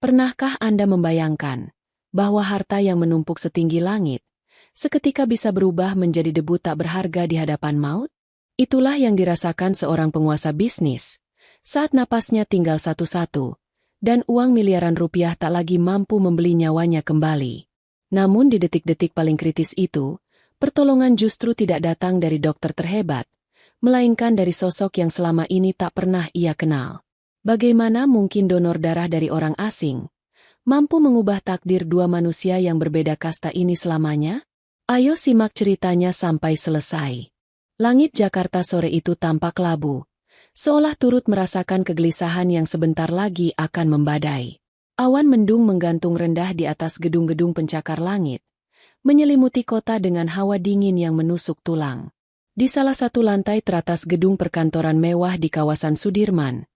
Pernahkah Anda membayangkan bahwa harta yang menumpuk setinggi langit seketika bisa berubah menjadi debu tak berharga di hadapan maut? Itulah yang dirasakan seorang penguasa bisnis saat napasnya tinggal satu-satu dan uang miliaran rupiah tak lagi mampu membeli nyawanya kembali. Namun di detik-detik paling kritis itu, pertolongan justru tidak datang dari dokter terhebat, melainkan dari sosok yang selama ini tak pernah ia kenal. Bagaimana mungkin donor darah dari orang asing mampu mengubah takdir dua manusia yang berbeda kasta ini selamanya? Ayo simak ceritanya sampai selesai. Langit Jakarta sore itu tampak labu, seolah turut merasakan kegelisahan yang sebentar lagi akan membadai. Awan mendung menggantung rendah di atas gedung-gedung pencakar langit, menyelimuti kota dengan hawa dingin yang menusuk tulang. Di salah satu lantai teratas gedung perkantoran mewah di kawasan Sudirman,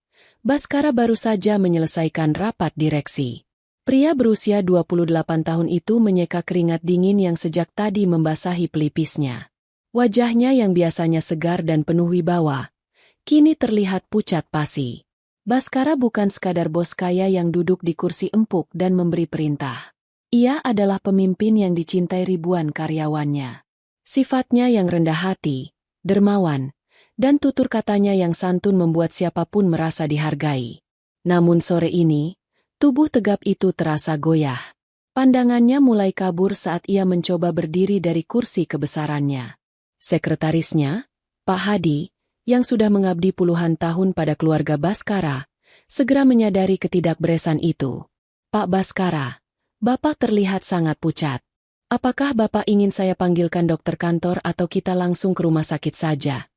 Baskara baru saja menyelesaikan rapat direksi. Pria berusia 28 tahun itu menyeka keringat dingin yang sejak tadi membasahi pelipisnya. Wajahnya yang biasanya segar dan penuh wibawa, kini terlihat pucat pasi. Baskara bukan sekadar bos kaya yang duduk di kursi empuk dan memberi perintah. Ia adalah pemimpin yang dicintai ribuan karyawannya. Sifatnya yang rendah hati, dermawan, dan tutur katanya yang santun membuat siapapun merasa dihargai. Namun sore ini, tubuh tegap itu terasa goyah. Pandangannya mulai kabur saat ia mencoba berdiri dari kursi kebesarannya. Sekretarisnya, Pak Hadi, yang sudah mengabdi puluhan tahun pada keluarga Baskara, segera menyadari ketidakberesan itu. Pak Baskara, Bapak terlihat sangat pucat. Apakah Bapak ingin saya panggilkan dokter kantor atau kita langsung ke rumah sakit saja?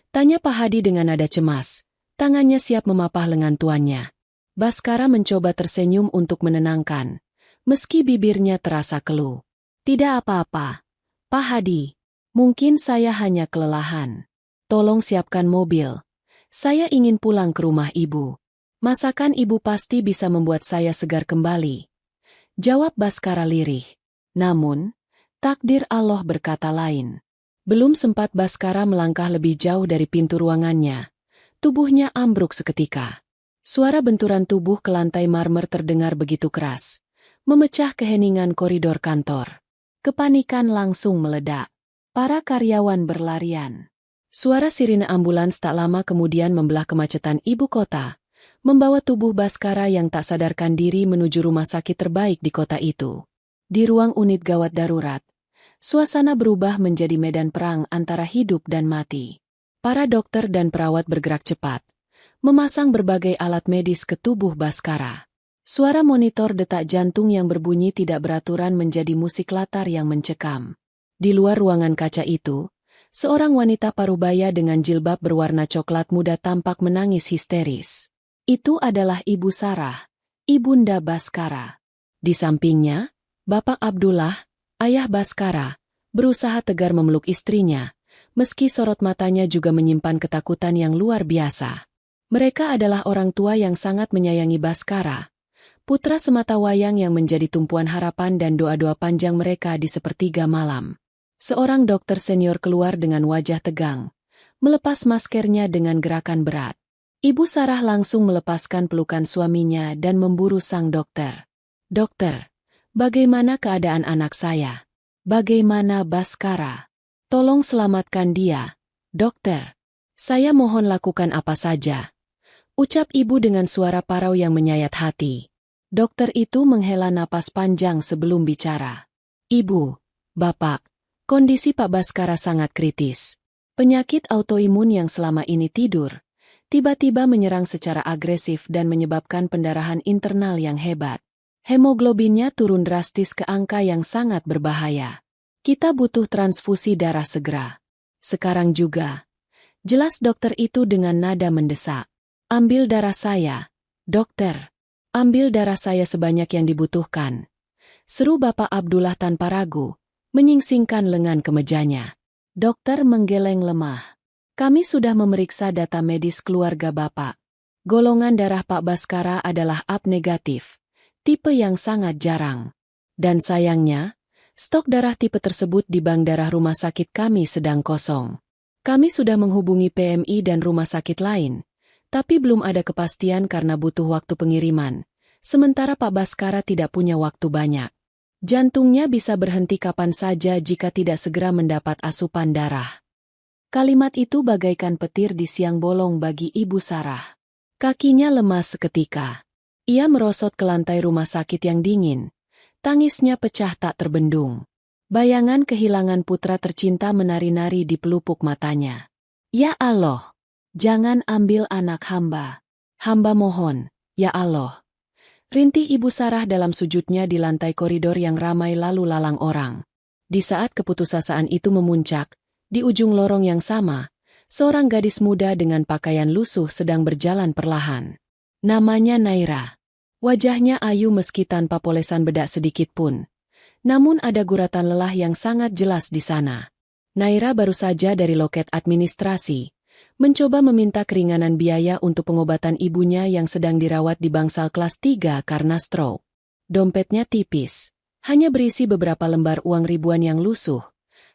Tanya Pak Hadi dengan nada cemas, tangannya siap memapah lengan tuannya. Baskara mencoba tersenyum untuk menenangkan, meski bibirnya terasa keluh. Tidak apa-apa, Pak Hadi. Mungkin saya hanya kelelahan. Tolong siapkan mobil. Saya ingin pulang ke rumah ibu. Masakan ibu pasti bisa membuat saya segar kembali. Jawab Baskara lirih. Namun, takdir Allah berkata lain. Belum sempat Baskara melangkah lebih jauh dari pintu ruangannya, tubuhnya ambruk seketika. Suara benturan tubuh ke lantai marmer terdengar begitu keras, memecah keheningan koridor kantor. Kepanikan langsung meledak. Para karyawan berlarian. Suara sirine ambulans tak lama kemudian membelah kemacetan ibu kota, membawa tubuh Baskara yang tak sadarkan diri menuju rumah sakit terbaik di kota itu. Di ruang unit gawat darurat, suasana berubah menjadi medan perang antara hidup dan mati. Para dokter dan perawat bergerak cepat, memasang berbagai alat medis ke tubuh Baskara. Suara monitor detak jantung yang berbunyi tidak beraturan menjadi musik latar yang mencekam. Di luar ruangan kaca itu, seorang wanita parubaya dengan jilbab berwarna coklat muda tampak menangis histeris. Itu adalah Ibu Sarah, Ibunda Baskara. Di sampingnya, Bapak Abdullah, ayah Baskara, berusaha tegar memeluk istrinya, meski sorot matanya juga menyimpan ketakutan yang luar biasa. Mereka adalah orang tua yang sangat menyayangi Baskara, putra sematawayang yang menjadi tumpuan harapan dan doa-doa panjang mereka di sepertiga malam. Seorang dokter senior keluar dengan wajah tegang, melepas maskernya dengan gerakan berat. Ibu Sarah langsung melepaskan pelukan suaminya dan memburu sang dokter. Dokter, bagaimana keadaan anak saya? Bagaimana Baskara? Tolong selamatkan dia, dokter. Saya mohon lakukan apa saja. Ucap ibu dengan suara parau yang menyayat hati. Dokter itu menghela napas panjang sebelum bicara. Ibu, Bapak, kondisi Pak Baskara sangat kritis. Penyakit autoimun yang selama ini tidur, tiba-tiba menyerang secara agresif dan menyebabkan pendarahan internal yang hebat. Hemoglobinnya turun drastis ke angka yang sangat berbahaya. Kita butuh transfusi darah segera. Sekarang juga. Jelas dokter itu dengan nada mendesak. Ambil darah saya, dokter. Ambil darah saya sebanyak yang dibutuhkan. Seru Bapak Abdullah tanpa ragu, menyingsingkan lengan kemejanya. Dokter menggeleng lemah. Kami sudah memeriksa data medis keluarga Bapak. Golongan darah Pak Baskara adalah AB negatif, tipe yang sangat jarang. Dan sayangnya, stok darah tipe tersebut di bank darah rumah sakit kami sedang kosong. Kami sudah menghubungi PMI dan rumah sakit lain, tapi belum ada kepastian karena butuh waktu pengiriman, Sementara Pak Baskara tidak punya waktu banyak. Jantungnya bisa berhenti kapan saja jika tidak segera mendapat asupan darah. Kalimat itu bagaikan petir di siang bolong bagi Ibu Sarah. Kakinya lemas seketika. Ia merosot ke lantai rumah sakit yang dingin. Tangisnya pecah tak terbendung. Bayangan kehilangan putra tercinta menari-nari di pelupuk matanya. Ya Allah, jangan ambil anak hamba. Hamba mohon, ya Allah. Rintih Ibu Sarah dalam sujudnya di lantai koridor yang ramai lalu lalang orang. Di saat keputusasaan itu memuncak, di ujung lorong yang sama, seorang gadis muda dengan pakaian lusuh sedang berjalan perlahan. Namanya Naira. Wajahnya ayu meski tanpa polesan bedak sedikit pun. Namun ada guratan lelah yang sangat jelas di sana. Naira baru saja dari loket administrasi, mencoba meminta keringanan biaya untuk pengobatan ibunya yang sedang dirawat di bangsal kelas 3 karena stroke. Dompetnya tipis, hanya berisi beberapa lembar uang ribuan yang lusuh,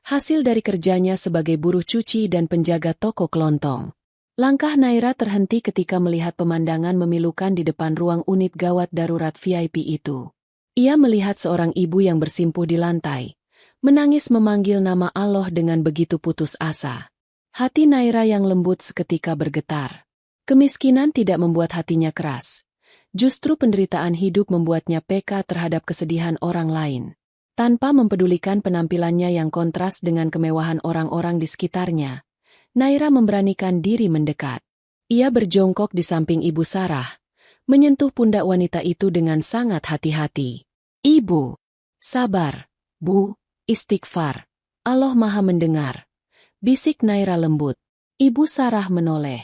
hasil dari kerjanya sebagai buruh cuci dan penjaga toko kelontong. Langkah Naira terhenti ketika melihat pemandangan memilukan di depan ruang unit gawat darurat VIP itu. Ia melihat seorang ibu yang bersimpuh di lantai, menangis memanggil nama Allah dengan begitu putus asa. Hati Naira yang lembut seketika bergetar. Kemiskinan tidak membuat hatinya keras. Justru penderitaan hidup membuatnya peka terhadap kesedihan orang lain. Tanpa mempedulikan penampilannya yang kontras dengan kemewahan orang-orang di sekitarnya, Naira memberanikan diri mendekat. Ia berjongkok di samping Ibu Sarah, menyentuh pundak wanita itu dengan sangat hati-hati. Ibu, sabar, Bu, istighfar. Allah Maha mendengar. Bisik Naira lembut. Ibu Sarah menoleh.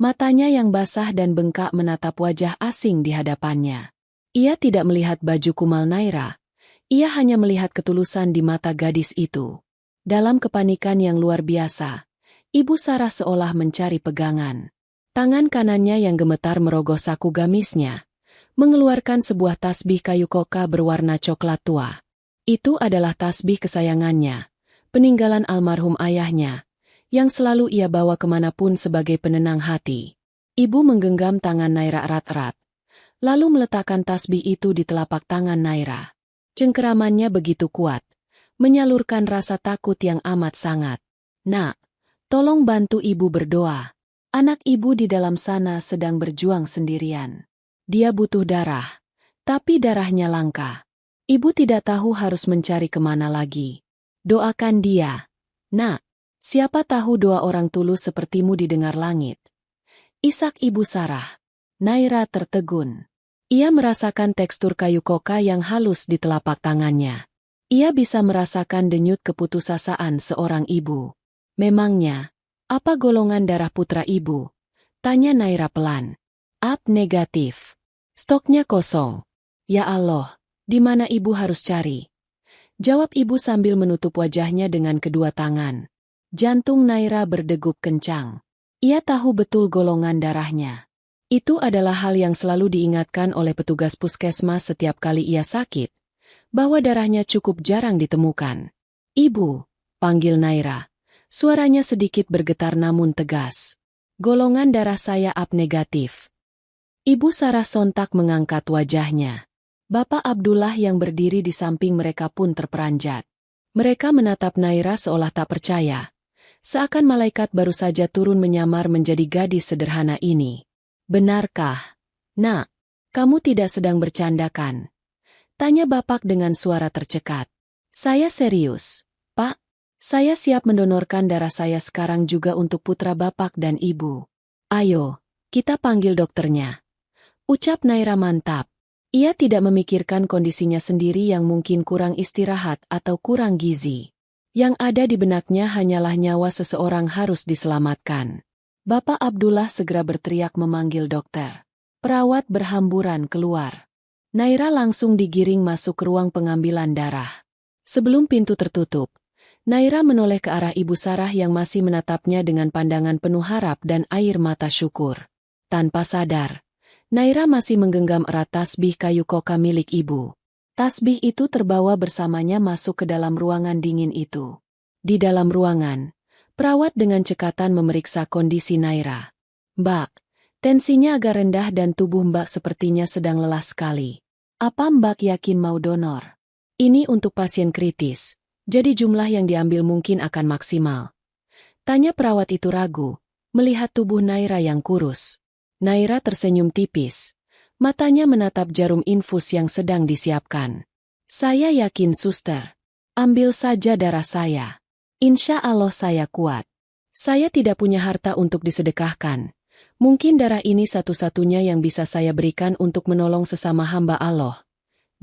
Matanya yang basah dan bengkak menatap wajah asing di hadapannya. Ia tidak melihat baju kumal Naira. Ia hanya melihat ketulusan di mata gadis itu. Dalam kepanikan yang luar biasa, Ibu Sarah seolah mencari pegangan. Tangan kanannya yang gemetar merogoh saku gamisnya, mengeluarkan sebuah tasbih kayu koka berwarna coklat tua. Itu adalah tasbih kesayangannya, peninggalan almarhum ayahnya, yang selalu ia bawa kemanapun sebagai penenang hati. Ibu menggenggam tangan Naira erat-erat, lalu meletakkan tasbih itu di telapak tangan Naira. Cengkeramannya begitu kuat, menyalurkan rasa takut yang amat sangat. Nak, tolong bantu ibu berdoa. Anak ibu di dalam sana sedang berjuang sendirian. Dia butuh darah, tapi darahnya langka. Ibu tidak tahu harus mencari kemana lagi. Doakan dia. Nak, siapa tahu doa orang tulus sepertimu didengar langit. Isak Ibu Sarah. Naira tertegun. Ia merasakan tekstur kayu koka yang halus di telapak tangannya. Ia bisa merasakan denyut keputusasaan seorang ibu. Memangnya, apa golongan darah putra ibu? Tanya Naira pelan. AB negatif. Stoknya kosong. Ya Allah, di mana ibu harus cari? Jawab ibu sambil menutup wajahnya dengan kedua tangan. Jantung Naira berdegup kencang. Ia tahu betul golongan darahnya. Itu adalah hal yang selalu diingatkan oleh petugas puskesmas setiap kali ia sakit, bahwa darahnya cukup jarang ditemukan. Ibu, panggil Naira. Suaranya sedikit bergetar namun tegas. Golongan darah saya AB negatif. Ibu Sarah sontak mengangkat wajahnya. Bapak Abdullah yang berdiri di samping mereka pun terperanjat. Mereka menatap Naira seolah tak percaya. Seakan malaikat baru saja turun menyamar menjadi gadis sederhana ini. Benarkah? Nak, kamu tidak sedang bercandakan? Tanya Bapak dengan suara tercekat. Saya serius, Pak. Saya siap mendonorkan darah saya sekarang juga untuk putra Bapak dan Ibu. Ayo, kita panggil dokternya. Ucap Naira mantap. Ia tidak memikirkan kondisinya sendiri yang mungkin kurang istirahat atau kurang gizi. Yang ada di benaknya hanyalah nyawa seseorang harus diselamatkan. Bapak Abdullah segera berteriak memanggil dokter. Perawat berhamburan keluar. Naira langsung digiring masuk ke ruang pengambilan darah. Sebelum pintu tertutup, Naira menoleh ke arah Ibu Sarah yang masih menatapnya dengan pandangan penuh harap dan air mata syukur. Tanpa sadar, Naira masih menggenggam erat tasbih kayu koka milik ibu. Tasbih itu terbawa bersamanya masuk ke dalam ruangan dingin itu. Di dalam ruangan, perawat dengan cekatan memeriksa kondisi Naira. Mbak, Tensinya agak rendah dan tubuh Mbak sepertinya sedang lelah sekali. Apa Mbak yakin mau donor? Ini untuk pasien kritis, jadi jumlah yang diambil mungkin akan maksimal. Tanya perawat itu ragu, melihat tubuh Naira yang kurus. Naira tersenyum tipis. Matanya menatap jarum infus yang sedang disiapkan. Saya yakin suster. Ambil saja darah saya. Insya Allah saya kuat. Saya tidak punya harta untuk disedekahkan. Mungkin darah ini satu-satunya yang bisa saya berikan untuk menolong sesama hamba Allah.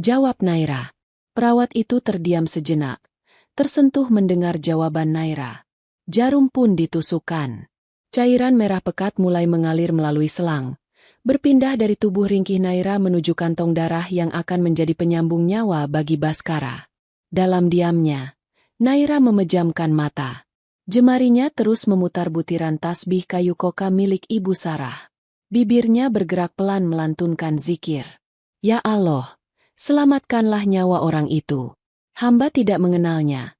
Jawab Naira. Perawat itu terdiam sejenak. Tersentuh mendengar jawaban Naira. Jarum pun ditusukkan. Cairan merah pekat mulai mengalir melalui selang. Berpindah dari tubuh ringkih Naira menuju kantong darah yang akan menjadi penyambung nyawa bagi Baskara. Dalam diamnya, Naira memejamkan mata. Jemarinya terus memutar butiran tasbih kayu koka milik Ibu Sarah. Bibirnya bergerak pelan melantunkan zikir. Ya Allah, selamatkanlah nyawa orang itu. Hamba tidak mengenalnya,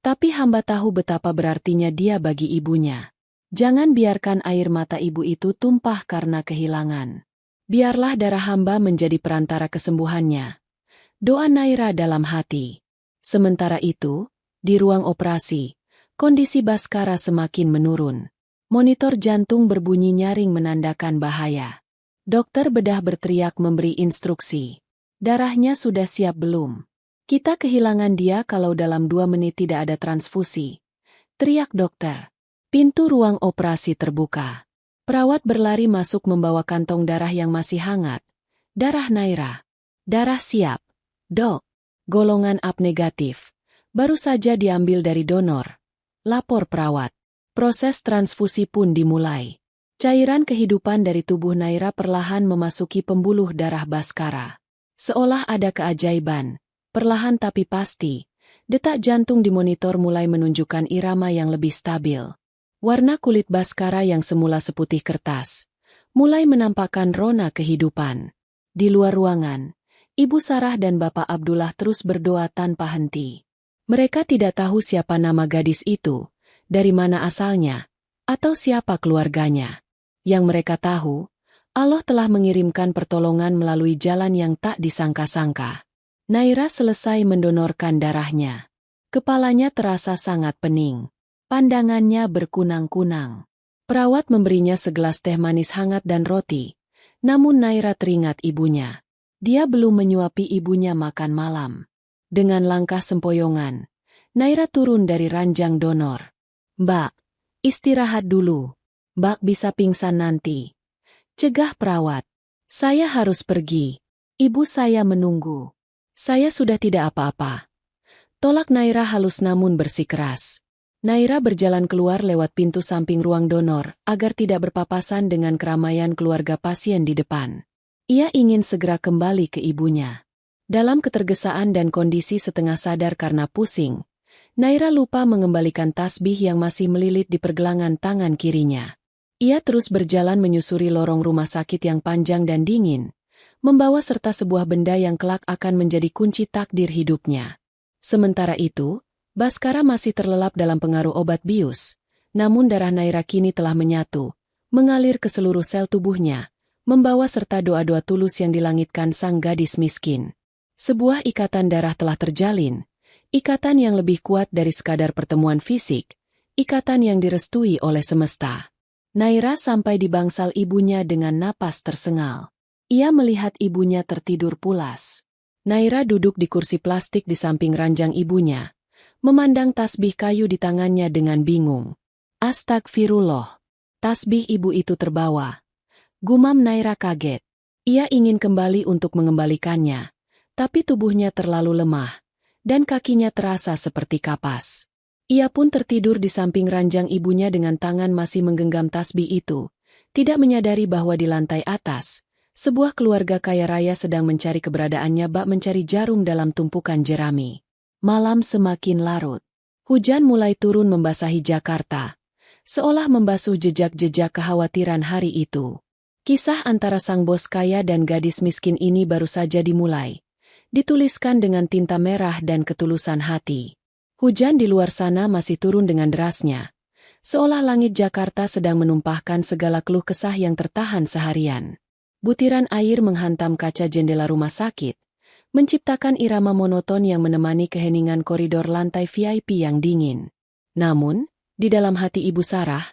tapi hamba tahu betapa berartinya dia bagi ibunya. Jangan biarkan air mata ibu itu tumpah karena kehilangan. Biarlah darah hamba menjadi perantara kesembuhannya. Doa Naira dalam hati. Sementara itu, di ruang operasi, kondisi Baskara semakin menurun. Monitor jantung berbunyi nyaring menandakan bahaya. Dokter bedah berteriak memberi instruksi. Darahnya sudah siap belum? Kita kehilangan dia kalau dalam 2 menit tidak ada transfusi. Teriak dokter. Pintu ruang operasi terbuka. Perawat berlari masuk membawa kantong darah yang masih hangat. Darah Naira. Darah siap. Dok. Golongan AB negatif. Baru saja diambil dari donor. Lapor perawat. Proses transfusi pun dimulai. Cairan kehidupan dari tubuh Naira perlahan memasuki pembuluh darah Baskara. Seolah ada keajaiban. Perlahan tapi pasti. Detak jantung di monitor mulai menunjukkan irama yang lebih stabil. Warna kulit Baskara yang semula seputih kertas mulai menampakkan rona kehidupan. Di luar ruangan, Ibu Sarah dan Bapak Abdullah terus berdoa tanpa henti. Mereka tidak tahu siapa nama gadis itu, dari mana asalnya, atau siapa keluarganya. Yang mereka tahu, Allah telah mengirimkan pertolongan melalui jalan yang tak disangka-sangka. Naira selesai mendonorkan darahnya. Kepalanya terasa sangat pening. Pandangannya berkunang-kunang. Perawat memberinya segelas teh manis hangat dan roti. Namun Naira teringat ibunya. Dia belum menyuapi ibunya makan malam. Dengan langkah sempoyongan, Naira turun dari ranjang donor. Mbak, istirahat dulu. Mbak bisa pingsan nanti. Cegah perawat. Saya harus pergi. Ibu saya menunggu. Saya sudah tidak apa-apa. Tolak Naira halus namun bersikeras. Naira berjalan keluar lewat pintu samping ruang donor agar tidak berpapasan dengan keramaian keluarga pasien di depan. Ia ingin segera kembali ke ibunya. Dalam ketergesaan dan kondisi setengah sadar karena pusing, Naira lupa mengembalikan tasbih yang masih melilit di pergelangan tangan kirinya. Ia terus berjalan menyusuri lorong rumah sakit yang panjang dan dingin, membawa serta sebuah benda yang kelak akan menjadi kunci takdir hidupnya. Sementara itu, Baskara masih terlelap dalam pengaruh obat bius, namun darah Naira kini telah menyatu, mengalir ke seluruh sel tubuhnya, membawa serta doa-doa tulus yang dilangitkan sang gadis miskin. Sebuah ikatan darah telah terjalin, ikatan yang lebih kuat dari sekadar pertemuan fisik, ikatan yang direstui oleh semesta. Naira sampai di bangsal ibunya dengan napas tersengal. Ia melihat ibunya tertidur pulas. Naira duduk di kursi plastik di samping ranjang ibunya, memandang tasbih kayu di tangannya dengan bingung. Astagfirullah. Tasbih ibu itu terbawa. Gumam Naira kaget. Ia ingin kembali untuk mengembalikannya, tapi tubuhnya terlalu lemah, dan kakinya terasa seperti kapas. Ia pun tertidur di samping ranjang ibunya dengan tangan masih menggenggam tasbih itu, tidak menyadari bahwa di lantai atas, sebuah keluarga kaya raya sedang mencari keberadaannya bak mencari jarum dalam tumpukan jerami. Malam semakin larut. Hujan mulai turun membasahi Jakarta, seolah membasuh jejak-jejak kekhawatiran hari itu. Kisah antara sang bos kaya dan gadis miskin ini baru saja dimulai. Dituliskan dengan tinta merah dan ketulusan hati. Hujan di luar sana masih turun dengan derasnya, Seolah langit Jakarta sedang menumpahkan segala keluh kesah yang tertahan seharian. Butiran air menghantam kaca jendela rumah sakit, menciptakan irama monoton yang menemani keheningan koridor lantai VIP yang dingin. Namun, di dalam hati Ibu Sarah,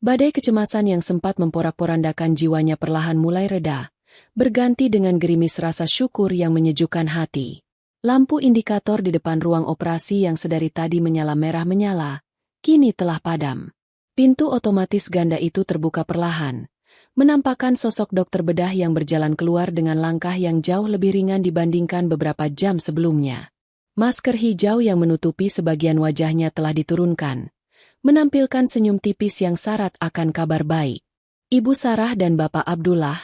badai kecemasan yang sempat memporak-porandakan jiwanya perlahan mulai reda, berganti dengan gerimis rasa syukur yang menyejukkan hati. Lampu indikator di depan ruang operasi yang sedari tadi menyala merah menyala, kini telah padam. Pintu otomatis ganda itu terbuka perlahan, menampakkan sosok dokter bedah yang berjalan keluar dengan langkah yang jauh lebih ringan dibandingkan beberapa jam sebelumnya. Masker hijau yang menutupi sebagian wajahnya telah diturunkan, menampilkan senyum tipis yang syarat akan kabar baik. Ibu Sarah dan Bapak Abdullah,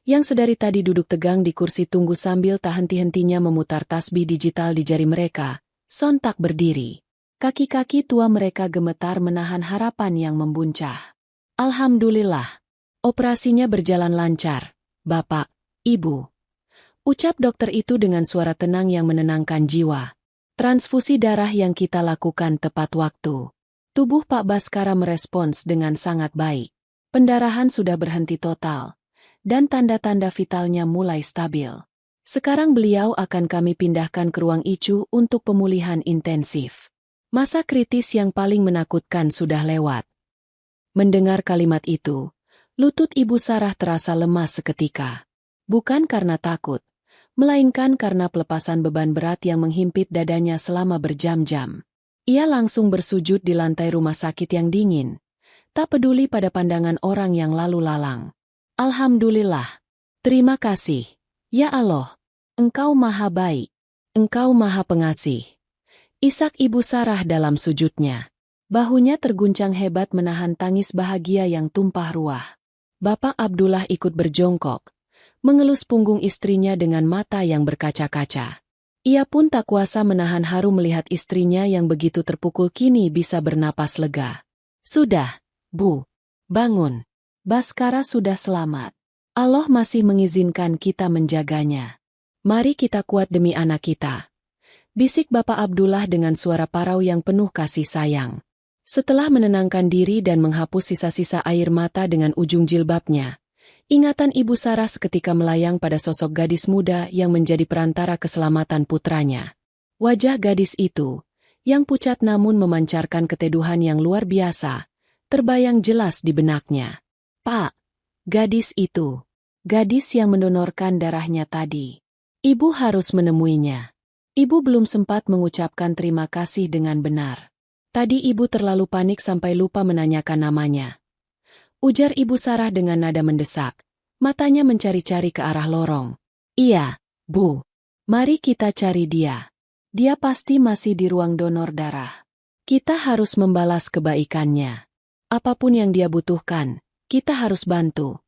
yang sedari tadi duduk tegang di kursi tunggu sambil tak henti-hentinya memutar tasbih digital di jari mereka, sontak berdiri. Kaki-kaki tua mereka gemetar menahan harapan yang membuncah. Alhamdulillah, operasinya berjalan lancar, Bapak, Ibu. Ucap dokter itu dengan suara tenang yang menenangkan jiwa. Transfusi darah yang kita lakukan tepat waktu. Tubuh Pak Baskara merespons dengan sangat baik. Pendarahan sudah berhenti total, dan tanda-tanda vitalnya mulai stabil. Sekarang beliau akan kami pindahkan ke ruang ICU untuk pemulihan intensif. Masa kritis yang paling menakutkan sudah lewat. Mendengar kalimat itu, lutut Ibu Sarah terasa lemas seketika. Bukan karena takut, melainkan karena pelepasan beban berat yang menghimpit dadanya selama berjam-jam. Ia langsung bersujud di lantai rumah sakit yang dingin, tak peduli pada pandangan orang yang lalu lalang. Alhamdulillah. Terima kasih. Ya Allah, Engkau maha baik. Engkau maha pengasih. Isak Ibu Sarah dalam sujudnya. Bahunya terguncang hebat menahan tangis bahagia yang tumpah ruah. Bapak Abdullah ikut berjongkok, mengelus punggung istrinya dengan mata yang berkaca-kaca. Ia pun tak kuasa menahan haru melihat istrinya yang begitu terpukul kini bisa bernapas lega. Sudah, Bu. Bangun. Baskara sudah selamat. Allah masih mengizinkan kita menjaganya. Mari kita kuat demi anak kita. Bisik Bapak Abdullah dengan suara parau yang penuh kasih sayang. Setelah menenangkan diri dan menghapus sisa-sisa air mata dengan ujung jilbabnya, ingatan Ibu Sarah seketika melayang pada sosok gadis muda yang menjadi perantara keselamatan putranya. Wajah gadis itu, yang pucat namun memancarkan keteduhan yang luar biasa, terbayang jelas di benaknya. Pak, gadis itu, gadis yang mendonorkan darahnya tadi. Ibu harus menemuinya. Ibu belum sempat mengucapkan terima kasih dengan benar. Tadi ibu terlalu panik sampai lupa menanyakan namanya. Ujar Ibu Sarah dengan nada mendesak, matanya mencari-cari ke arah lorong. Iya, Bu. Mari kita cari dia. Dia pasti masih di ruang donor darah. Kita harus membalas kebaikannya. Apapun yang dia butuhkan, kita harus bantu.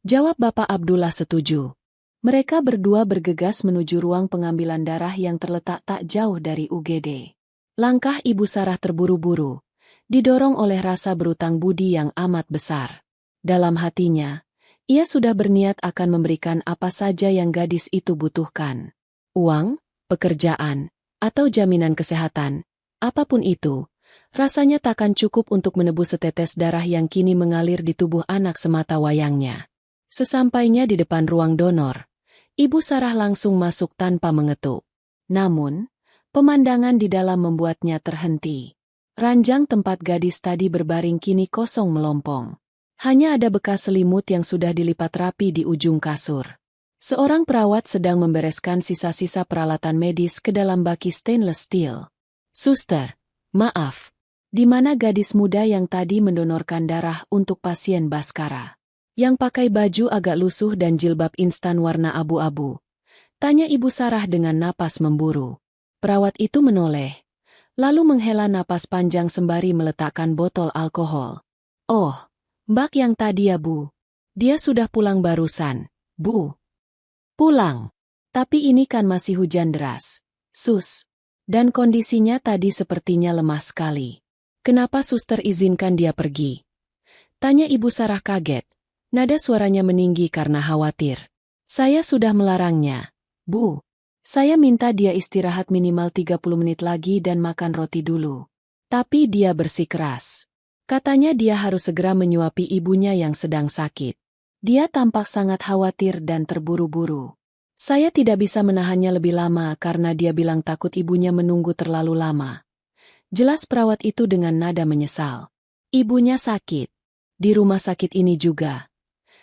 Jawab Bapak Abdullah setuju. Mereka berdua bergegas menuju ruang pengambilan darah yang terletak tak jauh dari UGD. Langkah Ibu Sarah terburu-buru, didorong oleh rasa berutang budi yang amat besar. Dalam hatinya, ia sudah berniat akan memberikan apa saja yang gadis itu butuhkan. Uang, pekerjaan, atau jaminan kesehatan, apapun itu, rasanya takkan cukup untuk menebus setetes darah yang kini mengalir di tubuh anak semata wayangnya. Sesampainya di depan ruang donor, Ibu Sarah langsung masuk tanpa mengetuk. Namun, pemandangan di dalam membuatnya terhenti. Ranjang tempat gadis tadi berbaring kini kosong melompong. Hanya ada bekas selimut yang sudah dilipat rapi di ujung kasur. Seorang perawat sedang membereskan sisa-sisa peralatan medis ke dalam baki stainless steel. Suster, maaf. Di mana gadis muda yang tadi mendonorkan darah untuk pasien Baskara? Yang pakai baju agak lusuh dan jilbab instan warna abu-abu. Tanya Ibu Sarah dengan napas memburu. Perawat itu menoleh, lalu menghela napas panjang sembari meletakkan botol alkohol. Oh, Mbak yang tadi ya Bu. Dia sudah pulang barusan, Bu. Pulang. Tapi ini kan masih hujan deras. Sus. Dan kondisinya tadi sepertinya lemah sekali. Kenapa suster izinkan dia pergi? Tanya Ibu Sarah kaget. Nada suaranya meninggi karena khawatir. Saya sudah melarangnya, Bu. Saya minta dia istirahat minimal 30 menit lagi dan makan roti dulu. Tapi dia bersikeras. Katanya dia harus segera menyuapi ibunya yang sedang sakit. Dia tampak sangat khawatir dan terburu-buru. Saya tidak bisa menahannya lebih lama karena dia bilang takut ibunya menunggu terlalu lama. Jelas perawat itu dengan nada menyesal. Ibunya sakit. Di rumah sakit ini juga.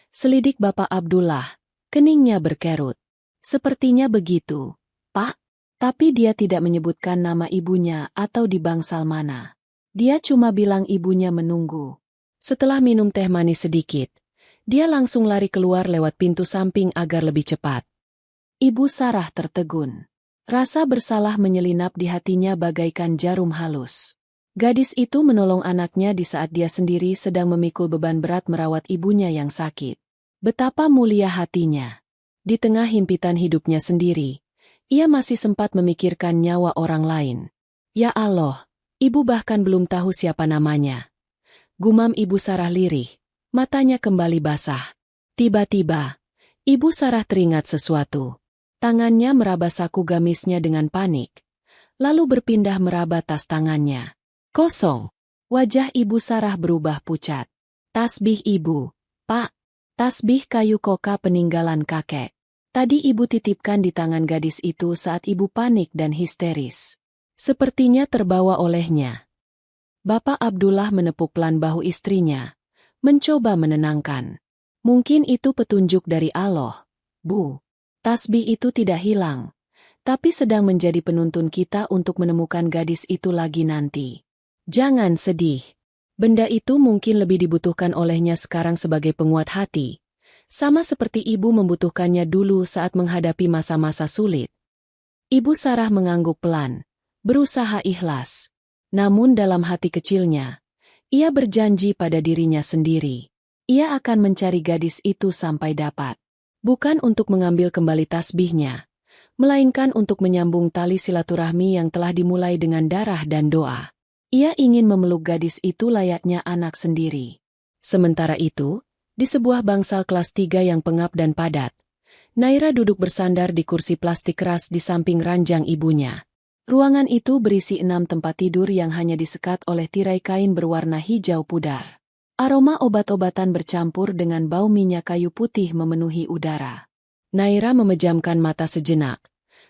Selidik Bapak Abdullah. Keningnya berkerut. Sepertinya begitu, Pak. Tapi dia tidak menyebutkan nama ibunya atau di bangsal mana. Dia cuma bilang ibunya menunggu. Setelah minum teh manis sedikit, dia langsung lari keluar lewat pintu samping agar lebih cepat. Ibu Sarah tertegun. Rasa bersalah menyelinap di hatinya bagaikan jarum halus. Gadis itu menolong anaknya di saat dia sendiri sedang memikul beban berat merawat ibunya yang sakit. Betapa mulia hatinya. Di tengah himpitan hidupnya sendiri, ia masih sempat memikirkan nyawa orang lain. Ya Allah, ibu bahkan belum tahu siapa namanya. Gumam Ibu Sarah lirih, matanya kembali basah. Tiba-tiba, Ibu Sarah teringat sesuatu. Tangannya meraba saku gamisnya dengan panik, lalu berpindah meraba tas tangannya. Kosong. Wajah Ibu Sarah berubah pucat. Tasbih ibu, Pak. Tasbih kayu koka peninggalan kakek. Tadi ibu titipkan di tangan gadis itu saat ibu panik dan histeris. Sepertinya terbawa olehnya. Bapak Abdullah menepuk pelan bahu istrinya, mencoba menenangkan. Mungkin itu petunjuk dari Allah, Bu. Tasbih itu tidak hilang, tapi sedang menjadi penuntun kita untuk menemukan gadis itu lagi nanti. Jangan sedih. Benda itu mungkin lebih dibutuhkan olehnya sekarang sebagai penguat hati, sama seperti ibu membutuhkannya dulu saat menghadapi masa-masa sulit. Ibu Sarah mengangguk pelan, berusaha ikhlas. Namun dalam hati kecilnya, ia berjanji pada dirinya sendiri. Ia akan mencari gadis itu sampai dapat. Bukan untuk mengambil kembali tasbihnya, melainkan untuk menyambung tali silaturahmi yang telah dimulai dengan darah dan doa. Ia ingin memeluk gadis itu layaknya anak sendiri. Sementara itu, di sebuah bangsal kelas 3 yang pengap dan padat, Naira duduk bersandar di kursi plastik keras di samping ranjang ibunya. Ruangan itu berisi 6 tempat tidur yang hanya disekat oleh tirai kain berwarna hijau pudar. Aroma obat-obatan bercampur dengan bau minyak kayu putih memenuhi udara. Naira memejamkan mata sejenak,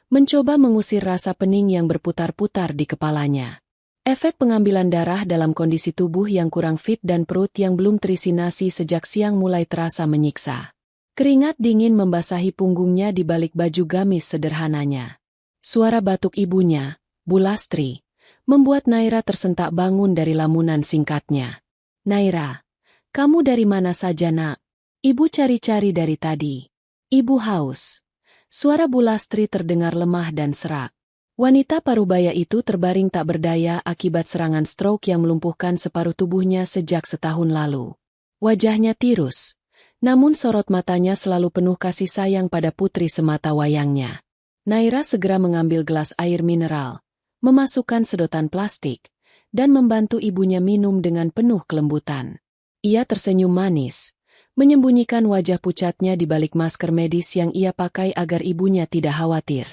mencoba mengusir rasa pening yang berputar-putar di kepalanya. Efek pengambilan darah dalam kondisi tubuh yang kurang fit dan perut yang belum terisi nasi sejak siang mulai terasa menyiksa. Keringat dingin membasahi punggungnya di balik baju gamis sederhananya. Suara batuk ibunya, Bu Lastri, membuat Naira tersentak bangun dari lamunan singkatnya. Naira, kamu dari mana saja nak? Ibu cari-cari dari tadi. Ibu haus. Suara Bu Lastri terdengar lemah dan serak. Wanita parubaya itu terbaring tak berdaya akibat serangan stroke yang melumpuhkan separuh tubuhnya sejak setahun lalu. Wajahnya tirus, namun sorot matanya selalu penuh kasih sayang pada putri semata wayangnya. Naira segera mengambil gelas air mineral, memasukkan sedotan plastik, dan membantu ibunya minum dengan penuh kelembutan. Ia tersenyum manis, menyembunyikan wajah pucatnya di balik masker medis yang ia pakai agar ibunya tidak khawatir.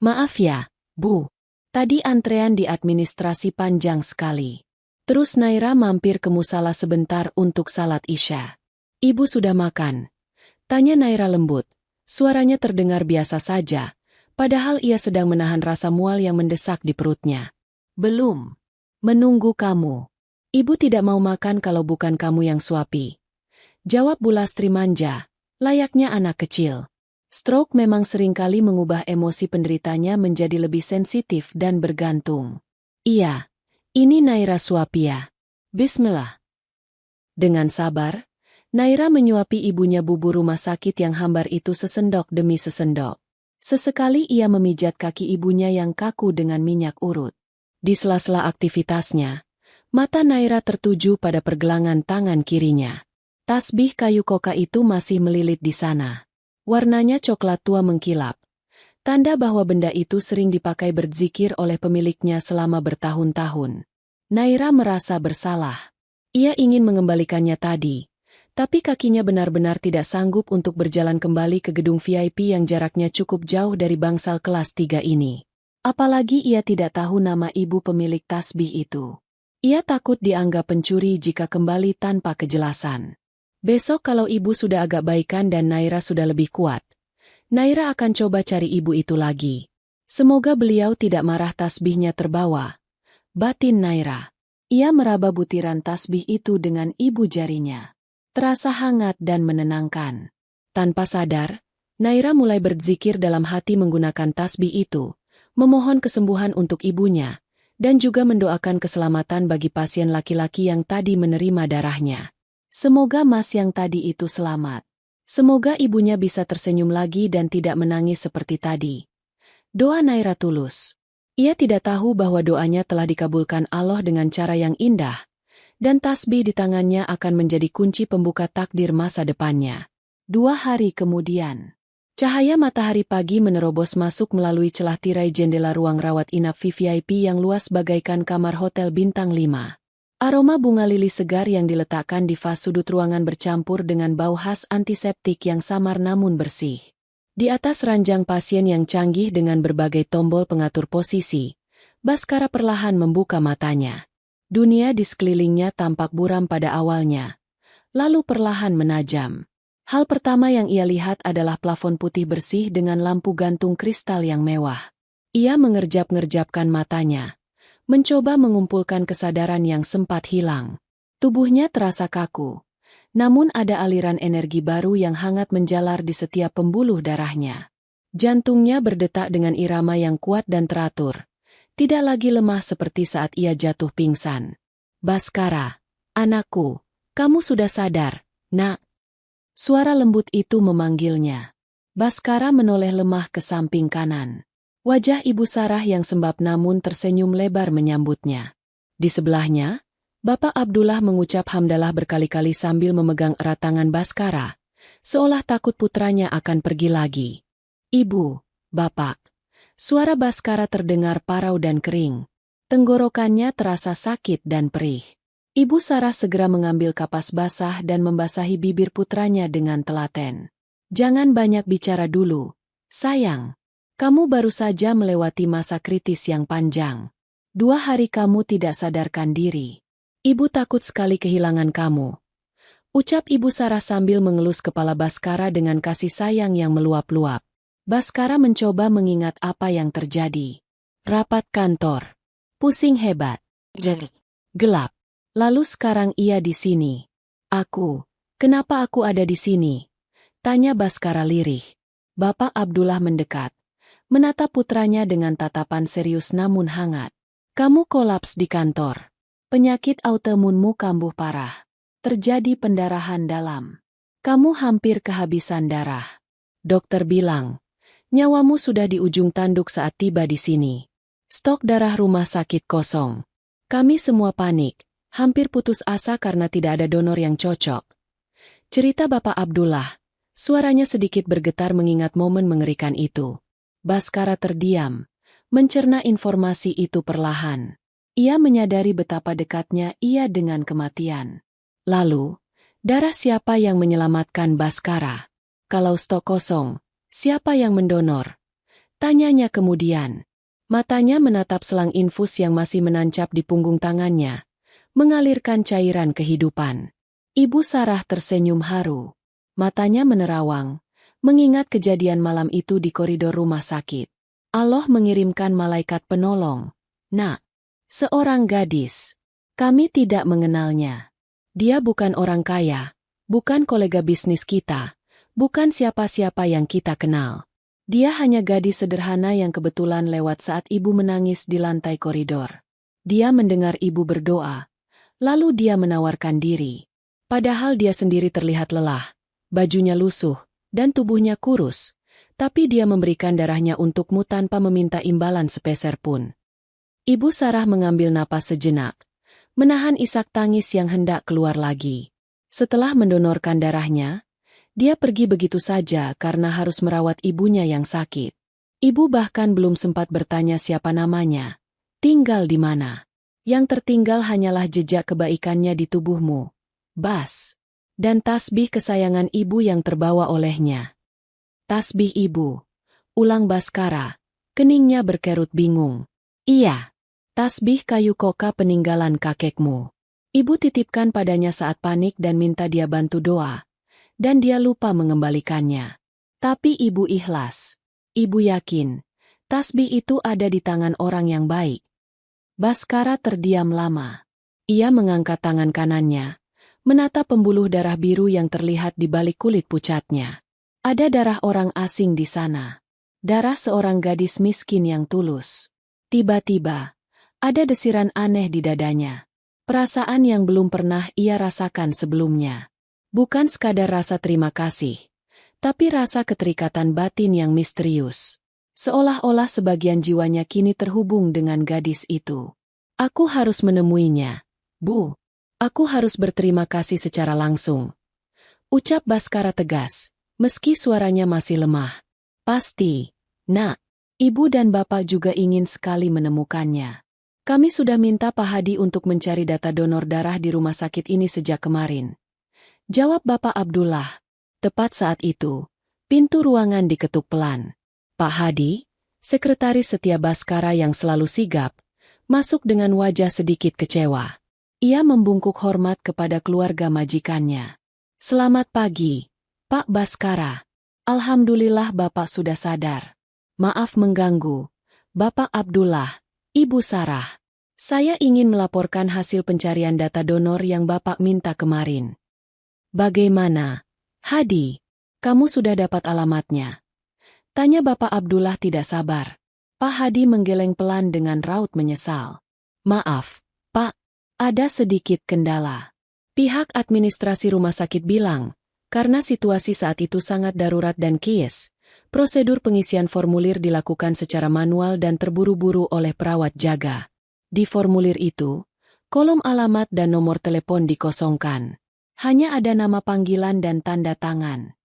Maaf ya, Bu. Tadi antrean di administrasi panjang sekali. Terus Naira mampir ke musala sebentar untuk salat Isya. Ibu sudah makan? Tanya Naira lembut. Suaranya terdengar biasa saja, padahal ia sedang menahan rasa mual yang mendesak di perutnya. Belum. Menunggu kamu. Ibu tidak mau makan kalau bukan kamu yang suapi. Jawab Bu Lastri manja, layaknya anak kecil. Stroke memang seringkali mengubah emosi penderitanya menjadi lebih sensitif dan bergantung. Iya, ini Naira Suapia. Bismillah. Dengan sabar, Naira menyuapi ibunya bubur rumah sakit yang hambar itu sesendok demi sesendok. Sesekali ia memijat kaki ibunya yang kaku dengan minyak urut. Di sela-sela aktivitasnya, mata Naira tertuju pada pergelangan tangan kirinya. Tasbih kayu koka itu masih melilit di sana. Warnanya coklat tua mengkilap, tanda bahwa benda itu sering dipakai berzikir oleh pemiliknya selama bertahun-tahun. Naira merasa bersalah. Ia ingin mengembalikannya tadi, tapi kakinya benar-benar tidak sanggup untuk berjalan kembali ke gedung VIP yang jaraknya cukup jauh dari bangsal kelas 3 ini. Apalagi ia tidak tahu nama ibu pemilik tasbih itu. Ia takut dianggap pencuri jika kembali tanpa kejelasan. Besok kalau ibu sudah agak baikan dan Naira sudah lebih kuat, Naira akan coba cari ibu itu lagi. Semoga beliau tidak marah tasbihnya terbawa. Batin Naira. Ia meraba butiran tasbih itu dengan ibu jarinya. Terasa hangat dan menenangkan. Tanpa sadar, Naira mulai berzikir dalam hati menggunakan tasbih itu, memohon kesembuhan untuk ibunya, dan juga mendoakan keselamatan bagi pasien laki-laki yang tadi menerima darahnya. Semoga Mas yang tadi itu selamat. Semoga ibunya bisa tersenyum lagi dan tidak menangis seperti tadi. Doa Naira tulus. Ia tidak tahu bahwa doanya telah dikabulkan Allah dengan cara yang indah, dan tasbih di tangannya akan menjadi kunci pembuka takdir masa depannya. 2 hari kemudian, cahaya matahari pagi menerobos masuk melalui celah tirai jendela ruang rawat inap VVIP yang luas bagaikan kamar hotel bintang 5. Aroma bunga lili segar yang diletakkan di vas sudut ruangan bercampur dengan bau khas antiseptik yang samar namun bersih. Di atas ranjang pasien yang canggih dengan berbagai tombol pengatur posisi, Baskara perlahan membuka matanya. Dunia di sekelilingnya tampak buram pada awalnya, lalu perlahan menajam. Hal pertama yang ia lihat adalah plafon putih bersih dengan lampu gantung kristal yang mewah. Ia mengerjap-ngerjapkan matanya, mencoba mengumpulkan kesadaran yang sempat hilang. Tubuhnya terasa kaku, namun ada aliran energi baru yang hangat menjalar di setiap pembuluh darahnya. Jantungnya berdetak dengan irama yang kuat dan teratur, tidak lagi lemah seperti saat ia jatuh pingsan. Baskara, anakku, kamu sudah sadar, nak? Suara lembut itu memanggilnya. Baskara menoleh lemah ke samping kanan. Wajah Ibu Sarah yang sembab namun tersenyum lebar menyambutnya. Di sebelahnya, Bapak Abdullah mengucap hamdalah berkali-kali sambil memegang erat tangan Baskara, seolah takut putranya akan pergi lagi. Ibu, Bapak. Suara Baskara terdengar parau dan kering. Tenggorokannya terasa sakit dan perih. Ibu Sarah segera mengambil kapas basah dan membasahi bibir putranya dengan telaten. Jangan banyak bicara dulu, sayang. Kamu baru saja melewati masa kritis yang panjang. 2 hari kamu tidak sadarkan diri. Ibu takut sekali kehilangan kamu. Ucap Ibu Sarah sambil mengelus kepala Baskara dengan kasih sayang yang meluap-luap. Baskara mencoba mengingat apa yang terjadi. Rapat kantor. Pusing hebat. Gelap. Lalu sekarang ia di sini. Kenapa aku ada di sini? Tanya Baskara lirih. Bapak Abdullah mendekat, menatap putranya dengan tatapan serius namun hangat. Kamu kolaps di kantor. Penyakit autoimunmu kambuh parah. Terjadi pendarahan dalam. Kamu hampir kehabisan darah. Dokter bilang, nyawamu sudah di ujung tanduk saat tiba di sini. Stok darah rumah sakit kosong. Kami semua panik, hampir putus asa karena tidak ada donor yang cocok. Cerita Bapak Abdullah, suaranya sedikit bergetar mengingat momen mengerikan itu. Baskara terdiam, mencerna informasi itu perlahan. Ia menyadari betapa dekatnya ia dengan kematian. Lalu, darah siapa yang menyelamatkan Baskara? Kalau stok kosong, siapa yang mendonor? Tanyanya kemudian. Matanya menatap selang infus yang masih menancap di punggung tangannya, mengalirkan cairan kehidupan. Ibu Sarah tersenyum haru. Matanya menerawang, mengingat kejadian malam itu di koridor rumah sakit. Allah mengirimkan malaikat penolong. Nak, seorang gadis. Kami tidak mengenalnya. Dia bukan orang kaya, bukan kolega bisnis kita, bukan siapa-siapa yang kita kenal. Dia hanya gadis sederhana yang kebetulan lewat saat ibu menangis di lantai koridor. Dia mendengar ibu berdoa, lalu dia menawarkan diri. Padahal dia sendiri terlihat lelah, bajunya lusuh, dan tubuhnya kurus, tapi dia memberikan darahnya untukmu tanpa meminta imbalan sepeser pun. Ibu Sarah mengambil napas sejenak, menahan isak tangis yang hendak keluar lagi. Setelah mendonorkan darahnya, dia pergi begitu saja karena harus merawat ibunya yang sakit. Ibu bahkan belum sempat bertanya siapa namanya, tinggal di mana. Yang tertinggal hanyalah jejak kebaikannya di tubuhmu, Bas. Dan tasbih kesayangan ibu yang terbawa olehnya. Tasbih ibu. Ulang Baskara. Keningnya berkerut bingung. Iya. Tasbih kayu koka peninggalan kakekmu. Ibu titipkan padanya saat panik dan minta dia bantu doa. Dan dia lupa mengembalikannya. Tapi ibu ikhlas. Ibu yakin, tasbih itu ada di tangan orang yang baik. Baskara terdiam lama. Ia mengangkat tangan kanannya, menatap pembuluh darah biru yang terlihat di balik kulit pucatnya. Ada darah orang asing di sana. Darah seorang gadis miskin yang tulus. Tiba-tiba, ada desiran aneh di dadanya. Perasaan yang belum pernah ia rasakan sebelumnya. Bukan sekadar rasa terima kasih, tapi rasa keterikatan batin yang misterius. Seolah-olah sebagian jiwanya kini terhubung dengan gadis itu. Aku harus menemuinya, Bu. Aku harus berterima kasih secara langsung. Ucap Baskara tegas, meski suaranya masih lemah. Pasti, Nak. Ibu dan Bapak juga ingin sekali menemukannya. Kami sudah minta Pak Hadi untuk mencari data donor darah di rumah sakit ini sejak kemarin. Jawab Bapak Abdullah. Tepat saat itu, pintu ruangan diketuk pelan. Pak Hadi, sekretaris setia Baskara yang selalu sigap, masuk dengan wajah sedikit kecewa. Ia membungkuk hormat kepada keluarga majikannya. Selamat pagi, Pak Baskara. Alhamdulillah Bapak sudah sadar. Maaf mengganggu, Bapak Abdullah, Ibu Sarah. Saya ingin melaporkan hasil pencarian data donor yang Bapak minta kemarin. Bagaimana, Hadi? Kamu sudah dapat alamatnya? Tanya Bapak Abdullah tidak sabar. Pak Hadi menggeleng pelan dengan raut menyesal. Maaf, Pak, ada sedikit kendala. Pihak administrasi rumah sakit bilang, karena situasi saat itu sangat darurat dan kies, prosedur pengisian formulir dilakukan secara manual dan terburu-buru oleh perawat jaga. Di formulir itu, kolom alamat dan nomor telepon dikosongkan. Hanya ada nama panggilan dan tanda tangan.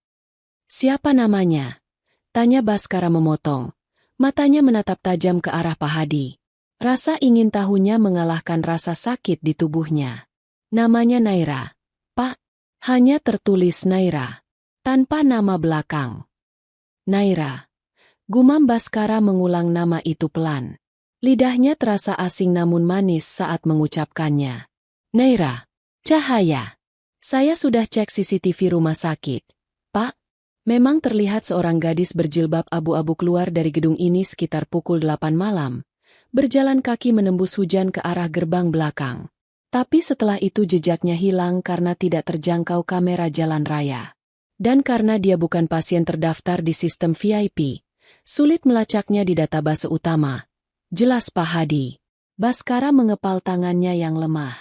Siapa namanya? Tanya Baskara memotong. Matanya menatap tajam ke arah Pak Hadi. Rasa ingin tahunya mengalahkan rasa sakit di tubuhnya. Namanya Naira. Pak, hanya tertulis Naira. Tanpa nama belakang. Naira. Gumam Baskara mengulang nama itu pelan. Lidahnya terasa asing namun manis saat mengucapkannya. Naira. Cahaya. Saya sudah cek CCTV rumah sakit. Pak, memang terlihat seorang gadis berjilbab abu-abu keluar dari gedung ini sekitar pukul 8 malam, berjalan kaki menembus hujan ke arah gerbang belakang. Tapi setelah itu jejaknya hilang karena tidak terjangkau kamera jalan raya. Dan karena dia bukan pasien terdaftar di sistem VIP, sulit melacaknya di database utama. Jelas Pak Hadi. Baskara mengepal tangannya yang lemah.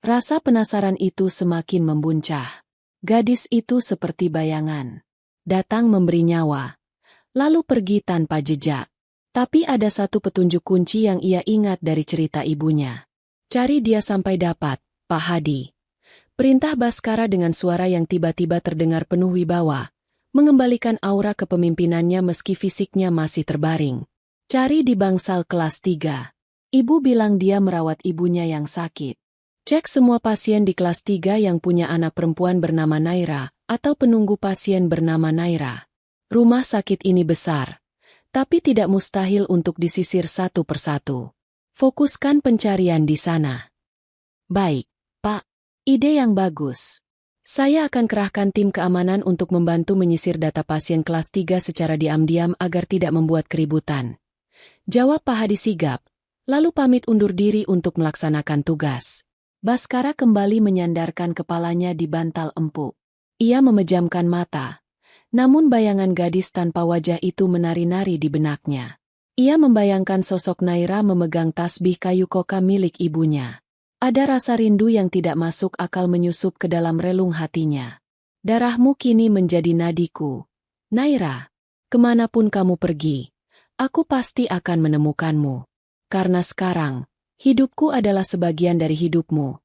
Rasa penasaran itu semakin membuncah. Gadis itu seperti bayangan. Datang memberi nyawa, lalu pergi tanpa jejak. Tapi ada satu petunjuk kunci yang ia ingat dari cerita ibunya. Cari dia sampai dapat, Pak Hadi. Perintah Baskara dengan suara yang tiba-tiba terdengar penuh wibawa, mengembalikan aura kepemimpinannya meski fisiknya masih terbaring. Cari di bangsal kelas 3. Ibu bilang dia merawat ibunya yang sakit. Cek semua pasien di kelas 3 yang punya anak perempuan bernama Naira, atau penunggu pasien bernama Naira. Rumah sakit ini besar, tapi tidak mustahil untuk disisir satu persatu. Fokuskan pencarian di sana. Baik, Pak. Ide yang bagus. Saya akan kerahkan tim keamanan untuk membantu menyisir data pasien kelas 3 secara diam-diam agar tidak membuat keributan. Jawab Pak Hadi sigap, lalu pamit undur diri untuk melaksanakan tugas. Baskara kembali menyandarkan kepalanya di bantal empuk. Ia memejamkan mata. Namun bayangan gadis tanpa wajah itu menari-nari di benaknya. Ia membayangkan sosok Naira memegang tasbih kayu koka milik ibunya. Ada rasa rindu yang tidak masuk akal menyusup ke dalam relung hatinya. Darahmu kini menjadi nadiku. Naira, kemanapun kamu pergi, aku pasti akan menemukanmu. Karena sekarang, hidupku adalah sebagian dari hidupmu.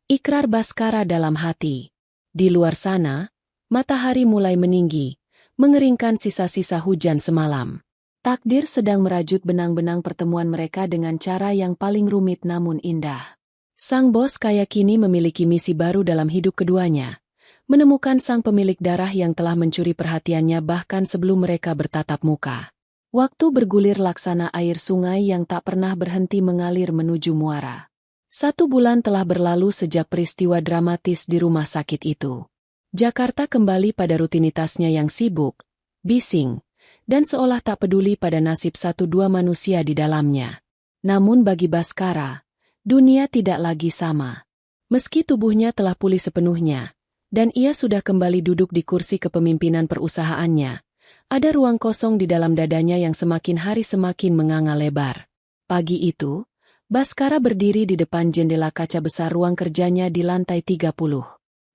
Ikrar Baskara dalam hati. Di luar sana, matahari mulai meninggi, mengeringkan sisa-sisa hujan semalam. Takdir sedang merajut benang-benang pertemuan mereka dengan cara yang paling rumit namun indah. Sang bos kaya kini memiliki misi baru dalam hidup keduanya. Menemukan sang pemilik darah yang telah mencuri perhatiannya bahkan sebelum mereka bertatap muka. Waktu bergulir laksana air sungai yang tak pernah berhenti mengalir menuju muara. 1 bulan telah berlalu sejak peristiwa dramatis di rumah sakit itu. Jakarta kembali pada rutinitasnya yang sibuk, bising, dan seolah tak peduli pada nasib 1-2 manusia di dalamnya. Namun bagi Baskara, dunia tidak lagi sama. Meski tubuhnya telah pulih sepenuhnya, dan ia sudah kembali duduk di kursi kepemimpinan perusahaannya, ada ruang kosong di dalam dadanya yang semakin hari semakin menganga lebar. Pagi itu, Baskara berdiri di depan jendela kaca besar ruang kerjanya di lantai 30.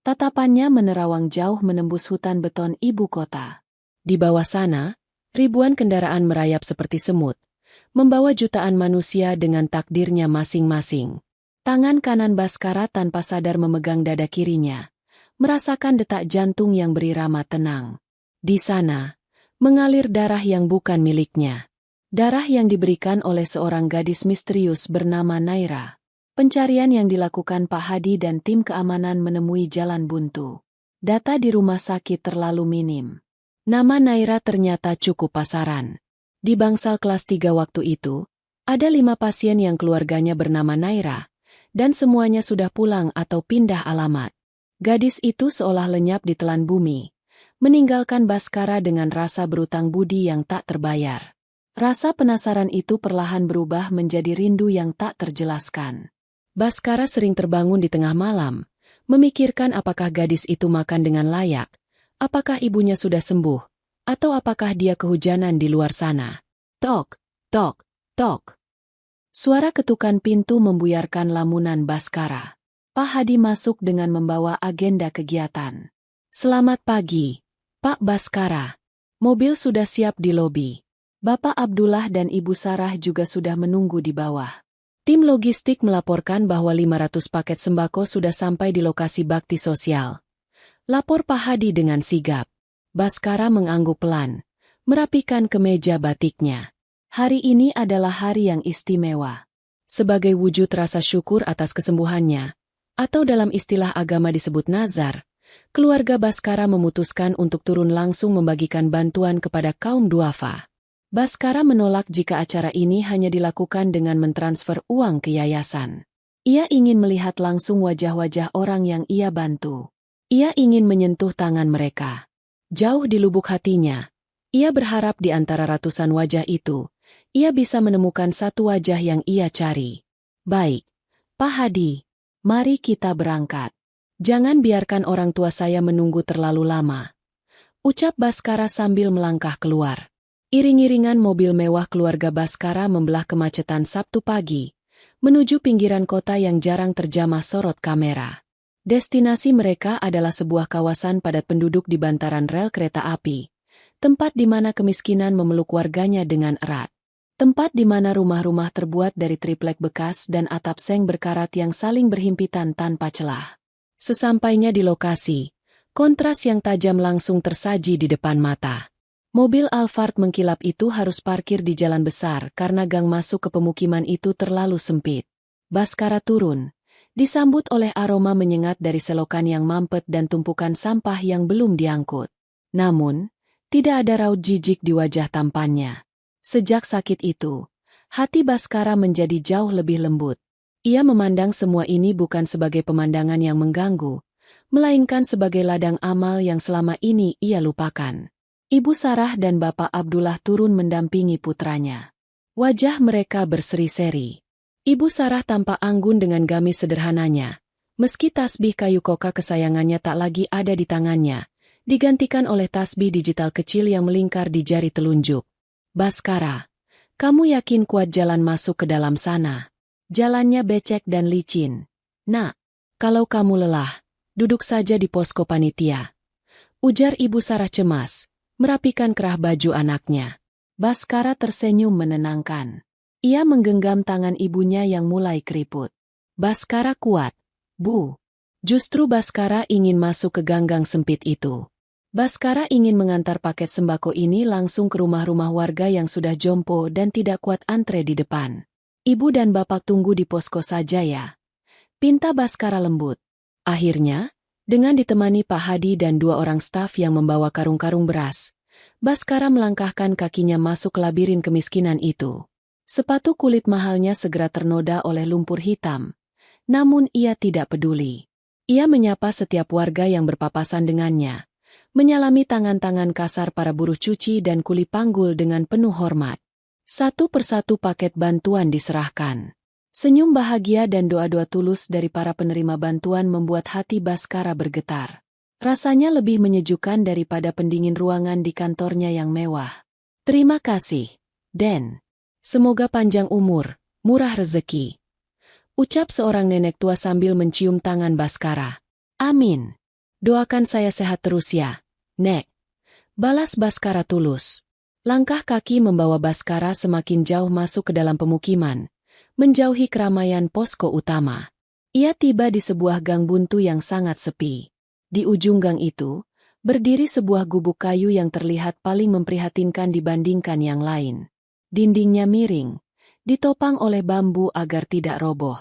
Tatapannya menerawang jauh menembus hutan beton ibu kota. Di bawah sana, ribuan kendaraan merayap seperti semut, membawa jutaan manusia dengan takdirnya masing-masing. Tangan kanan Baskara tanpa sadar memegang dada kirinya, merasakan detak jantung yang berirama tenang. Di sana, mengalir darah yang bukan miliknya. Darah yang diberikan oleh seorang gadis misterius bernama Naira. Pencarian yang dilakukan Pak Hadi dan tim keamanan menemui jalan buntu. Data di rumah sakit terlalu minim. Nama Naira ternyata cukup pasaran. Di bangsal kelas 3 waktu itu, ada 5 pasien yang keluarganya bernama Naira, dan semuanya sudah pulang atau pindah alamat. Gadis itu seolah lenyap di telan bumi, meninggalkan Baskara dengan rasa berutang budi yang tak terbayar. Rasa penasaran itu perlahan berubah menjadi rindu yang tak terjelaskan. Baskara sering terbangun di tengah malam, memikirkan apakah gadis itu makan dengan layak, apakah ibunya sudah sembuh, atau apakah dia kehujanan di luar sana. Tok, tok, tok. Suara ketukan pintu membuyarkan lamunan Baskara. Pak Hadi masuk dengan membawa agenda kegiatan. Selamat pagi, Pak Baskara. Mobil sudah siap di lobi. Bapak Abdullah dan Ibu Sarah juga sudah menunggu di bawah. Tim logistik melaporkan bahwa 500 paket sembako sudah sampai di lokasi bakti sosial. Lapor Pak Hadi dengan sigap. Baskara mengangguk pelan, merapikan kemeja batiknya. Hari ini adalah hari yang istimewa. Sebagai wujud rasa syukur atas kesembuhannya, atau dalam istilah agama disebut nazar, keluarga Baskara memutuskan untuk turun langsung membagikan bantuan kepada kaum duafa. Baskara menolak jika acara ini hanya dilakukan dengan mentransfer uang ke yayasan. Ia ingin melihat langsung wajah-wajah orang yang ia bantu. Ia ingin menyentuh tangan mereka. Jauh di lubuk hatinya, ia berharap di antara ratusan wajah itu, ia bisa menemukan satu wajah yang ia cari. Baik, Pak Hadi, mari kita berangkat. Jangan biarkan orang tua saya menunggu terlalu lama. Ucap Baskara sambil melangkah keluar. Iring-iringan mobil mewah keluarga Baskara membelah kemacetan Sabtu pagi, menuju pinggiran kota yang jarang terjamah sorot kamera. Destinasi mereka adalah sebuah kawasan padat penduduk di bantaran rel kereta api, tempat di mana kemiskinan memeluk warganya dengan erat. Tempat di mana rumah-rumah terbuat dari triplek bekas dan atap seng berkarat yang saling berhimpitan tanpa celah. Sesampainya di lokasi, kontras yang tajam langsung tersaji di depan mata. Mobil Alphard mengkilap itu harus parkir di jalan besar karena gang masuk ke pemukiman itu terlalu sempit. Baskara turun, disambut oleh aroma menyengat dari selokan yang mampet dan tumpukan sampah yang belum diangkut. Namun, tidak ada raut jijik di wajah tampannya. Sejak sakit itu, hati Baskara menjadi jauh lebih lembut. Ia memandang semua ini bukan sebagai pemandangan yang mengganggu, melainkan sebagai ladang amal yang selama ini ia lupakan. Ibu Sarah dan Bapak Abdullah turun mendampingi putranya. Wajah mereka berseri-seri. Ibu Sarah tampak anggun dengan gamis sederhananya. Meski tasbih kayu koka kesayangannya tak lagi ada di tangannya, digantikan oleh tasbih digital kecil yang melingkar di jari telunjuk. Baskara, kamu yakin kuat jalan masuk ke dalam sana? Jalannya becek dan licin. Nak, kalau kamu lelah, duduk saja di posko panitia. Ujar Ibu Sarah cemas, merapikan kerah baju anaknya. Baskara tersenyum menenangkan. Ia menggenggam tangan ibunya yang mulai keriput. Baskara kuat, Bu. Justru Baskara ingin masuk ke ganggang sempit itu. Baskara ingin mengantar paket sembako ini langsung ke rumah-rumah warga yang sudah jompo dan tidak kuat antre di depan. Ibu dan bapak tunggu di posko saja ya. Pinta Baskara lembut. Akhirnya, dengan ditemani Pak Hadi dan 2 orang staf yang membawa karung-karung beras, Baskara melangkahkan kakinya masuk labirin kemiskinan itu. Sepatu kulit mahalnya segera ternoda oleh lumpur hitam. Namun ia tidak peduli. Ia menyapa setiap warga yang berpapasan dengannya. Menyalami tangan-tangan kasar para buruh cuci dan kuli panggul dengan penuh hormat. Satu persatu paket bantuan diserahkan. Senyum bahagia dan doa-doa tulus dari para penerima bantuan membuat hati Baskara bergetar. Rasanya lebih menyejukkan daripada pendingin ruangan di kantornya yang mewah. Terima kasih, Den. Semoga panjang umur, murah rezeki. Ucap seorang nenek tua sambil mencium tangan Baskara. Amin. Doakan saya sehat terus ya, Nek. Balas Baskara tulus. Langkah kaki membawa Baskara semakin jauh masuk ke dalam pemukiman, menjauhi keramaian posko utama. Ia tiba di sebuah gang buntu yang sangat sepi. Di ujung gang itu, berdiri sebuah gubuk kayu yang terlihat paling memprihatinkan dibandingkan yang lain. Dindingnya miring, ditopang oleh bambu agar tidak roboh.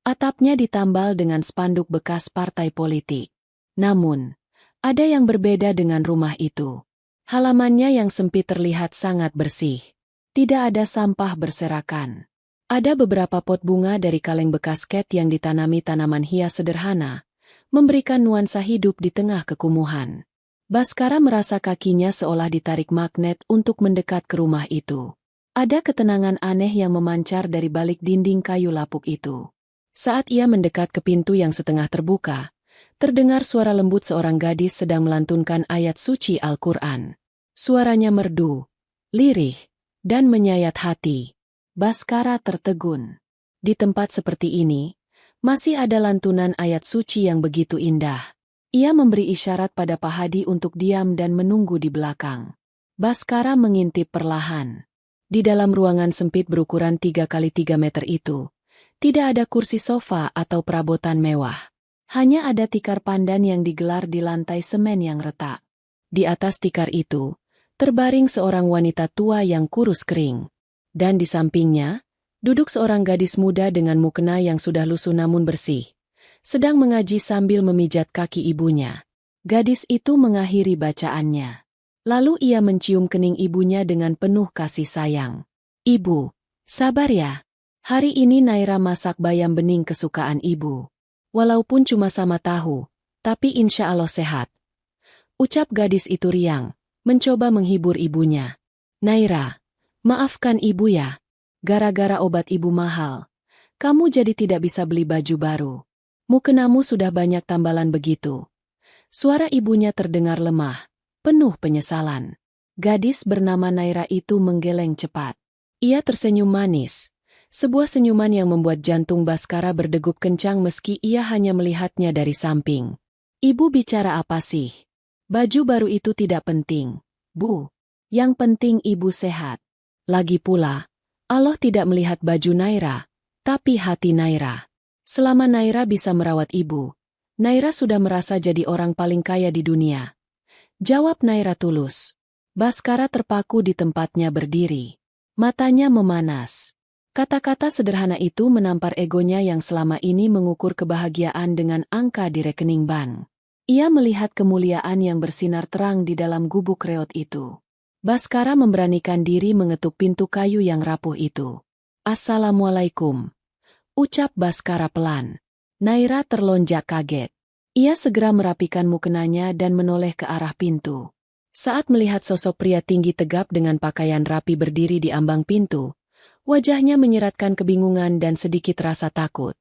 Atapnya ditambal dengan spanduk bekas partai politik. Namun, ada yang berbeda dengan rumah itu. Halamannya yang sempit terlihat sangat bersih. Tidak ada sampah berserakan. Ada beberapa pot bunga dari kaleng bekas ket yang ditanami tanaman hias sederhana, memberikan nuansa hidup di tengah kekumuhan. Baskara merasa kakinya seolah ditarik magnet untuk mendekat ke rumah itu. Ada ketenangan aneh yang memancar dari balik dinding kayu lapuk itu. Saat ia mendekat ke pintu yang setengah terbuka, terdengar suara lembut seorang gadis sedang melantunkan ayat suci Al-Quran. Suaranya merdu, lirih, dan menyayat hati. Baskara tertegun. Di tempat seperti ini, masih ada lantunan ayat suci yang begitu indah. Ia memberi isyarat pada Pak Hadi untuk diam dan menunggu di belakang. Baskara mengintip perlahan. Di dalam ruangan sempit berukuran 3x3 meter itu, tidak ada kursi sofa atau perabotan mewah. Hanya ada tikar pandan yang digelar di lantai semen yang retak. Di atas tikar itu, terbaring seorang wanita tua yang kurus kering. Dan di sampingnya, duduk seorang gadis muda dengan mukena yang sudah lusuh namun bersih, sedang mengaji sambil memijat kaki ibunya. Gadis itu mengakhiri bacaannya. Lalu ia mencium kening ibunya dengan penuh kasih sayang. Ibu, sabar ya. Hari ini Naira masak bayam bening kesukaan ibu. Walaupun cuma sama tahu, tapi insya Allah sehat. Ucap gadis itu riang, mencoba menghibur ibunya. Naira, maafkan ibu ya. Gara-gara obat ibu mahal, kamu jadi tidak bisa beli baju baru. Mukenamu sudah banyak tambalan begitu. Suara ibunya terdengar lemah, penuh penyesalan. Gadis bernama Naira itu menggeleng cepat. Ia tersenyum manis. Sebuah senyuman yang membuat jantung Baskara berdegup kencang meski ia hanya melihatnya dari samping. Ibu bicara apa sih? Baju baru itu tidak penting, Bu. Yang penting ibu sehat. Lagi pula, Allah tidak melihat baju Naira, tapi hati Naira. Selama Naira bisa merawat ibu, Naira sudah merasa jadi orang paling kaya di dunia. Jawab Naira tulus. Baskara terpaku di tempatnya berdiri. Matanya memanas. Kata-kata sederhana itu menampar egonya yang selama ini mengukur kebahagiaan dengan angka di rekening bank. Ia melihat kemuliaan yang bersinar terang di dalam gubuk reot itu. Baskara memberanikan diri mengetuk pintu kayu yang rapuh itu. Assalamualaikum. Ucap Baskara pelan. Naira terlonjak kaget. Ia segera merapikan mukenanya dan menoleh ke arah pintu. Saat melihat sosok pria tinggi tegap dengan pakaian rapi berdiri di ambang pintu, wajahnya menyiratkan kebingungan dan sedikit rasa takut.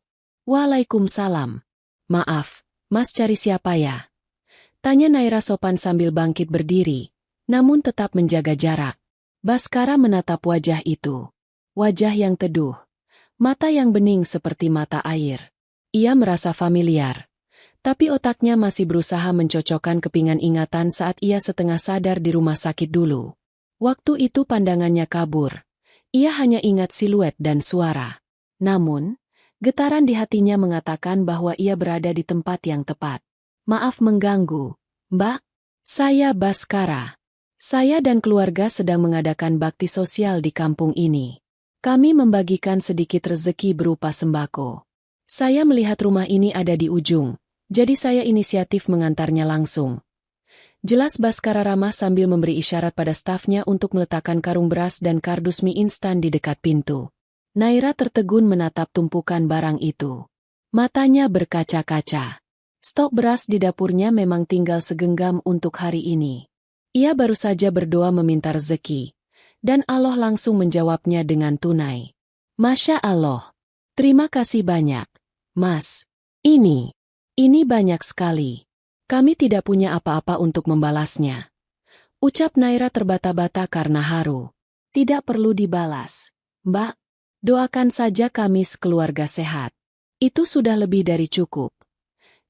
Waalaikumsalam. Maaf, Mas cari siapa ya? Tanya Naira sopan sambil bangkit berdiri, namun tetap menjaga jarak. Baskara menatap wajah itu. Wajah yang teduh. Mata yang bening seperti mata air. Ia merasa familiar. Tapi otaknya masih berusaha mencocokkan kepingan ingatan saat ia setengah sadar di rumah sakit dulu. Waktu itu pandangannya kabur. Ia hanya ingat siluet dan suara. Namun, getaran di hatinya mengatakan bahwa ia berada di tempat yang tepat. Maaf mengganggu, Mbak. Saya Baskara. Saya dan keluarga sedang mengadakan bakti sosial di kampung ini. Kami membagikan sedikit rezeki berupa sembako. Saya melihat rumah ini ada di ujung, jadi saya inisiatif mengantarnya langsung. Jelas Baskara ramah sambil memberi isyarat pada stafnya untuk meletakkan karung beras dan kardus mie instan di dekat pintu. Naira tertegun menatap tumpukan barang itu. Matanya berkaca-kaca. Stok beras di dapurnya memang tinggal segenggam untuk hari ini. Ia baru saja berdoa meminta rezeki, dan Allah langsung menjawabnya dengan tunai. Masya Allah. Terima kasih banyak, Mas. Ini banyak sekali. Kami tidak punya apa-apa untuk membalasnya. Ucap Naira terbata-bata karena haru. Tidak perlu dibalas, Mbak. Doakan saja kami sekeluarga sehat. Itu sudah lebih dari cukup.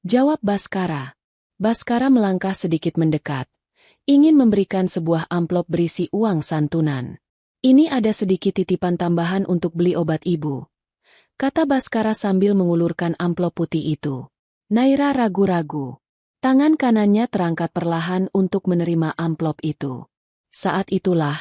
Jawab Baskara. Baskara melangkah sedikit mendekat, ingin memberikan sebuah amplop berisi uang santunan. Ini ada sedikit titipan tambahan untuk beli obat ibu, kata Baskara sambil mengulurkan amplop putih itu. Naira ragu-ragu. Tangan kanannya terangkat perlahan untuk menerima amplop itu. Saat itulah,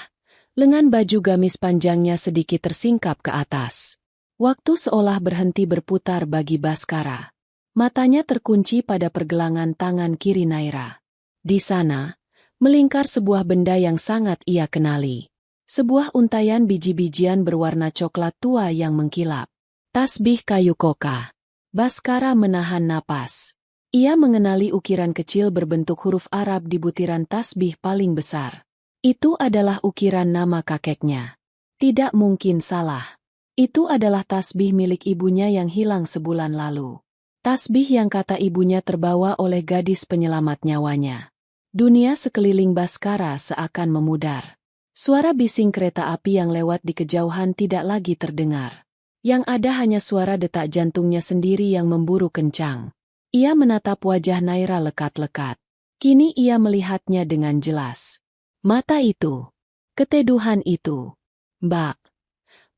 lengan baju gamis panjangnya sedikit tersingkap ke atas. Waktu seolah berhenti berputar bagi Baskara. Matanya terkunci pada pergelangan tangan kiri Naira. Di sana, melingkar sebuah benda yang sangat ia kenali. Sebuah untayan biji-bijian berwarna coklat tua yang mengkilap. Tasbih kayu koka. Baskara menahan napas. Ia mengenali ukiran kecil berbentuk huruf Arab di butiran tasbih paling besar. Itu adalah ukiran nama kakeknya. Tidak mungkin salah. Itu adalah tasbih milik ibunya yang hilang sebulan lalu. Tasbih yang kata ibunya terbawa oleh gadis penyelamat nyawanya. Dunia sekeliling Baskara seakan memudar. Suara bising kereta api yang lewat di kejauhan tidak lagi terdengar. Yang ada hanya suara detak jantungnya sendiri yang memburu kencang. Ia menatap wajah Naira lekat-lekat. Kini ia melihatnya dengan jelas. Mata itu. Keteduhan itu. Mbak.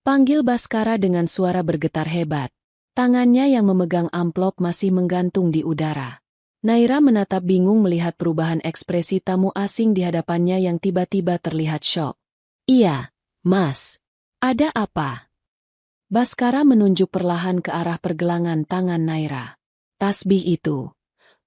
Panggil Baskara dengan suara bergetar hebat. Tangannya yang memegang amplop masih menggantung di udara. Naira menatap bingung melihat perubahan ekspresi tamu asing di hadapannya yang tiba-tiba terlihat syok. Iya, Mas. Ada apa? Baskara menunjuk perlahan ke arah pergelangan tangan Naira. Tasbih itu.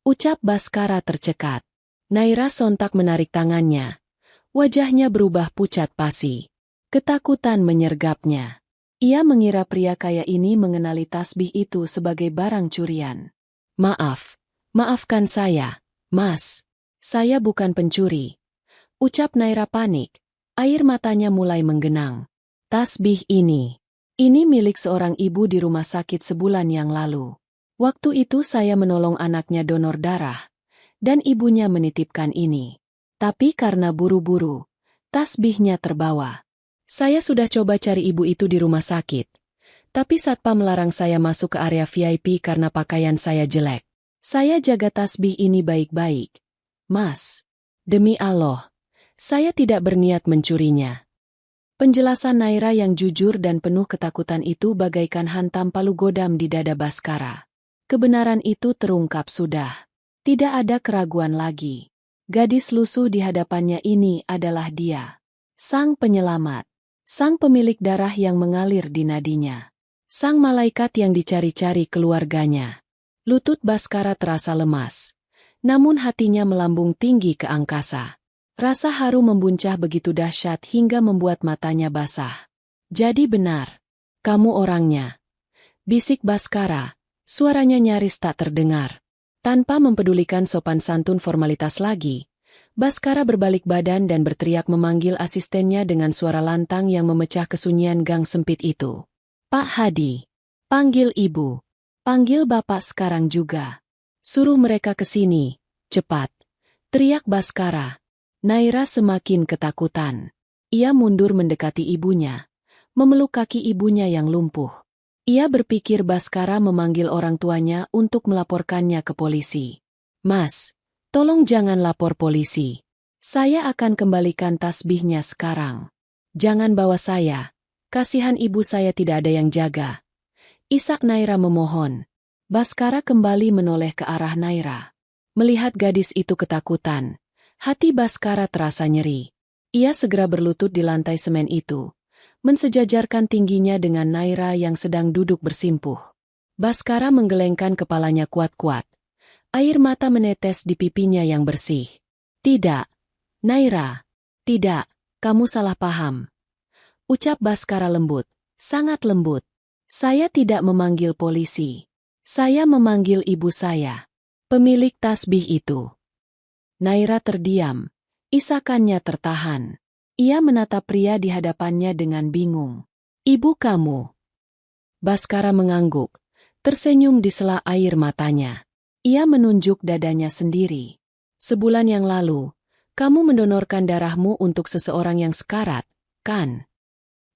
Ucap Baskara tercekat. Naira sontak menarik tangannya. Wajahnya berubah pucat pasi. Ketakutan menyergapnya. Ia mengira pria kaya ini mengenali tasbih itu sebagai barang curian. Maafkan saya, Mas. Saya bukan pencuri. Ucap Naira panik. Air matanya mulai menggenang. Tasbih ini milik seorang ibu di rumah sakit sebulan yang lalu. Waktu itu saya menolong anaknya donor darah, dan ibunya menitipkan ini. Tapi karena buru-buru, tasbihnya terbawa. Saya sudah coba cari ibu itu di rumah sakit, tapi satpam melarang saya masuk ke area VIP karena pakaian saya jelek. Saya jaga tasbih ini baik-baik. Mas, demi Allah, saya tidak berniat mencurinya. Penjelasan Naira yang jujur dan penuh ketakutan itu bagaikan hantam palu godam di dada Baskara. Kebenaran itu terungkap sudah. Tidak ada keraguan lagi. Gadis lusuh di hadapannya ini adalah dia. Sang penyelamat. Sang pemilik darah yang mengalir di nadinya. Sang malaikat yang dicari-cari keluarganya. Lutut Baskara terasa lemas. Namun hatinya melambung tinggi ke angkasa. Rasa haru membuncah begitu dahsyat hingga membuat matanya basah. Jadi benar. Kamu orangnya. Bisik Baskara. Suaranya nyaris tak terdengar. Tanpa mempedulikan sopan santun formalitas lagi, Baskara berbalik badan dan berteriak memanggil asistennya dengan suara lantang yang memecah kesunyian gang sempit itu. Pak Hadi. Panggil ibu. Panggil bapak sekarang juga. Suruh mereka ke sini. Cepat. Teriak Baskara. Naira semakin ketakutan. Ia mundur mendekati ibunya. Memeluk kaki ibunya yang lumpuh. Ia berpikir Baskara memanggil orang tuanya untuk melaporkannya ke polisi. Mas, tolong jangan lapor polisi. Saya akan kembalikan tasbihnya sekarang. Jangan bawa saya. Kasihan ibu saya tidak ada yang jaga. Isak Naira memohon. Baskara kembali menoleh ke arah Naira. Melihat gadis itu ketakutan, hati Baskara terasa nyeri. Ia segera berlutut di lantai semen itu, mensejajarkan tingginya dengan Naira yang sedang duduk bersimpuh. Baskara menggelengkan kepalanya kuat-kuat. Air mata menetes di pipinya yang bersih. Tidak, Naira. Tidak, kamu salah paham. Ucap Baskara lembut, sangat lembut. Saya tidak memanggil polisi. Saya memanggil ibu saya, pemilik tasbih itu. Naira terdiam. Isakannya tertahan. Ia menatap pria di hadapannya dengan bingung. Ibu kamu. Baskara mengangguk, tersenyum di sela air matanya. Ia menunjuk dadanya sendiri. Sebulan yang lalu, kamu mendonorkan darahmu untuk seseorang yang sekarat, kan?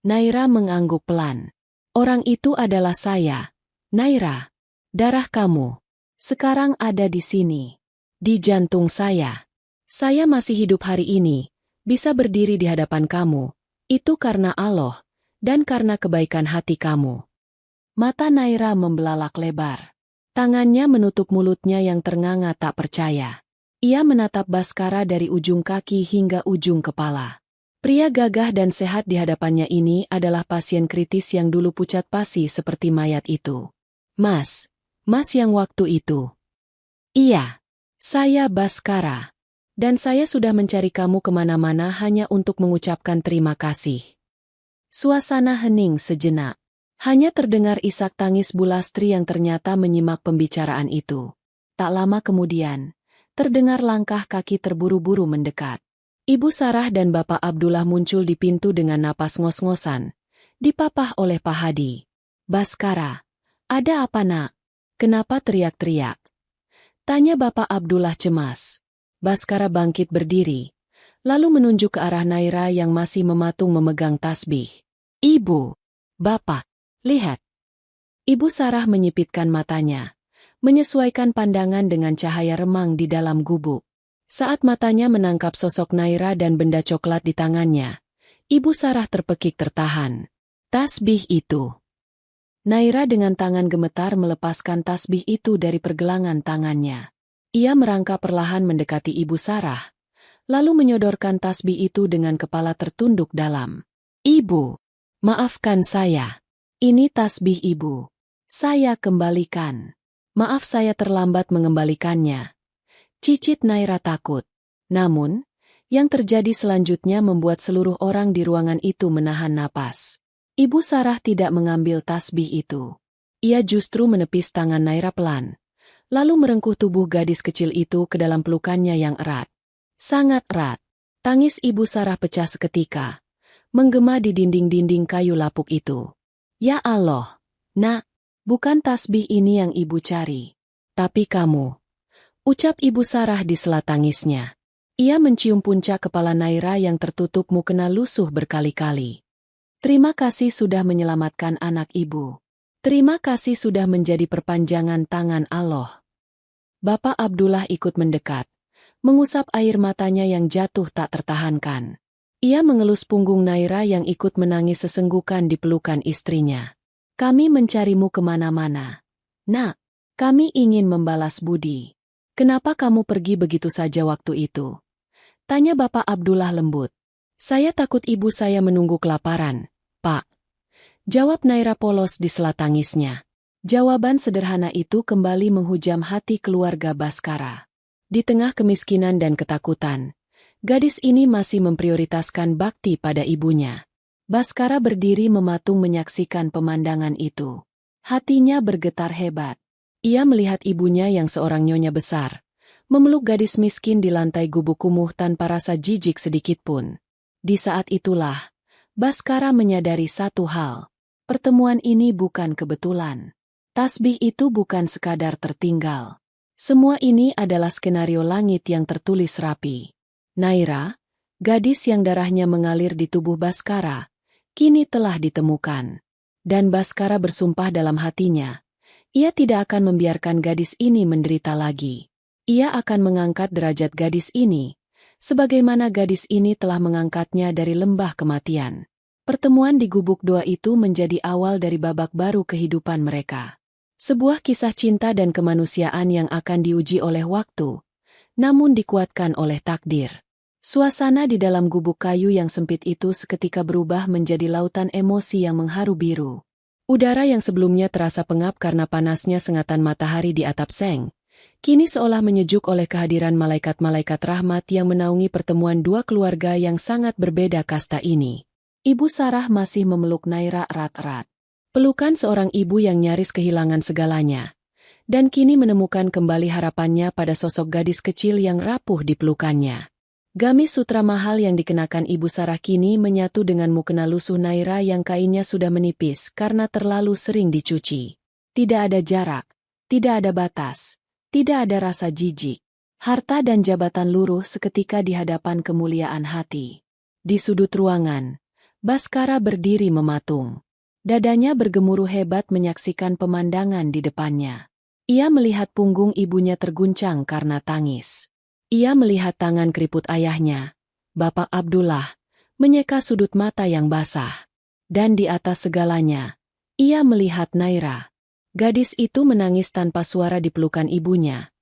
Naira mengangguk pelan. Orang itu adalah saya. Naira, darah kamu sekarang ada di sini. Di jantung saya. Saya masih hidup hari ini, bisa berdiri di hadapan kamu. Itu karena Allah, dan karena kebaikan hati kamu. Mata Naira membelalak lebar. Tangannya menutup mulutnya yang ternganga tak percaya. Ia menatap Baskara dari ujung kaki hingga ujung kepala. Pria gagah dan sehat di hadapannya ini adalah pasien kritis yang dulu pucat pasi seperti mayat itu. Mas yang waktu itu. Iya, saya Baskara. Dan saya sudah mencari kamu kemana-mana hanya untuk mengucapkan terima kasih. Suasana hening sejenak. Hanya terdengar isak tangis Bu Lastri yang ternyata menyimak pembicaraan itu. Tak lama kemudian, terdengar langkah kaki terburu-buru mendekat. Ibu Sarah dan Bapak Abdullah muncul di pintu dengan napas ngos-ngosan, dipapah oleh Pak Hadi. Baskara, ada apa nak? Kenapa teriak-teriak? Tanya Bapak Abdullah cemas. Baskara bangkit berdiri, lalu menunjuk ke arah Naira yang masih mematung memegang tasbih. Ibu, Bapak, lihat. Ibu Sarah menyipitkan matanya, menyesuaikan pandangan dengan cahaya remang di dalam gubuk. Saat matanya menangkap sosok Naira dan benda coklat di tangannya, Ibu Sarah terpekik tertahan. Tasbih itu. Naira dengan tangan gemetar melepaskan tasbih itu dari pergelangan tangannya. Ia merangkak perlahan mendekati Ibu Sarah, lalu menyodorkan tasbih itu dengan kepala tertunduk dalam. Ibu, maafkan saya. Ini tasbih Ibu. Saya kembalikan. Maaf saya terlambat mengembalikannya. Cicit Naira takut. Namun, yang terjadi selanjutnya membuat seluruh orang di ruangan itu menahan napas. Ibu Sarah tidak mengambil tasbih itu. Ia justru menepis tangan Naira pelan, lalu merengkuh tubuh gadis kecil itu ke dalam pelukannya yang erat. Sangat erat. Tangis Ibu Sarah pecah seketika, menggema di dinding-dinding kayu lapuk itu. Ya Allah, nak, bukan tasbih ini yang Ibu cari. Tapi kamu. Ucap Ibu Sarah di sela tangisnya. Ia mencium puncak kepala Naira yang tertutup mukena lusuh berkali-kali. Terima kasih sudah menyelamatkan anak Ibu. Terima kasih sudah menjadi perpanjangan tangan Allah. Bapak Abdullah ikut mendekat, mengusap air matanya yang jatuh tak tertahankan. Ia mengelus punggung Naira yang ikut menangis sesenggukan di pelukan istrinya. Kami mencarimu kemana-mana. Nak, kami ingin membalas budi. Kenapa kamu pergi begitu saja waktu itu? Tanya Bapak Abdullah lembut. Saya takut ibu saya menunggu kelaparan, Pak. Jawab Naira polos di sela tangisnya. Jawaban sederhana itu kembali menghujam hati keluarga Baskara. Di tengah kemiskinan dan ketakutan, gadis ini masih memprioritaskan bakti pada ibunya. Baskara berdiri mematung menyaksikan pemandangan itu. Hatinya bergetar hebat. Ia melihat ibunya yang seorang nyonya besar, memeluk gadis miskin di lantai gubuk kumuh tanpa rasa jijik sedikitpun. Di saat itulah, Baskara menyadari satu hal. Pertemuan ini bukan kebetulan. Tasbih itu bukan sekadar tertinggal. Semua ini adalah skenario langit yang tertulis rapi. Naira, gadis yang darahnya mengalir di tubuh Baskara, kini telah ditemukan. Dan Baskara bersumpah dalam hatinya, ia tidak akan membiarkan gadis ini menderita lagi. Ia akan mengangkat derajat gadis ini, sebagaimana gadis ini telah mengangkatnya dari lembah kematian. Pertemuan di gubuk doa itu menjadi awal dari babak baru kehidupan mereka. Sebuah kisah cinta dan kemanusiaan yang akan diuji oleh waktu, namun dikuatkan oleh takdir. Suasana di dalam gubuk kayu yang sempit itu seketika berubah menjadi lautan emosi yang mengharu biru. Udara yang sebelumnya terasa pengap karena panasnya sengatan matahari di atap seng, kini seolah menyejuk oleh kehadiran malaikat-malaikat rahmat yang menaungi pertemuan dua keluarga yang sangat berbeda kasta ini. Ibu Sarah masih memeluk Naira erat-erat. Pelukan seorang ibu yang nyaris kehilangan segalanya. Dan kini menemukan kembali harapannya pada sosok gadis kecil yang rapuh di pelukannya. Gamis sutra mahal yang dikenakan Ibu Sarah kini menyatu dengan mukena lusuh Naira yang kainnya sudah menipis karena terlalu sering dicuci. Tidak ada jarak, tidak ada batas, tidak ada rasa jijik. Harta dan jabatan luruh seketika di hadapan kemuliaan hati. Di sudut ruangan, Baskara berdiri mematung. Dadanya bergemuruh hebat menyaksikan pemandangan di depannya. Ia melihat punggung ibunya terguncang karena tangis. Ia melihat tangan keriput ayahnya, Bapak Abdullah, menyeka sudut mata yang basah. Dan di atas segalanya, ia melihat Naira. Gadis itu menangis tanpa suara di pelukan ibunya.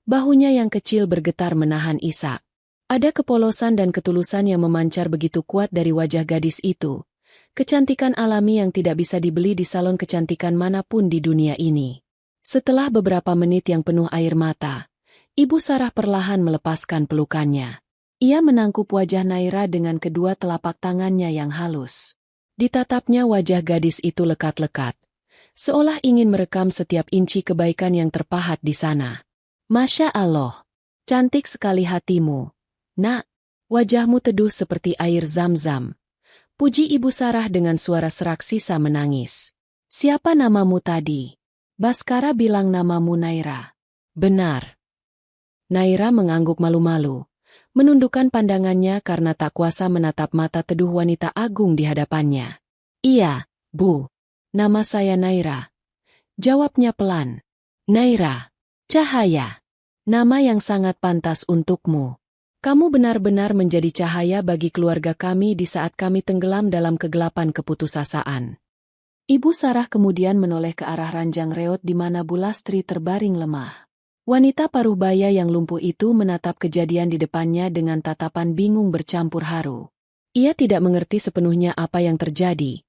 Bahunya yang kecil bergetar menahan isak. Ada kepolosan dan ketulusan yang memancar begitu kuat dari wajah gadis itu. Kecantikan alami yang tidak bisa dibeli di salon kecantikan manapun di dunia ini. Setelah beberapa menit yang penuh air mata, Ibu Sarah perlahan melepaskan pelukannya. Ia menangkup wajah Naira dengan kedua telapak tangannya yang halus. Ditatapnya wajah gadis itu lekat-lekat. Seolah ingin merekam setiap inci kebaikan yang terpahat di sana. Masya Allah, cantik sekali hatimu. Nak, wajahmu teduh seperti air zam-zam. Puji Ibu Sarah dengan suara serak sisa menangis. Siapa namamu tadi? Baskara bilang namamu Naira. Benar. Naira mengangguk malu-malu, menundukkan pandangannya karena tak kuasa menatap mata teduh wanita agung di hadapannya. Iya, Bu. Nama saya Naira. Jawabnya pelan. Naira. Cahaya. Nama yang sangat pantas untukmu. Kamu benar-benar menjadi cahaya bagi keluarga kami di saat kami tenggelam dalam kegelapan keputusasaan. Ibu Sarah kemudian menoleh ke arah ranjang reot di mana Bulastri terbaring lemah. Wanita paruh baya yang lumpuh itu menatap kejadian di depannya dengan tatapan bingung bercampur haru. Ia tidak mengerti sepenuhnya apa yang terjadi.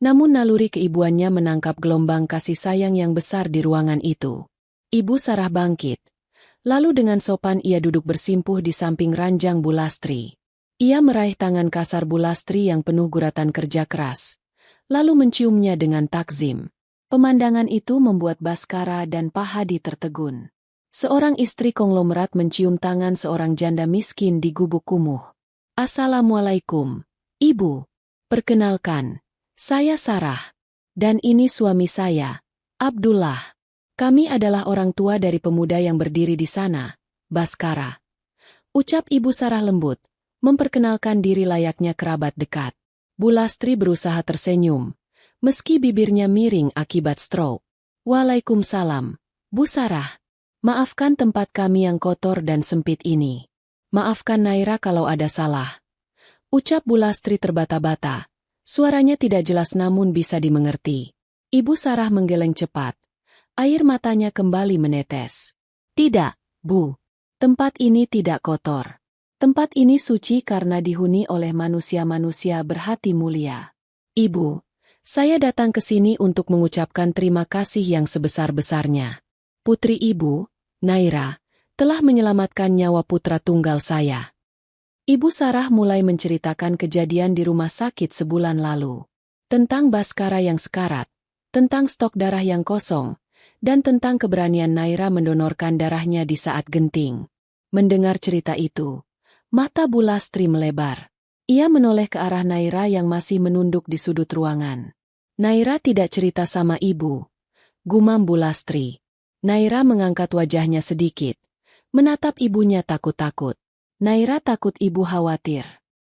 Namun naluri keibuannya menangkap gelombang kasih sayang yang besar di ruangan itu. Ibu Sarah bangkit. Lalu dengan sopan ia duduk bersimpuh di samping ranjang Bulastri. Ia meraih tangan kasar Bulastri yang penuh guratan kerja keras. Lalu menciumnya dengan takzim. Pemandangan itu membuat Baskara dan Pak Hadi tertegun. Seorang istri konglomerat mencium tangan seorang janda miskin di gubuk kumuh. Assalamualaikum, Ibu. Perkenalkan. Saya Sarah. Dan ini suami saya, Abdullah. Kami adalah orang tua dari pemuda yang berdiri di sana, Baskara. Ucap Ibu Sarah lembut, memperkenalkan diri layaknya kerabat dekat. Bulastri berusaha tersenyum, meski bibirnya miring akibat stroke. Waalaikumsalam, Bu Sarah. Maafkan tempat kami yang kotor dan sempit ini. Maafkan Naira kalau ada salah. Ucap Bulastri terbata-bata. Suaranya tidak jelas namun bisa dimengerti. Ibu Sarah menggeleng cepat. Air matanya kembali menetes. Tidak, Bu. Tempat ini tidak kotor. Tempat ini suci karena dihuni oleh manusia-manusia berhati mulia. Ibu, saya datang ke sini untuk mengucapkan terima kasih yang sebesar-besarnya. Putri Ibu, Naira, telah menyelamatkan nyawa putra tunggal saya. Ibu Sarah mulai menceritakan kejadian di rumah sakit sebulan lalu. Tentang Baskara yang sekarat, tentang stok darah yang kosong, dan tentang keberanian Naira mendonorkan darahnya di saat genting. Mendengar cerita itu, mata Bulastri melebar. Ia menoleh ke arah Naira yang masih menunduk di sudut ruangan. Naira tidak cerita sama ibu. Gumam Bulastri. Naira mengangkat wajahnya sedikit, menatap ibunya takut-takut. Naira takut ibu khawatir.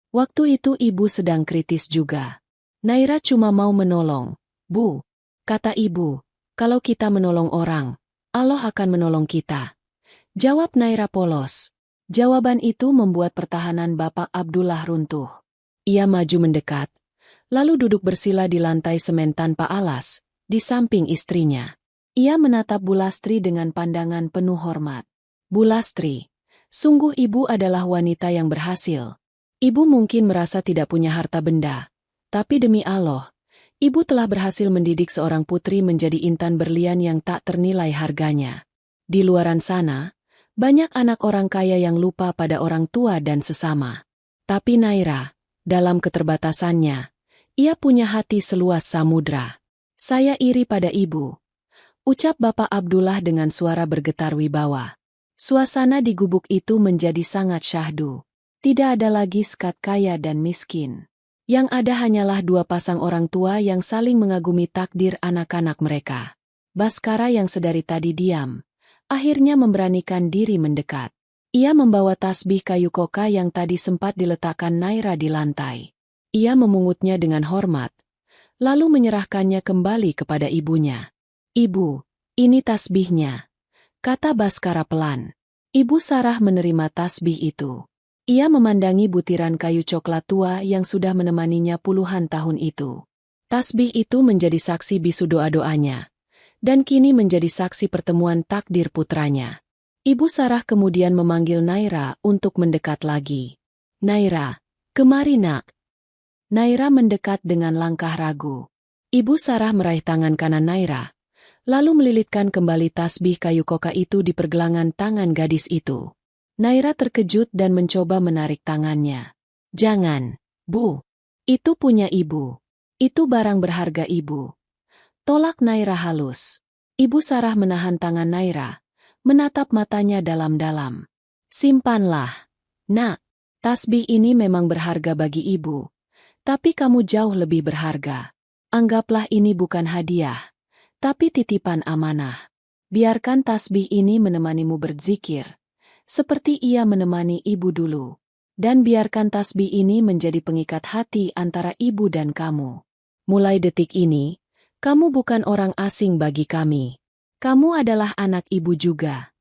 Waktu itu ibu sedang kritis juga. Naira cuma mau menolong. Bu, kata ibu, kalau kita menolong orang, Allah akan menolong kita. Jawab Naira polos. Jawaban itu membuat pertahanan Bapak Abdullah runtuh. Ia maju mendekat, lalu duduk bersila di lantai semen tanpa alas, di samping istrinya. Ia menatap Bulastri dengan pandangan penuh hormat. Bulastri, sungguh ibu adalah wanita yang berhasil. Ibu mungkin merasa tidak punya harta benda, tapi demi Allah, ibu telah berhasil mendidik seorang putri menjadi intan berlian yang tak ternilai harganya. Di luaran sana, banyak anak orang kaya yang lupa pada orang tua dan sesama. Tapi Naira, dalam keterbatasannya, ia punya hati seluas samudra. Saya iri pada ibu, ucap Bapak Abdullah dengan suara bergetar wibawa. Suasana di gubuk itu menjadi sangat syahdu. Tidak ada lagi sekat kaya dan miskin. Yang ada hanyalah dua pasang orang tua yang saling mengagumi takdir anak-anak mereka. Baskara yang sedari tadi diam, akhirnya memberanikan diri mendekat. Ia membawa tasbih kayu koka yang tadi sempat diletakkan Naira di lantai. Ia memungutnya dengan hormat, lalu menyerahkannya kembali kepada ibunya. "Ibu, ini tasbihnya," kata Baskara pelan. Ibu Sarah menerima tasbih itu. Ia memandangi butiran kayu coklat tua yang sudah menemaninya puluhan tahun itu. Tasbih itu menjadi saksi bisu doa-doanya, dan kini menjadi saksi pertemuan takdir putranya. Ibu Sarah kemudian memanggil Naira untuk mendekat lagi. "Naira, kemari nak." Naira mendekat dengan langkah ragu. Ibu Sarah meraih tangan kanan Naira, lalu melilitkan kembali tasbih kayu koka itu di pergelangan tangan gadis itu. Naira terkejut dan mencoba menarik tangannya. "Jangan, Bu. Itu punya ibu. Itu barang berharga ibu." Tolak Naira halus. Ibu Sarah menahan tangan Naira, menatap matanya dalam-dalam. "Simpanlah, nak. Tasbih ini memang berharga bagi ibu. Tapi kamu jauh lebih berharga. Anggaplah ini bukan hadiah, tapi titipan amanah. Biarkan tasbih ini menemanimu berzikir, seperti ia menemani ibu dulu. Dan biarkan tasbih ini menjadi pengikat hati antara ibu dan kamu. Mulai detik ini, kamu bukan orang asing bagi kami. Kamu adalah anak ibu juga."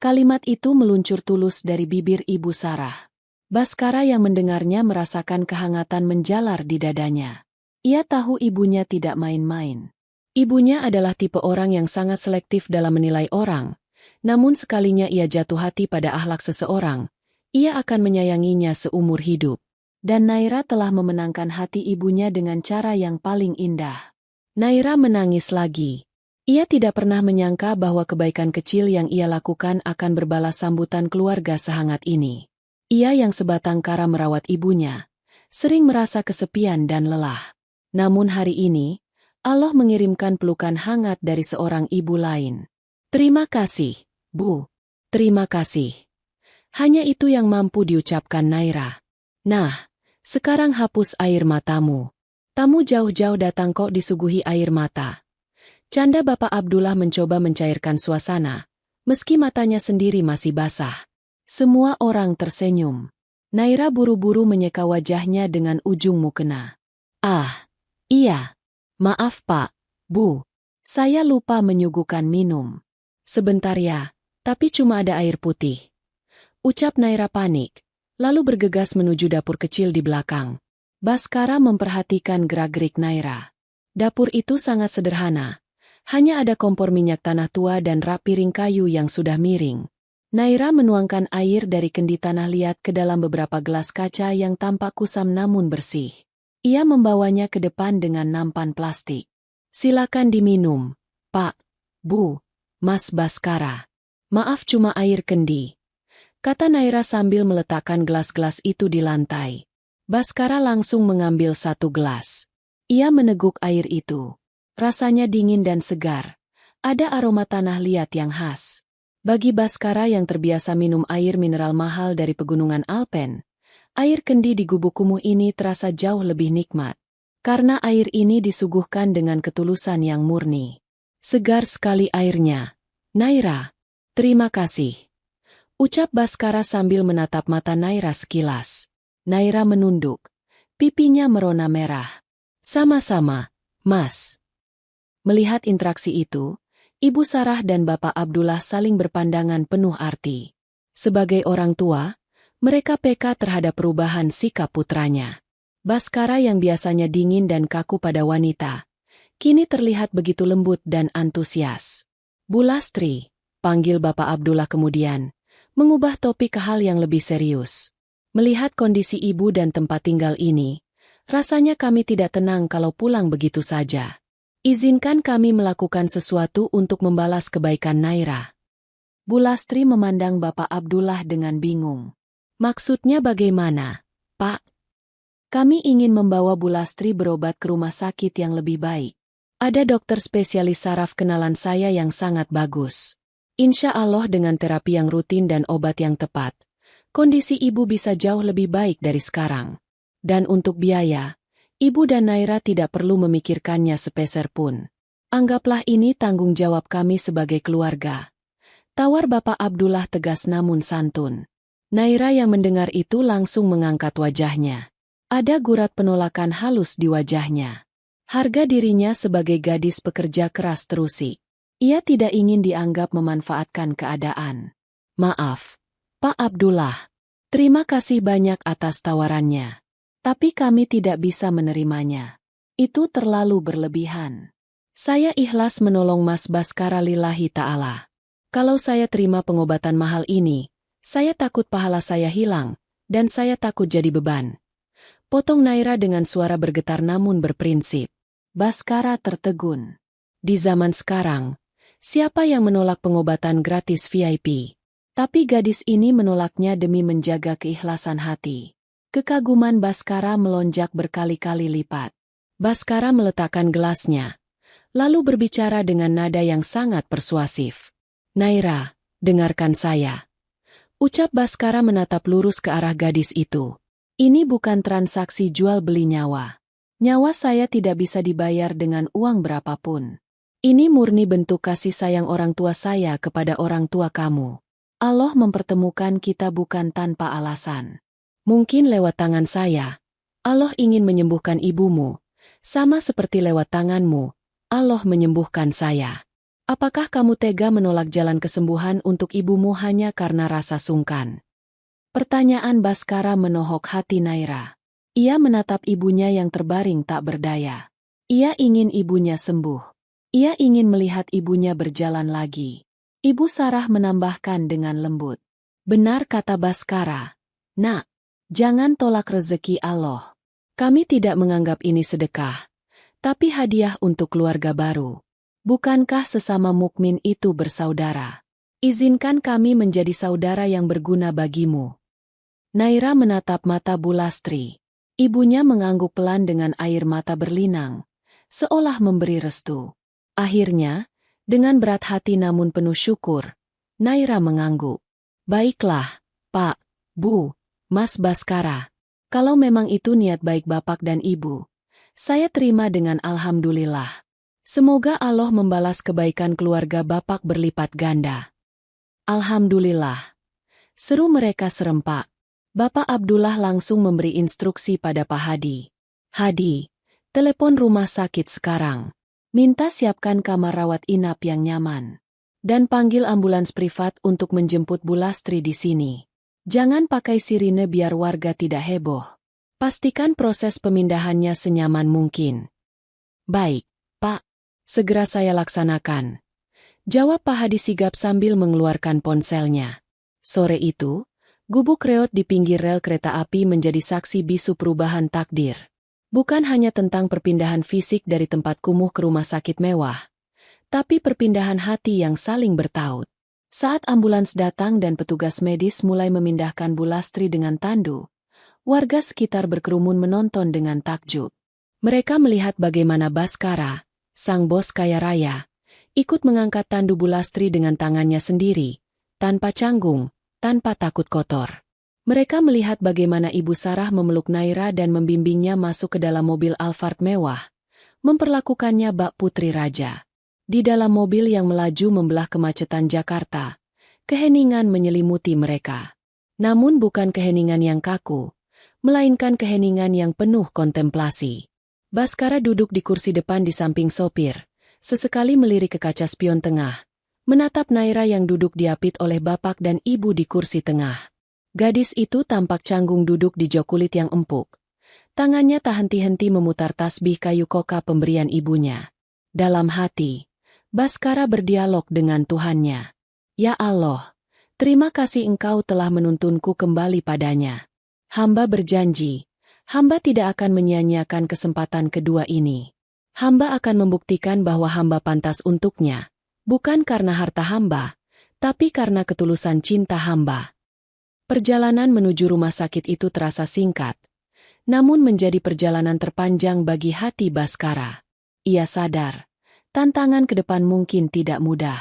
Kalimat itu meluncur tulus dari bibir Ibu Sarah. Baskara yang mendengarnya merasakan kehangatan menjalar di dadanya. Ia tahu ibunya tidak main-main. Ibunya adalah tipe orang yang sangat selektif dalam menilai orang. Namun sekalinya ia jatuh hati pada akhlak seseorang, ia akan menyayanginya seumur hidup. Dan Naira telah memenangkan hati ibunya dengan cara yang paling indah. Naira menangis lagi. Ia tidak pernah menyangka bahwa kebaikan kecil yang ia lakukan akan berbalas sambutan keluarga sehangat ini. Ia yang sebatang kara merawat ibunya, sering merasa kesepian dan lelah. Namun hari ini, Allah mengirimkan pelukan hangat dari seorang ibu lain. "Terima kasih, Bu. Terima kasih." Hanya itu yang mampu diucapkan Naira. "Nah, sekarang hapus air matamu. Tamu jauh-jauh datang kok disuguhi air mata." Canda Bapak Abdullah mencoba mencairkan suasana, meski matanya sendiri masih basah. Semua orang tersenyum. Naira buru-buru menyeka wajahnya dengan ujung mukena. "Ah, iya. Maaf Pak, Bu. Saya lupa menyuguhkan minum. Sebentar ya, tapi cuma ada air putih." Ucap Naira panik, lalu bergegas menuju dapur kecil di belakang. Baskara memperhatikan gerak-gerik Naira. Dapur itu sangat sederhana. Hanya ada kompor minyak tanah tua dan rak piring kayu yang sudah miring. Naira menuangkan air dari kendi tanah liat ke dalam beberapa gelas kaca yang tampak kusam namun bersih. Ia membawanya ke depan dengan nampan plastik. "Silakan diminum, Pak, Bu, Mas Baskara. Maaf cuma air kendi," kata Naira sambil meletakkan gelas-gelas itu di lantai. Baskara langsung mengambil satu gelas. Ia meneguk air itu. Rasanya dingin dan segar. Ada aroma tanah liat yang khas. Bagi Baskara yang terbiasa minum air mineral mahal dari pegunungan Alpen, air kendi di gubuk kumuh ini terasa jauh lebih nikmat. Karena air ini disuguhkan dengan ketulusan yang murni. "Segar sekali airnya. Naira, terima kasih," ucap Baskara sambil menatap mata Naira sekilas. Naira menunduk. Pipinya merona merah. "Sama-sama, Mas." Melihat interaksi itu, Ibu Sarah dan Bapak Abdullah saling berpandangan penuh arti. Sebagai orang tua, mereka peka terhadap perubahan sikap putranya. Baskara yang biasanya dingin dan kaku pada wanita, kini terlihat begitu lembut dan antusias. "Bu Lastri," panggil Bapak Abdullah kemudian, mengubah topik ke hal yang lebih serius. "Melihat kondisi ibu dan tempat tinggal ini, rasanya kami tidak tenang kalau pulang begitu saja. Izinkan kami melakukan sesuatu untuk membalas kebaikan Naira." Bulastri memandang Bapak Abdullah dengan bingung. Maksudnya bagaimana, Pak? Kami ingin membawa Bulastri berobat ke rumah sakit yang lebih baik. Ada dokter spesialis saraf kenalan saya yang sangat bagus. Insya Allah dengan terapi yang rutin dan obat yang tepat, kondisi ibu bisa jauh lebih baik dari sekarang. Dan untuk biaya, ibu dan Naira tidak perlu memikirkannya sepeser pun. Anggaplah ini tanggung jawab kami sebagai keluarga. Tawar Bapak Abdullah tegas namun santun. Naira yang mendengar itu langsung mengangkat wajahnya. Ada gurat penolakan halus di wajahnya. Harga dirinya sebagai gadis pekerja keras terusik. Ia tidak ingin dianggap memanfaatkan keadaan. Maaf, Pak Abdullah. Terima kasih banyak atas tawarannya. Tapi kami tidak bisa menerimanya. Itu terlalu berlebihan. Saya ikhlas menolong Mas Baskara lillahi ta'ala. Kalau saya terima pengobatan mahal ini, saya takut pahala saya hilang, dan saya takut jadi beban. Potong Naira dengan suara bergetar namun berprinsip. Baskara tertegun. Di zaman sekarang, siapa yang menolak pengobatan gratis VIP? Tapi gadis ini menolaknya demi menjaga keikhlasan hati. Kekaguman Baskara melonjak berkali-kali lipat. Baskara meletakkan gelasnya, lalu berbicara dengan nada yang sangat persuasif. Naira, dengarkan saya. Ucap Baskara menatap lurus ke arah gadis itu. Ini bukan transaksi jual beli nyawa. Nyawa saya tidak bisa dibayar dengan uang berapapun. Ini murni bentuk kasih sayang orang tua saya kepada orang tua kamu. Allah mempertemukan kita bukan tanpa alasan. Mungkin lewat tangan saya, Allah ingin menyembuhkan ibumu. Sama seperti lewat tanganmu, Allah menyembuhkan saya. Apakah kamu tega menolak jalan kesembuhan untuk ibumu hanya karena rasa sungkan? Pertanyaan Baskara menohok hati Naira. Ia menatap ibunya yang terbaring tak berdaya. Ia ingin ibunya sembuh. Ia ingin melihat ibunya berjalan lagi. Ibu Sarah menambahkan dengan lembut. Benar kata Baskara. Nak, jangan tolak rezeki Allah. Kami tidak menganggap ini sedekah, tapi hadiah untuk keluarga baru. Bukankah sesama mukmin itu bersaudara? Izinkan kami menjadi saudara yang berguna bagimu. Naira menatap mata Bulastri. Ibunya mengangguk pelan dengan air mata berlinang, seolah memberi restu. Akhirnya, dengan berat hati namun penuh syukur, Naira mengangguk. Baiklah, Pak, Bu, Mas Baskara. Kalau memang itu niat baik Bapak dan Ibu, saya terima dengan alhamdulillah. Semoga Allah membalas kebaikan keluarga Bapak berlipat ganda. Alhamdulillah. Seru mereka serempak. Bapak Abdullah langsung memberi instruksi pada Pak Hadi. Hadi, telepon rumah sakit sekarang. Minta siapkan kamar rawat inap yang nyaman. Dan panggil ambulans privat untuk menjemput Bulastri di sini. Jangan pakai sirine biar warga tidak heboh. Pastikan proses pemindahannya senyaman mungkin. Baik, Pak. Segera saya laksanakan. Jawab Pak Hadi sigap sambil mengeluarkan ponselnya. Sore itu, gubuk reot di pinggir rel kereta api menjadi saksi bisu perubahan takdir. Bukan hanya tentang perpindahan fisik dari tempat kumuh ke rumah sakit mewah, tapi perpindahan hati yang saling bertaut. Saat ambulans datang dan petugas medis mulai memindahkan Bulastri dengan tandu, warga sekitar berkerumun menonton dengan takjub. Mereka melihat bagaimana Baskara, sang bos kaya raya, ikut mengangkat tandu Bulastri dengan tangannya sendiri, tanpa canggung, tanpa takut kotor. Mereka melihat bagaimana Ibu Sarah memeluk Naira dan membimbingnya masuk ke dalam mobil Alphard mewah, memperlakukannya bak putri raja. Di dalam mobil yang melaju membelah kemacetan Jakarta, keheningan menyelimuti mereka. Namun bukan keheningan yang kaku, melainkan keheningan yang penuh kontemplasi. Baskara duduk di kursi depan di samping sopir, sesekali melirik ke kaca spion tengah, menatap Naira yang duduk diapit oleh bapak dan ibu di kursi tengah. Gadis itu tampak canggung duduk di jok kulit yang empuk. Tangannya tak henti-henti memutar tasbih kayu koka pemberian ibunya. Dalam hati, Baskara berdialog dengan Tuhannya. Ya Allah, terima kasih Engkau telah menuntunku kembali padanya. Hamba berjanji, hamba tidak akan menyia-nyiakan kesempatan kedua ini. Hamba akan membuktikan bahwa hamba pantas untuknya, bukan karena harta hamba, tapi karena ketulusan cinta hamba. Perjalanan menuju rumah sakit itu terasa singkat, namun menjadi perjalanan terpanjang bagi hati Baskara. Ia sadar, tantangan ke depan mungkin tidak mudah.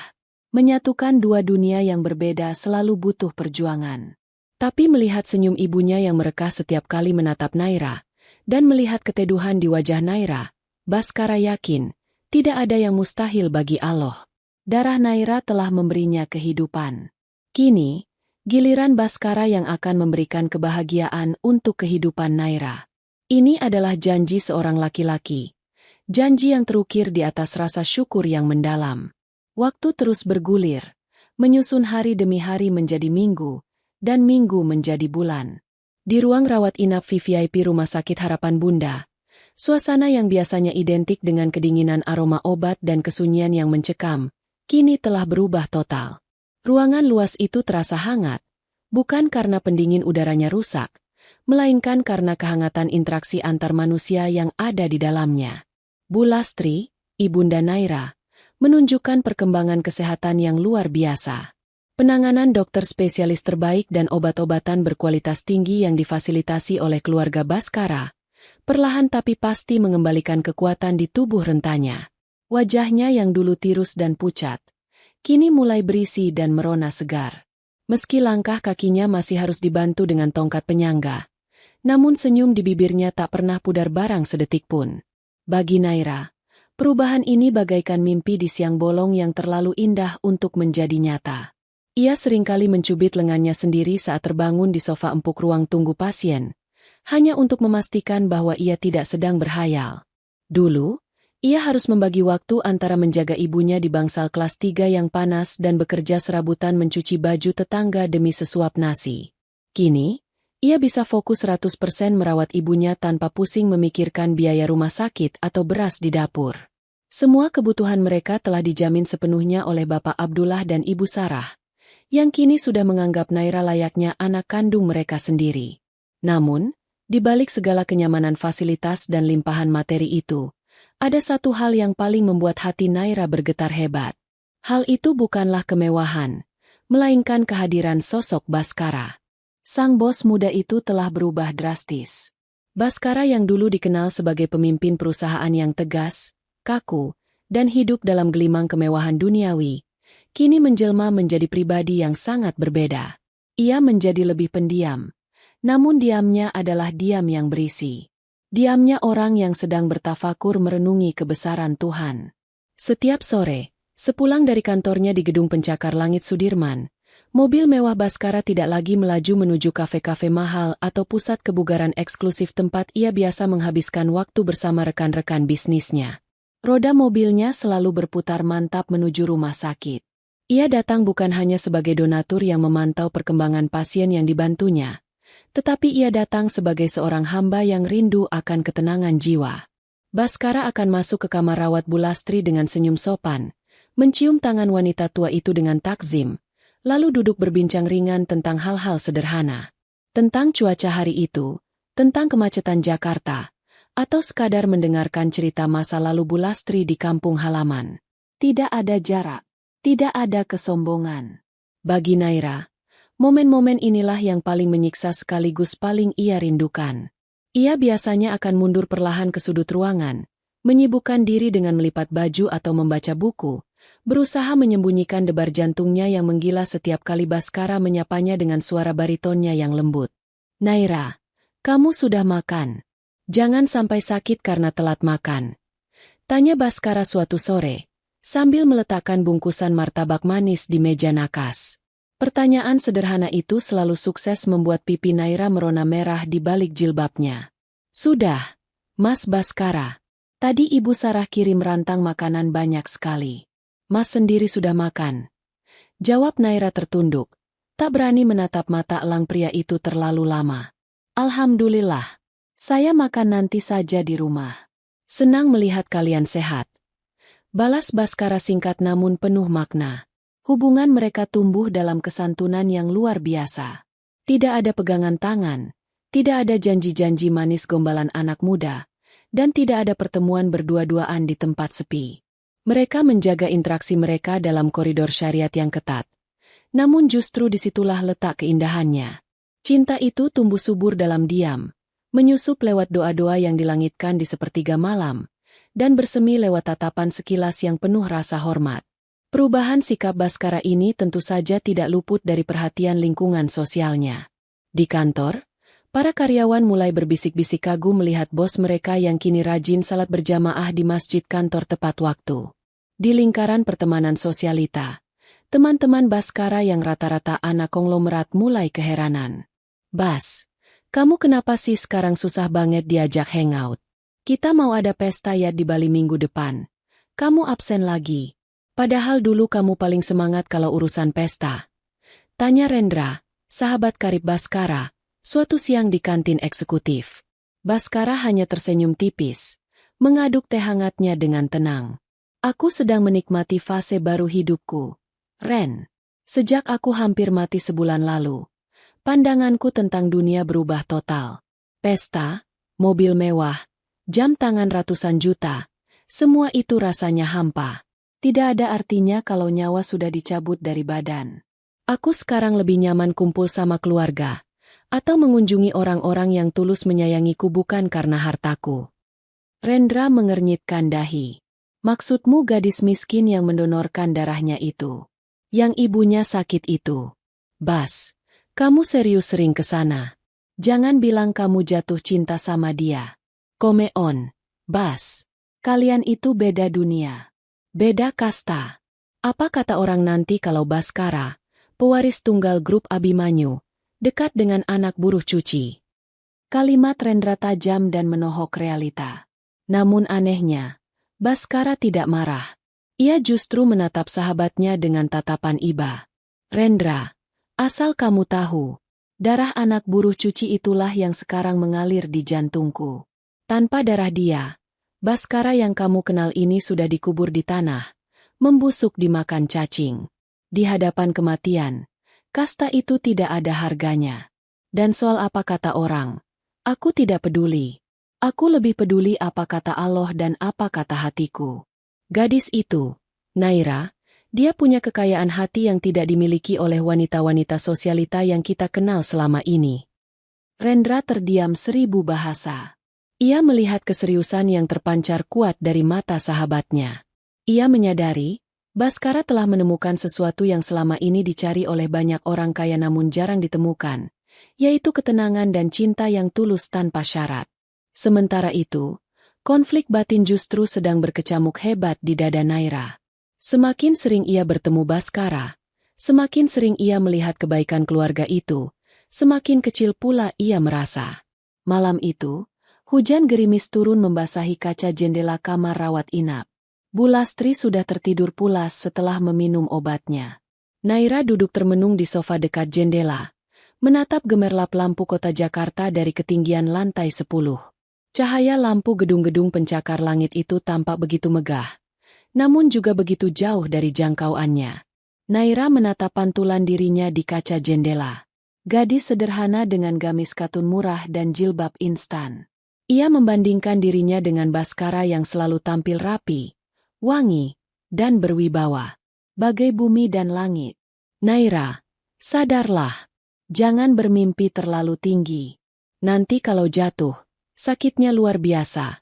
Menyatukan dua dunia yang berbeda selalu butuh perjuangan. Tapi melihat senyum ibunya yang merekah setiap kali menatap Naira, dan melihat keteduhan di wajah Naira, Baskara yakin, tidak ada yang mustahil bagi Allah. Darah Naira telah memberinya kehidupan. Kini, giliran Baskara yang akan memberikan kebahagiaan untuk kehidupan Naira. Ini adalah janji seorang laki-laki. Janji yang terukir di atas rasa syukur yang mendalam. Waktu terus bergulir, menyusun hari demi hari menjadi minggu, dan minggu menjadi bulan. Di ruang rawat inap VVIP Rumah Sakit Harapan Bunda, suasana yang biasanya identik dengan kedinginan aroma obat dan kesunyian yang mencekam, kini telah berubah total. Ruangan luas itu terasa hangat, bukan karena pendingin udaranya rusak, melainkan karena kehangatan interaksi antar manusia yang ada di dalamnya. Bu Lastri, Ibunda Naira, menunjukkan perkembangan kesehatan yang luar biasa. Penanganan dokter spesialis terbaik dan obat-obatan berkualitas tinggi yang difasilitasi oleh keluarga Baskara, perlahan tapi pasti mengembalikan kekuatan di tubuh rentanya. Wajahnya yang dulu tirus dan pucat, kini mulai berisi dan merona segar. Meski langkah kakinya masih harus dibantu dengan tongkat penyangga, namun senyum di bibirnya tak pernah pudar barang sedetik pun. Bagi Naira, perubahan ini bagaikan mimpi di siang bolong yang terlalu indah untuk menjadi nyata. Ia seringkali mencubit lengannya sendiri saat terbangun di sofa empuk ruang tunggu pasien, hanya untuk memastikan bahwa ia tidak sedang berhayal. Dulu, ia harus membagi waktu antara menjaga ibunya di bangsal kelas 3 yang panas dan bekerja serabutan mencuci baju tetangga demi sesuap nasi. Kini, ia bisa fokus 100% merawat ibunya tanpa pusing memikirkan biaya rumah sakit atau beras di dapur. Semua kebutuhan mereka telah dijamin sepenuhnya oleh Bapak Abdullah dan Ibu Sarah, yang kini sudah menganggap Naira layaknya anak kandung mereka sendiri. Namun, di balik segala kenyamanan fasilitas dan limpahan materi itu, ada satu hal yang paling membuat hati Naira bergetar hebat. Hal itu bukanlah kemewahan, melainkan kehadiran sosok Baskara. Sang bos muda itu telah berubah drastis. Baskara yang dulu dikenal sebagai pemimpin perusahaan yang tegas, kaku, dan hidup dalam gelimang kemewahan duniawi, kini menjelma menjadi pribadi yang sangat berbeda. Ia menjadi lebih pendiam, namun diamnya adalah diam yang berisi. Diamnya orang yang sedang bertafakur merenungi kebesaran Tuhan. Setiap sore, sepulang dari kantornya di Gedung Pencakar Langit Sudirman, mobil mewah Baskara tidak lagi melaju menuju kafe-kafe mahal atau pusat kebugaran eksklusif tempat ia biasa menghabiskan waktu bersama rekan-rekan bisnisnya. Roda mobilnya selalu berputar mantap menuju rumah sakit. Ia datang bukan hanya sebagai donatur yang memantau perkembangan pasien yang dibantunya, tetapi ia datang sebagai seorang hamba yang rindu akan ketenangan jiwa. Baskara akan masuk ke kamar rawat Bu Lastri dengan senyum sopan, mencium tangan wanita tua itu dengan takzim, lalu duduk berbincang ringan tentang hal-hal sederhana. Tentang cuaca hari itu, tentang kemacetan Jakarta, atau sekadar mendengarkan cerita masa lalu Bu Lastri di kampung halaman. Tidak ada jarak. Tidak ada kesombongan. Bagi Naira, momen-momen inilah yang paling menyiksa sekaligus paling ia rindukan. Ia biasanya akan mundur perlahan ke sudut ruangan, menyibukkan diri dengan melipat baju atau membaca buku, berusaha menyembunyikan debar jantungnya yang menggila setiap kali Baskara menyapanya dengan suara baritonnya yang lembut. Naira, kamu sudah makan. Jangan sampai sakit karena telat makan. Tanya Baskara suatu sore, sambil meletakkan bungkusan martabak manis di meja nakas. Pertanyaan sederhana itu selalu sukses membuat pipi Naira merona merah di balik jilbabnya. Sudah, Mas Baskara. Tadi Ibu Sarah kirim rantang makanan banyak sekali. Mas sendiri sudah makan. Jawab Naira tertunduk, tak berani menatap mata elang pria itu terlalu lama. Alhamdulillah. Saya makan nanti saja di rumah. Senang melihat kalian sehat. Balas Baskara singkat namun penuh makna. Hubungan mereka tumbuh dalam kesantunan yang luar biasa. Tidak ada pegangan tangan, tidak ada janji-janji manis gombalan anak muda, dan tidak ada pertemuan berdua-duaan di tempat sepi. Mereka menjaga interaksi mereka dalam koridor syariat yang ketat, Namun justru disitulah letak keindahannya. Cinta itu tumbuh subur dalam diam, menyusup lewat doa-doa yang dilangitkan di sepertiga malam, dan bersemi lewat tatapan sekilas yang penuh rasa hormat. Perubahan sikap Baskara ini tentu saja tidak luput dari perhatian lingkungan sosialnya. Di kantor, para karyawan mulai berbisik-bisik kagum melihat bos mereka yang kini rajin salat berjamaah di masjid kantor tepat waktu. Di lingkaran pertemanan sosialita, teman-teman Baskara yang rata-rata anak konglomerat mulai keheranan. "Bas, kamu kenapa sih sekarang susah banget diajak hangout? Kita mau ada pesta ya di Bali minggu depan. Kamu absen lagi. Padahal dulu kamu paling semangat kalau urusan pesta." Tanya Rendra, sahabat karib Baskara, suatu siang di kantin eksekutif. Baskara hanya tersenyum tipis, mengaduk teh hangatnya dengan tenang. "Aku sedang menikmati fase baru hidupku, Ren. Sejak aku hampir mati sebulan lalu, pandanganku tentang dunia berubah total. Pesta, mobil mewah, jam tangan ratusan juta, semua itu rasanya hampa. Tidak ada artinya kalau nyawa sudah dicabut dari badan. Aku sekarang lebih nyaman kumpul sama keluarga, atau mengunjungi orang-orang yang tulus menyayangiku bukan karena hartaku." Rendra mengernyitkan dahi. "Maksudmu gadis miskin yang mendonorkan darahnya itu? Yang ibunya sakit itu? Bas, kamu serius sering ke sana? Jangan bilang kamu jatuh cinta sama dia. Come on, Bas. Kalian itu beda dunia. Beda kasta. Apa kata orang nanti kalau Baskara, pewaris tunggal grup Abimanyu, dekat dengan anak buruh cuci?" Kalimat Rendra tajam dan menohok realita. Namun anehnya, Baskara tidak marah. Ia justru menatap sahabatnya dengan tatapan iba. "Rendra, asal kamu tahu, darah anak buruh cuci itulah yang sekarang mengalir di jantungku. Tanpa darah dia, Baskara yang kamu kenal ini sudah dikubur di tanah, membusuk dimakan cacing. Di hadapan kematian, kasta itu tidak ada harganya. Dan soal apa kata orang, aku tidak peduli. Aku lebih peduli apa kata Allah dan apa kata hatiku. Gadis itu, Naira, dia punya kekayaan hati yang tidak dimiliki oleh wanita-wanita sosialita yang kita kenal selama ini." Rendra terdiam 1000 bahasa. Ia melihat keseriusan yang terpancar kuat dari mata sahabatnya. Ia menyadari, Baskara telah menemukan sesuatu yang selama ini dicari oleh banyak orang kaya namun jarang ditemukan, yaitu ketenangan dan cinta yang tulus tanpa syarat. Sementara itu, konflik batin justru sedang berkecamuk hebat di dada Naira. Semakin sering ia bertemu Baskara, semakin sering ia melihat kebaikan keluarga itu, semakin kecil pula ia merasa. Malam itu, hujan gerimis turun membasahi kaca jendela kamar rawat inap. Bu Lastri sudah tertidur pulas setelah meminum obatnya. Naira duduk termenung di sofa dekat jendela, menatap gemerlap lampu kota Jakarta dari ketinggian lantai 10. Cahaya lampu gedung-gedung pencakar langit itu tampak begitu megah, namun juga begitu jauh dari jangkauannya. Naira menatap pantulan dirinya di kaca jendela. Gadis sederhana dengan gamis katun murah dan jilbab instan. Ia membandingkan dirinya dengan Baskara yang selalu tampil rapi, wangi, dan berwibawa. Bagai bumi dan langit. "Naira, sadarlah. Jangan bermimpi terlalu tinggi. Nanti kalau jatuh, sakitnya luar biasa."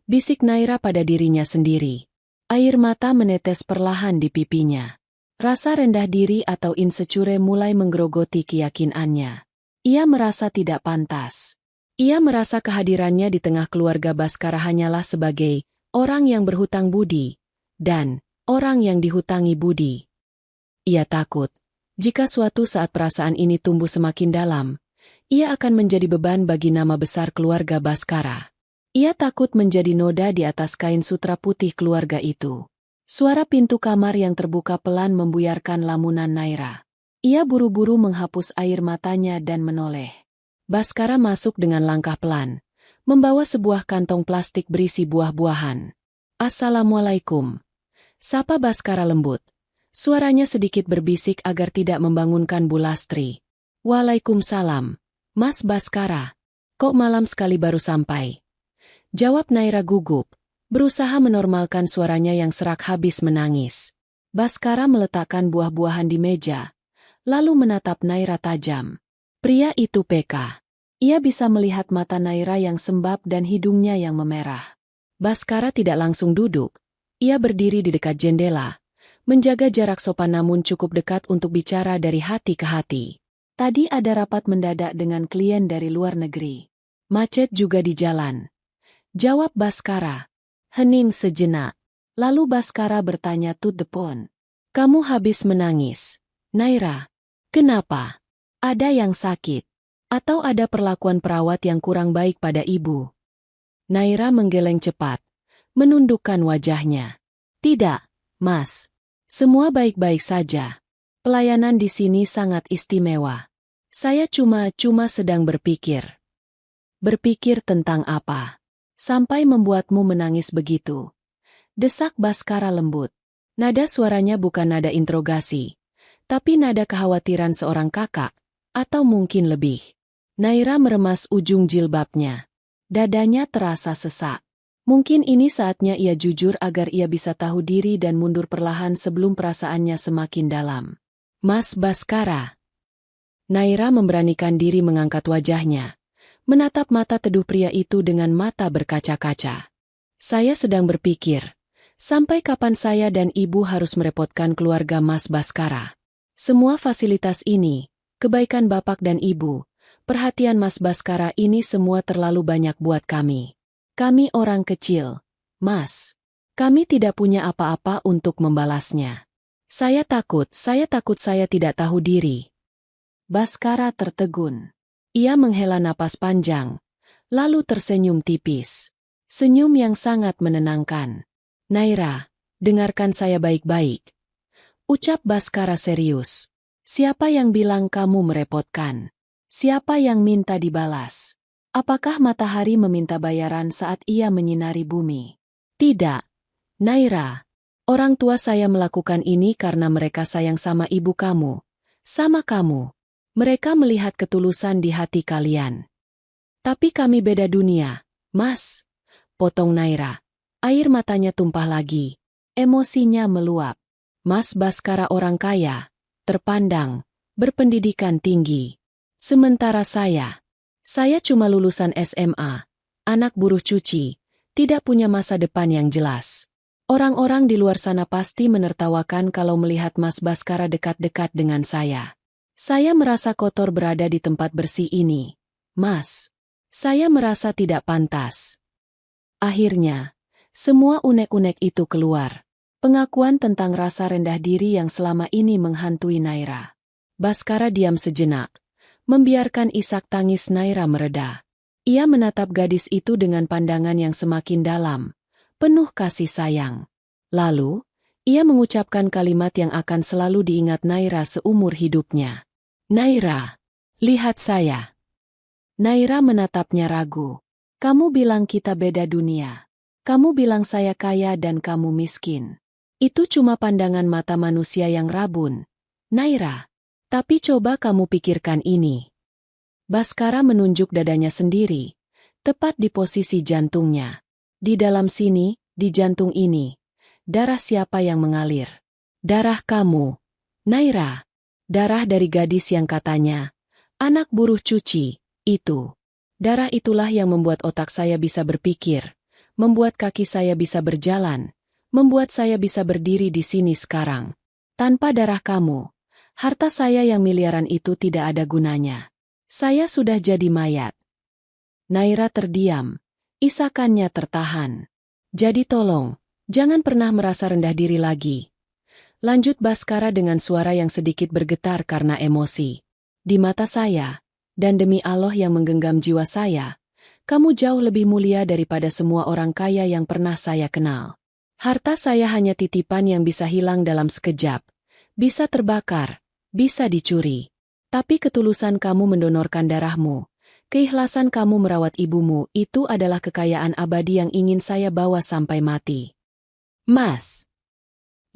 Bisik Naira pada dirinya sendiri. Air mata menetes perlahan di pipinya. Rasa rendah diri atau insecure mulai menggerogoti keyakinannya. Ia merasa tidak pantas. Ia merasa kehadirannya di tengah keluarga Baskara hanyalah sebagai orang yang berhutang budi, dan orang yang dihutangi budi. Ia takut, jika suatu saat perasaan ini tumbuh semakin dalam, ia akan menjadi beban bagi nama besar keluarga Baskara. Ia takut menjadi noda di atas kain sutra putih keluarga itu. Suara pintu kamar yang terbuka pelan membuyarkan lamunan Naira. Ia buru-buru menghapus air matanya dan menoleh. Baskara masuk dengan langkah pelan, membawa sebuah kantong plastik berisi buah-buahan. "Assalamualaikum," sapa Baskara lembut. Suaranya sedikit berbisik agar tidak membangunkan Bu Lastri. "Waalaikumsalam, Mas Baskara. Kok malam sekali baru sampai?" Jawab Naira gugup, berusaha menormalkan suaranya yang serak habis menangis. Baskara meletakkan buah-buahan di meja, lalu menatap Naira tajam. Pria itu peka. Ia bisa melihat mata Naira yang sembab dan hidungnya yang memerah. Baskara tidak langsung duduk. Ia berdiri di dekat jendela, menjaga jarak sopan namun cukup dekat untuk bicara dari hati ke hati. Tadi ada rapat mendadak dengan klien dari luar negeri. Macet juga di jalan. Jawab Baskara. Hening sejenak. Lalu Baskara bertanya to the point. Kamu habis menangis. Naira, kenapa? Ada yang sakit? Atau ada perlakuan perawat yang kurang baik pada ibu? Naira menggeleng cepat, menundukkan wajahnya. Tidak, Mas. Semua baik-baik saja. Pelayanan di sini sangat istimewa. Saya cuma sedang berpikir. Berpikir tentang apa? Sampai membuatmu menangis begitu. Desak Baskara lembut. Nada suaranya bukan nada interogasi, tapi nada kekhawatiran seorang kakak, atau mungkin lebih. Naira meremas ujung jilbabnya. Dadanya terasa sesak. Mungkin ini saatnya ia jujur agar ia bisa tahu diri dan mundur perlahan sebelum perasaannya semakin dalam. Mas Baskara. Naira memberanikan diri mengangkat wajahnya, menatap mata teduh pria itu dengan mata berkaca-kaca. Saya sedang berpikir, sampai kapan saya dan ibu harus merepotkan keluarga Mas Baskara? Semua fasilitas ini, kebaikan bapak dan ibu, perhatian Mas Baskara ini semua terlalu banyak buat kami. Kami orang kecil, Mas. Kami tidak punya apa-apa untuk membalasnya. Saya takut saya tidak tahu diri. Baskara tertegun. Ia menghela napas panjang, lalu tersenyum tipis. Senyum yang sangat menenangkan. Naira, dengarkan saya baik-baik. Ucap Baskara serius. Siapa yang bilang kamu merepotkan? Siapa yang minta dibalas? Apakah matahari meminta bayaran saat ia menyinari bumi? Tidak, Naira. Orang tua saya melakukan ini karena mereka sayang sama ibu kamu. Sama kamu. Mereka melihat ketulusan di hati kalian. Tapi kami beda dunia, Mas. Potong Naira. Air matanya tumpah lagi. Emosinya meluap. Mas Baskara orang kaya, terpandang, berpendidikan tinggi. Sementara saya cuma lulusan SMA, anak buruh cuci, tidak punya masa depan yang jelas. Orang-orang di luar sana pasti menertawakan kalau melihat Mas Baskara dekat-dekat dengan saya. Saya merasa kotor berada di tempat bersih ini. Mas, saya merasa tidak pantas. Akhirnya, semua unek-unek itu keluar. Pengakuan tentang rasa rendah diri yang selama ini menghantui Naira. Baskara diam sejenak, membiarkan isak tangis Naira mereda. Ia menatap gadis itu dengan pandangan yang semakin dalam, penuh kasih sayang. Lalu, ia mengucapkan kalimat yang akan selalu diingat Naira seumur hidupnya. Naira, lihat saya. Naira menatapnya ragu. Kamu bilang kita beda dunia. Kamu bilang saya kaya dan kamu miskin. Itu cuma pandangan mata manusia yang rabun. Naira, tapi coba kamu pikirkan ini. Baskara menunjuk dadanya sendiri, tepat di posisi jantungnya. Di dalam sini, di jantung ini, darah siapa yang mengalir? Darah kamu, Naira. Darah dari gadis yang katanya, anak buruh cuci, itu. Darah itulah yang membuat otak saya bisa berpikir, membuat kaki saya bisa berjalan, membuat saya bisa berdiri di sini sekarang. Tanpa darah kamu, harta saya yang miliaran itu tidak ada gunanya. Saya sudah jadi mayat. Naira terdiam, isakannya tertahan. Jadi tolong, jangan pernah merasa rendah diri lagi. Lanjut Baskara dengan suara yang sedikit bergetar karena emosi. Di mata saya, dan demi Allah yang menggenggam jiwa saya, kamu jauh lebih mulia daripada semua orang kaya yang pernah saya kenal. Harta saya hanya titipan yang bisa hilang dalam sekejap, bisa terbakar, bisa dicuri. Tapi ketulusan kamu mendonorkan darahmu, keikhlasan kamu merawat ibumu, itu adalah kekayaan abadi yang ingin saya bawa sampai mati. Mas,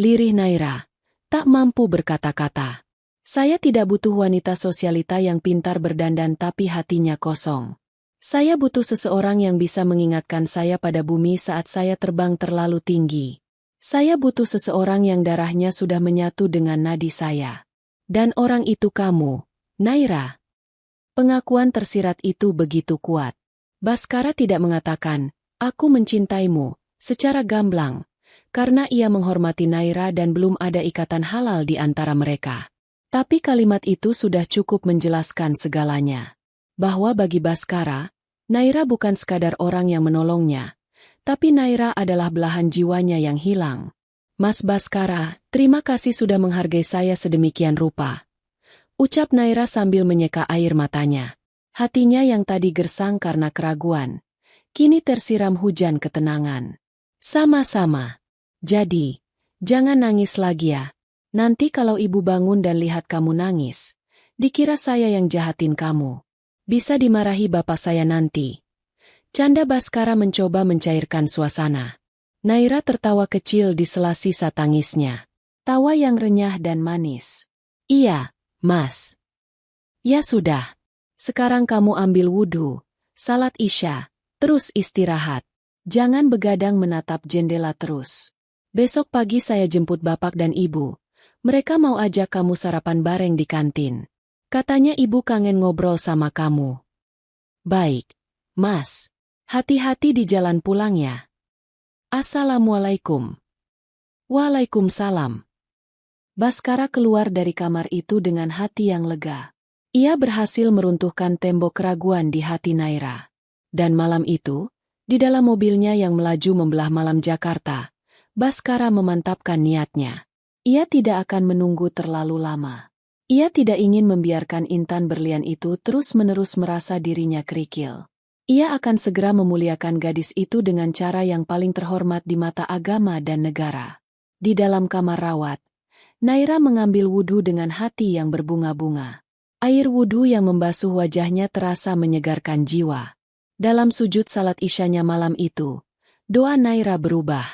lirih Naira, tak mampu berkata-kata. Saya tidak butuh wanita sosialita yang pintar berdandan tapi hatinya kosong. Saya butuh seseorang yang bisa mengingatkan saya pada bumi saat saya terbang terlalu tinggi. Saya butuh seseorang yang darahnya sudah menyatu dengan nadi saya. Dan orang itu kamu, Naira. Pengakuan tersirat itu begitu kuat. Baskara tidak mengatakan, aku mencintaimu, secara gamblang, karena ia menghormati Naira dan belum ada ikatan halal di antara mereka. Tapi kalimat itu sudah cukup menjelaskan segalanya. Bahwa bagi Baskara, Naira bukan sekadar orang yang menolongnya, tapi Naira adalah belahan jiwanya yang hilang. Mas Baskara, terima kasih sudah menghargai saya sedemikian rupa. Ucap Naira sambil menyeka air matanya. Hatinya yang tadi gersang karena keraguan, kini tersiram hujan ketenangan. Sama-sama. Jadi, jangan nangis lagi ya. Nanti kalau ibu bangun dan lihat kamu nangis, dikira saya yang jahatin kamu. Bisa dimarahi bapak saya nanti. Canda Baskara mencoba mencairkan suasana. Naira tertawa kecil di sela-sela tangisnya. Tawa yang renyah dan manis. Iya, Mas. Ya sudah. Sekarang kamu ambil wudhu, salat isya, terus istirahat. Jangan begadang menatap jendela terus. Besok pagi saya jemput bapak dan ibu. Mereka mau ajak kamu sarapan bareng di kantin. Katanya ibu kangen ngobrol sama kamu. Baik, Mas. Hati-hati di jalan pulang ya. Assalamualaikum. Waalaikumsalam. Baskara keluar dari kamar itu dengan hati yang lega. Ia berhasil meruntuhkan tembok keraguan di hati Naira. Dan malam itu, di dalam mobilnya yang melaju membelah malam Jakarta, Baskara memantapkan niatnya. Ia tidak akan menunggu terlalu lama. Ia tidak ingin membiarkan intan berlian itu terus-menerus merasa dirinya kerikil. Ia akan segera memuliakan gadis itu dengan cara yang paling terhormat di mata agama dan negara. Di dalam kamar rawat, Naira mengambil wudhu dengan hati yang berbunga-bunga. Air wudhu yang membasuh wajahnya terasa menyegarkan jiwa. Dalam sujud salat isyanya malam itu, doa Naira berubah.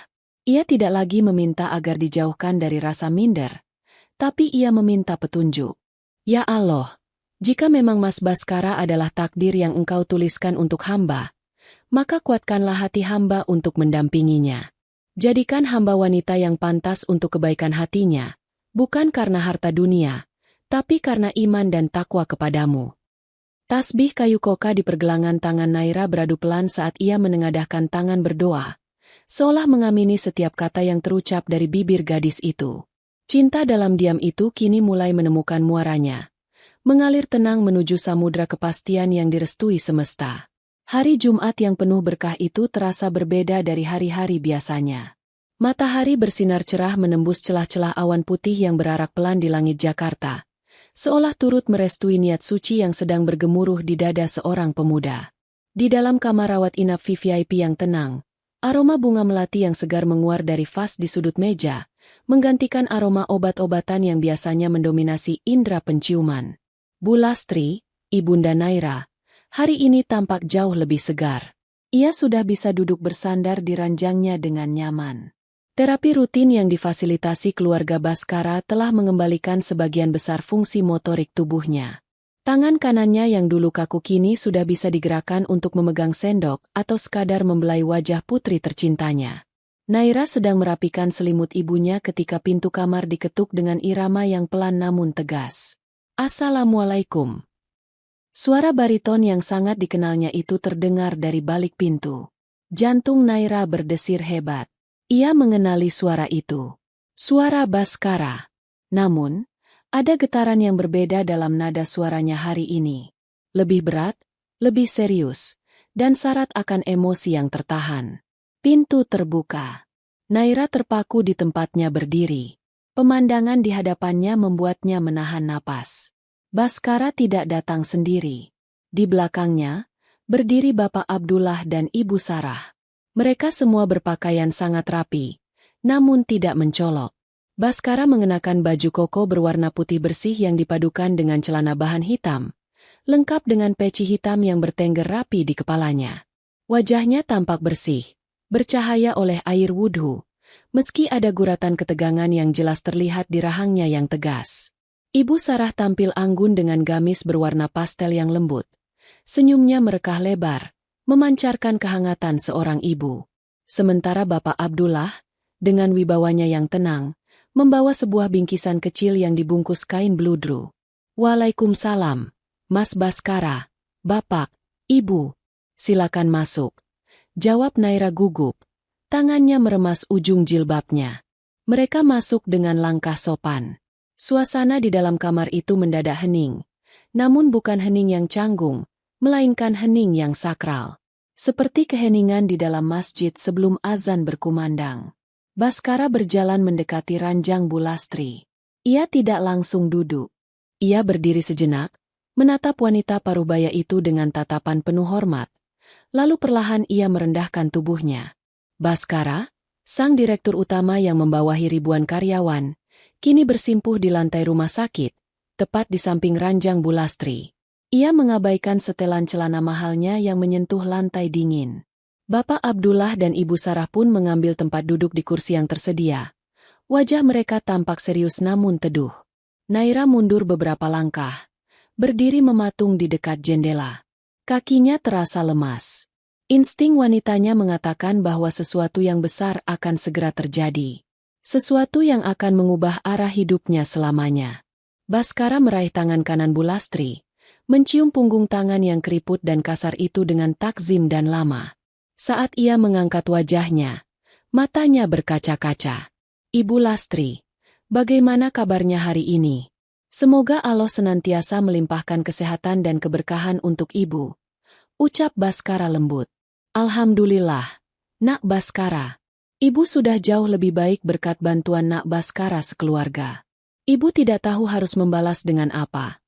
Ia tidak lagi meminta agar dijauhkan dari rasa minder, tapi ia meminta petunjuk. Ya Allah, jika memang Mas Baskara adalah takdir yang Engkau tuliskan untuk hamba, maka kuatkanlah hati hamba untuk mendampinginya. Jadikan hamba wanita yang pantas untuk kebaikan hatinya, bukan karena harta dunia, tapi karena iman dan takwa kepadamu. Tasbih kayu koka di pergelangan tangan Naira beradu pelan saat ia menengadahkan tangan berdoa, seolah mengamini setiap kata yang terucap dari bibir gadis itu. Cinta dalam diam itu kini mulai menemukan muaranya, mengalir tenang menuju samudra kepastian yang direstui semesta. Hari Jumat yang penuh berkah itu terasa berbeda dari hari-hari biasanya. Matahari bersinar cerah menembus celah-celah awan putih yang berarak pelan di langit Jakarta, seolah turut merestui niat suci yang sedang bergemuruh di dada seorang pemuda. Di dalam kamar rawat inap VVIP yang tenang, aroma bunga melati yang segar menguar dari vas di sudut meja, menggantikan aroma obat-obatan yang biasanya mendominasi indera penciuman. Bu Lastri, Ibunda Naira, hari ini tampak jauh lebih segar. Ia sudah bisa duduk bersandar di ranjangnya dengan nyaman. Terapi rutin yang difasilitasi keluarga Baskara telah mengembalikan sebagian besar fungsi motorik tubuhnya. Tangan kanannya yang dulu kaku kini sudah bisa digerakkan untuk memegang sendok atau sekadar membelai wajah putri tercintanya. Naira sedang merapikan selimut ibunya ketika pintu kamar diketuk dengan irama yang pelan namun tegas. Assalamualaikum. Suara bariton yang sangat dikenalnya itu terdengar dari balik pintu. Jantung Naira berdesir hebat. Ia mengenali suara itu. Suara Baskara. Namun, ada getaran yang berbeda dalam nada suaranya hari ini. Lebih berat, lebih serius, dan syarat akan emosi yang tertahan. Pintu terbuka. Naira terpaku di tempatnya berdiri. Pemandangan di hadapannya membuatnya menahan napas. Baskara tidak datang sendiri. Di belakangnya, berdiri Bapak Abdullah dan Ibu Sarah. Mereka semua berpakaian sangat rapi, namun tidak mencolok. Baskara mengenakan baju koko berwarna putih bersih yang dipadukan dengan celana bahan hitam, lengkap dengan peci hitam yang bertengger rapi di kepalanya. Wajahnya tampak bersih, bercahaya oleh air wudhu, meski ada guratan ketegangan yang jelas terlihat di rahangnya yang tegas. Ibu Sarah tampil anggun dengan gamis berwarna pastel yang lembut. Senyumnya merekah lebar, memancarkan kehangatan seorang ibu. Sementara Bapak Abdullah, dengan wibawanya yang tenang, membawa sebuah bingkisan kecil yang dibungkus kain bludru. "Waalaikumsalam, Mas Baskara, Bapak, Ibu. Silakan masuk," jawab Naira gugup. Tangannya meremas ujung jilbabnya. Mereka masuk dengan langkah sopan. Suasana di dalam kamar itu mendadak hening. Namun bukan hening yang canggung, melainkan hening yang sakral. Seperti keheningan di dalam masjid sebelum azan berkumandang. Baskara berjalan mendekati ranjang Bulastri. Ia tidak langsung duduk. Ia berdiri sejenak, menatap wanita parubaya itu dengan tatapan penuh hormat. Lalu perlahan ia merendahkan tubuhnya. Baskara, sang direktur utama yang membawahi ribuan karyawan, kini bersimpuh di lantai rumah sakit, tepat di samping ranjang Bulastri. Ia mengabaikan setelan celana mahalnya yang menyentuh lantai dingin. Bapak Abdullah dan Ibu Sarah pun mengambil tempat duduk di kursi yang tersedia. Wajah mereka tampak serius namun teduh. Naira mundur beberapa langkah, berdiri mematung di dekat jendela. Kakinya terasa lemas. Insting wanitanya mengatakan bahwa sesuatu yang besar akan segera terjadi. Sesuatu yang akan mengubah arah hidupnya selamanya. Baskara meraih tangan kanan Bulastri, mencium punggung tangan yang keriput dan kasar itu dengan takzim dan lama. Saat ia mengangkat wajahnya, matanya berkaca-kaca. "Ibu Lastri, bagaimana kabarnya hari ini? Semoga Allah senantiasa melimpahkan kesehatan dan keberkahan untuk ibu," ucap Baskara lembut. "Alhamdulillah, Nak Baskara. Ibu sudah jauh lebih baik berkat bantuan Nak Baskara sekeluarga. Ibu tidak tahu harus membalas dengan apa,"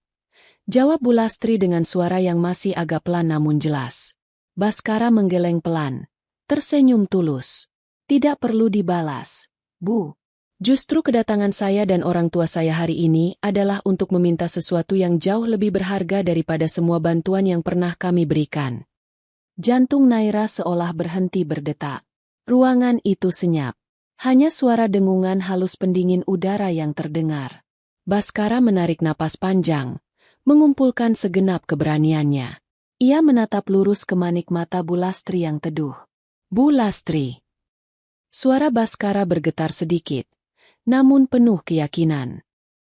jawab Bulastri dengan suara yang masih agak pelan namun jelas. Baskara menggeleng pelan, tersenyum tulus. "Tidak perlu dibalas, Bu. Justru kedatangan saya dan orang tua saya hari ini adalah untuk meminta sesuatu yang jauh lebih berharga daripada semua bantuan yang pernah kami berikan." Jantung Naira seolah berhenti berdetak. Ruangan itu senyap. Hanya suara dengungan halus pendingin udara yang terdengar. Baskara menarik napas panjang, mengumpulkan segenap keberaniannya. Ia menatap lurus ke manik mata Bulastri yang teduh. "Bu-Lastri." Suara Baskara bergetar sedikit, namun penuh keyakinan.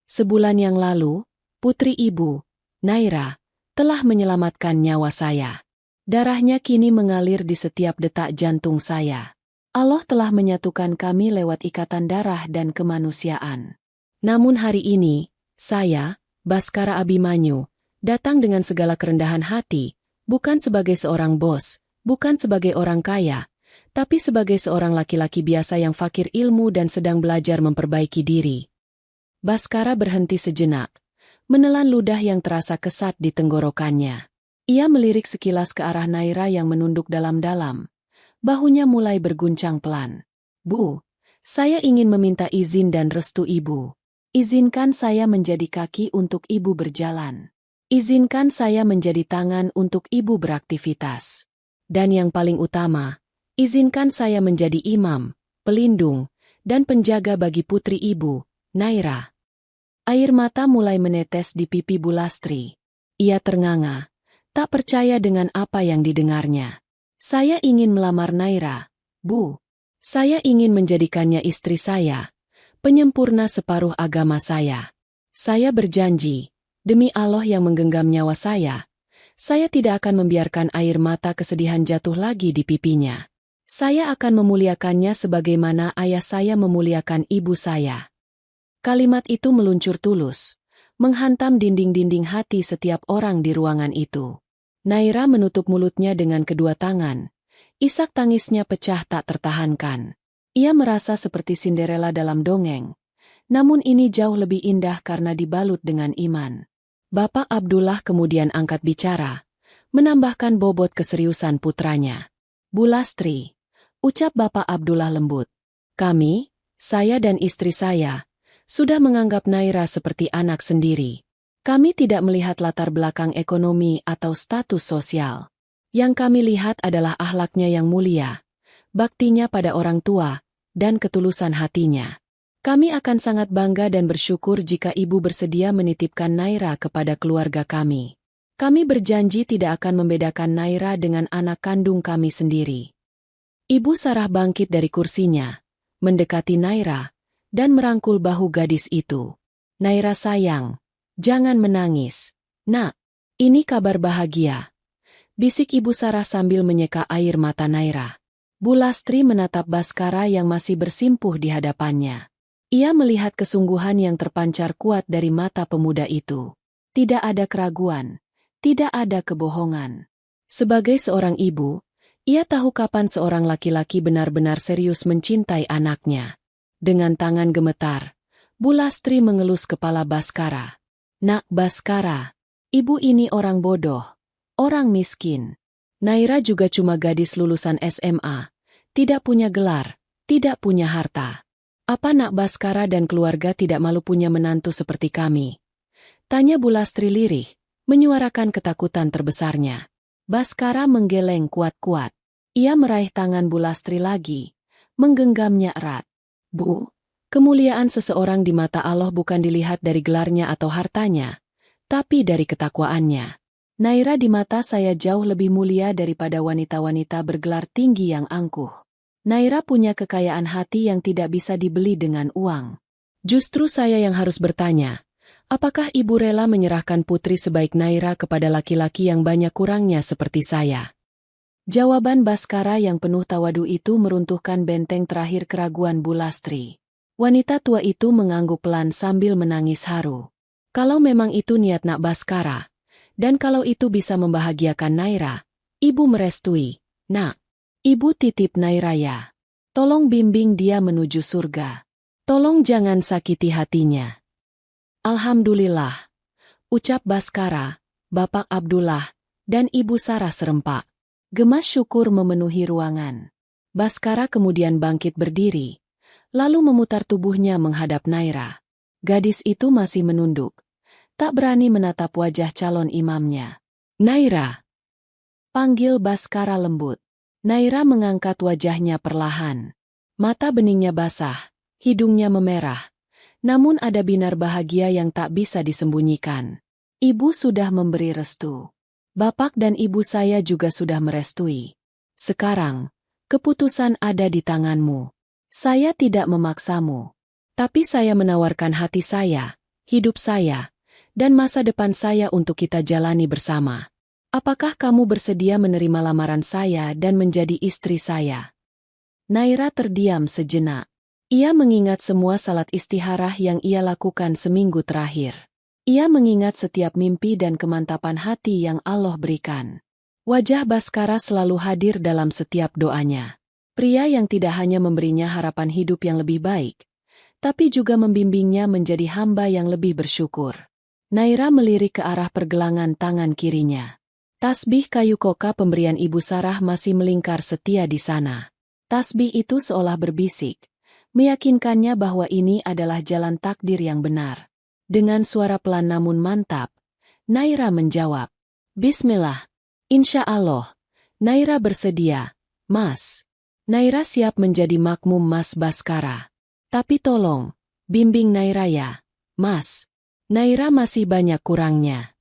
"Sebulan yang lalu, putri ibu, Naira, telah menyelamatkan nyawa saya. Darahnya kini mengalir di setiap detak jantung saya. Allah telah menyatukan kami lewat ikatan darah dan kemanusiaan. Namun hari ini, saya, Baskara Abimanyu, datang dengan segala kerendahan hati, bukan sebagai seorang bos, bukan sebagai orang kaya, tapi sebagai seorang laki-laki biasa yang fakir ilmu dan sedang belajar memperbaiki diri." Baskara berhenti sejenak, menelan ludah yang terasa kesat di tenggorokannya. Ia melirik sekilas ke arah Naira yang menunduk dalam-dalam. Bahunya mulai berguncang pelan. "Bu, saya ingin meminta izin dan restu ibu. Izinkan saya menjadi kaki untuk ibu berjalan. Izinkan saya menjadi tangan untuk ibu beraktivitas. Dan yang paling utama, izinkan saya menjadi imam, pelindung, dan penjaga bagi putri ibu, Naira." Air mata mulai menetes di pipi Bulastri. Ia ternganga, tak percaya dengan apa yang didengarnya. "Saya ingin melamar Naira, Bu. Saya ingin menjadikannya istri saya, penyempurna separuh agama saya. Saya berjanji, demi Allah yang menggenggam nyawa saya tidak akan membiarkan air mata kesedihan jatuh lagi di pipinya. Saya akan memuliakannya sebagaimana ayah saya memuliakan ibu saya." Kalimat itu meluncur tulus, menghantam dinding-dinding hati setiap orang di ruangan itu. Naira menutup mulutnya dengan kedua tangan. Isak tangisnya pecah tak tertahankan. Ia merasa seperti Cinderella dalam dongeng. Namun ini jauh lebih indah karena dibalut dengan iman. Bapak Abdullah kemudian angkat bicara, menambahkan bobot keseriusan putranya. "Bulastri," ucap Bapak Abdullah lembut. "Kami, saya dan istri saya, sudah menganggap Naira seperti anak sendiri. Kami tidak melihat latar belakang ekonomi atau status sosial. Yang kami lihat adalah akhlaknya yang mulia, baktinya pada orang tua, dan ketulusan hatinya. Kami akan sangat bangga dan bersyukur jika ibu bersedia menitipkan Naira kepada keluarga kami. Kami berjanji tidak akan membedakan Naira dengan anak kandung kami sendiri." Ibu Sarah bangkit dari kursinya, mendekati Naira, dan merangkul bahu gadis itu. Naira sayang, jangan menangis. Nak, ini kabar bahagia. Bisik Ibu Sarah sambil menyeka air mata Naira. Bu Lastri menatap Baskara yang masih bersimpuh di hadapannya. Ia melihat kesungguhan yang terpancar kuat dari mata pemuda itu. Tidak ada keraguan, tidak ada kebohongan. Sebagai seorang ibu, ia tahu kapan seorang laki-laki benar-benar serius mencintai anaknya. Dengan tangan gemetar, Bu Lastri mengelus kepala Baskara. Nak Baskara, ibu ini orang bodoh, orang miskin. Naira juga cuma gadis lulusan SMA, tidak punya gelar, tidak punya harta. Apa Nak Baskara dan keluarga tidak malu punya menantu seperti kami? Tanya Bu Lastri lirih, menyuarakan ketakutan terbesarnya. Baskara menggeleng kuat-kuat. Ia meraih tangan Bu Lastri lagi, menggenggamnya erat. Bu, kemuliaan seseorang di mata Allah bukan dilihat dari gelarnya atau hartanya, tapi dari ketakwaannya. Naira di mata saya jauh lebih mulia daripada wanita-wanita bergelar tinggi yang angkuh. Naira punya kekayaan hati yang tidak bisa dibeli dengan uang. Justru saya yang harus bertanya. Apakah ibu rela menyerahkan putri sebaik Naira kepada laki-laki yang banyak kurangnya seperti saya? Jawaban Baskara yang penuh tawadu itu meruntuhkan benteng terakhir keraguan Bu Lastri. Wanita tua itu mengangguk pelan sambil menangis haru. Kalau memang itu niat Nak Baskara, dan kalau itu bisa membahagiakan Naira, ibu merestui. Nak, ibu titip Naira ya. Tolong bimbing dia menuju surga. Tolong jangan sakiti hatinya. Alhamdulillah, ucap Baskara, Bapak Abdullah, dan Ibu Sarah serempak. Gemas syukur memenuhi ruangan. Baskara kemudian bangkit berdiri, lalu memutar tubuhnya menghadap Naira. Gadis itu masih menunduk, tak berani menatap wajah calon imamnya. Naira, panggil Baskara lembut. Naira mengangkat wajahnya perlahan. Mata beningnya basah, hidungnya memerah. Namun ada binar bahagia yang tak bisa disembunyikan. Ibu sudah memberi restu. Bapak dan ibu saya juga sudah merestui. Sekarang, keputusan ada di tanganmu. Saya tidak memaksamu. Tapi saya menawarkan hati saya, hidup saya, dan masa depan saya untuk kita jalani bersama. Apakah kamu bersedia menerima lamaran saya dan menjadi istri saya? Naira terdiam sejenak. Ia mengingat semua salat istikharah yang ia lakukan seminggu terakhir. Ia mengingat setiap mimpi dan kemantapan hati yang Allah berikan. Wajah Baskara selalu hadir dalam setiap doanya. Pria yang tidak hanya memberinya harapan hidup yang lebih baik, tapi juga membimbingnya menjadi hamba yang lebih bersyukur. Naira melirik ke arah pergelangan tangan kirinya. Tasbih kayu koka pemberian Ibu Sarah masih melingkar setia di sana. Tasbih itu seolah berbisik, meyakinkannya bahwa ini adalah jalan takdir yang benar. Dengan suara pelan namun mantap, Naira menjawab, Bismillah, insya Allah, Naira bersedia, Mas. Naira siap menjadi makmum Mas Baskara. Tapi tolong, bimbing Naira ya, Mas. Naira masih banyak kurangnya.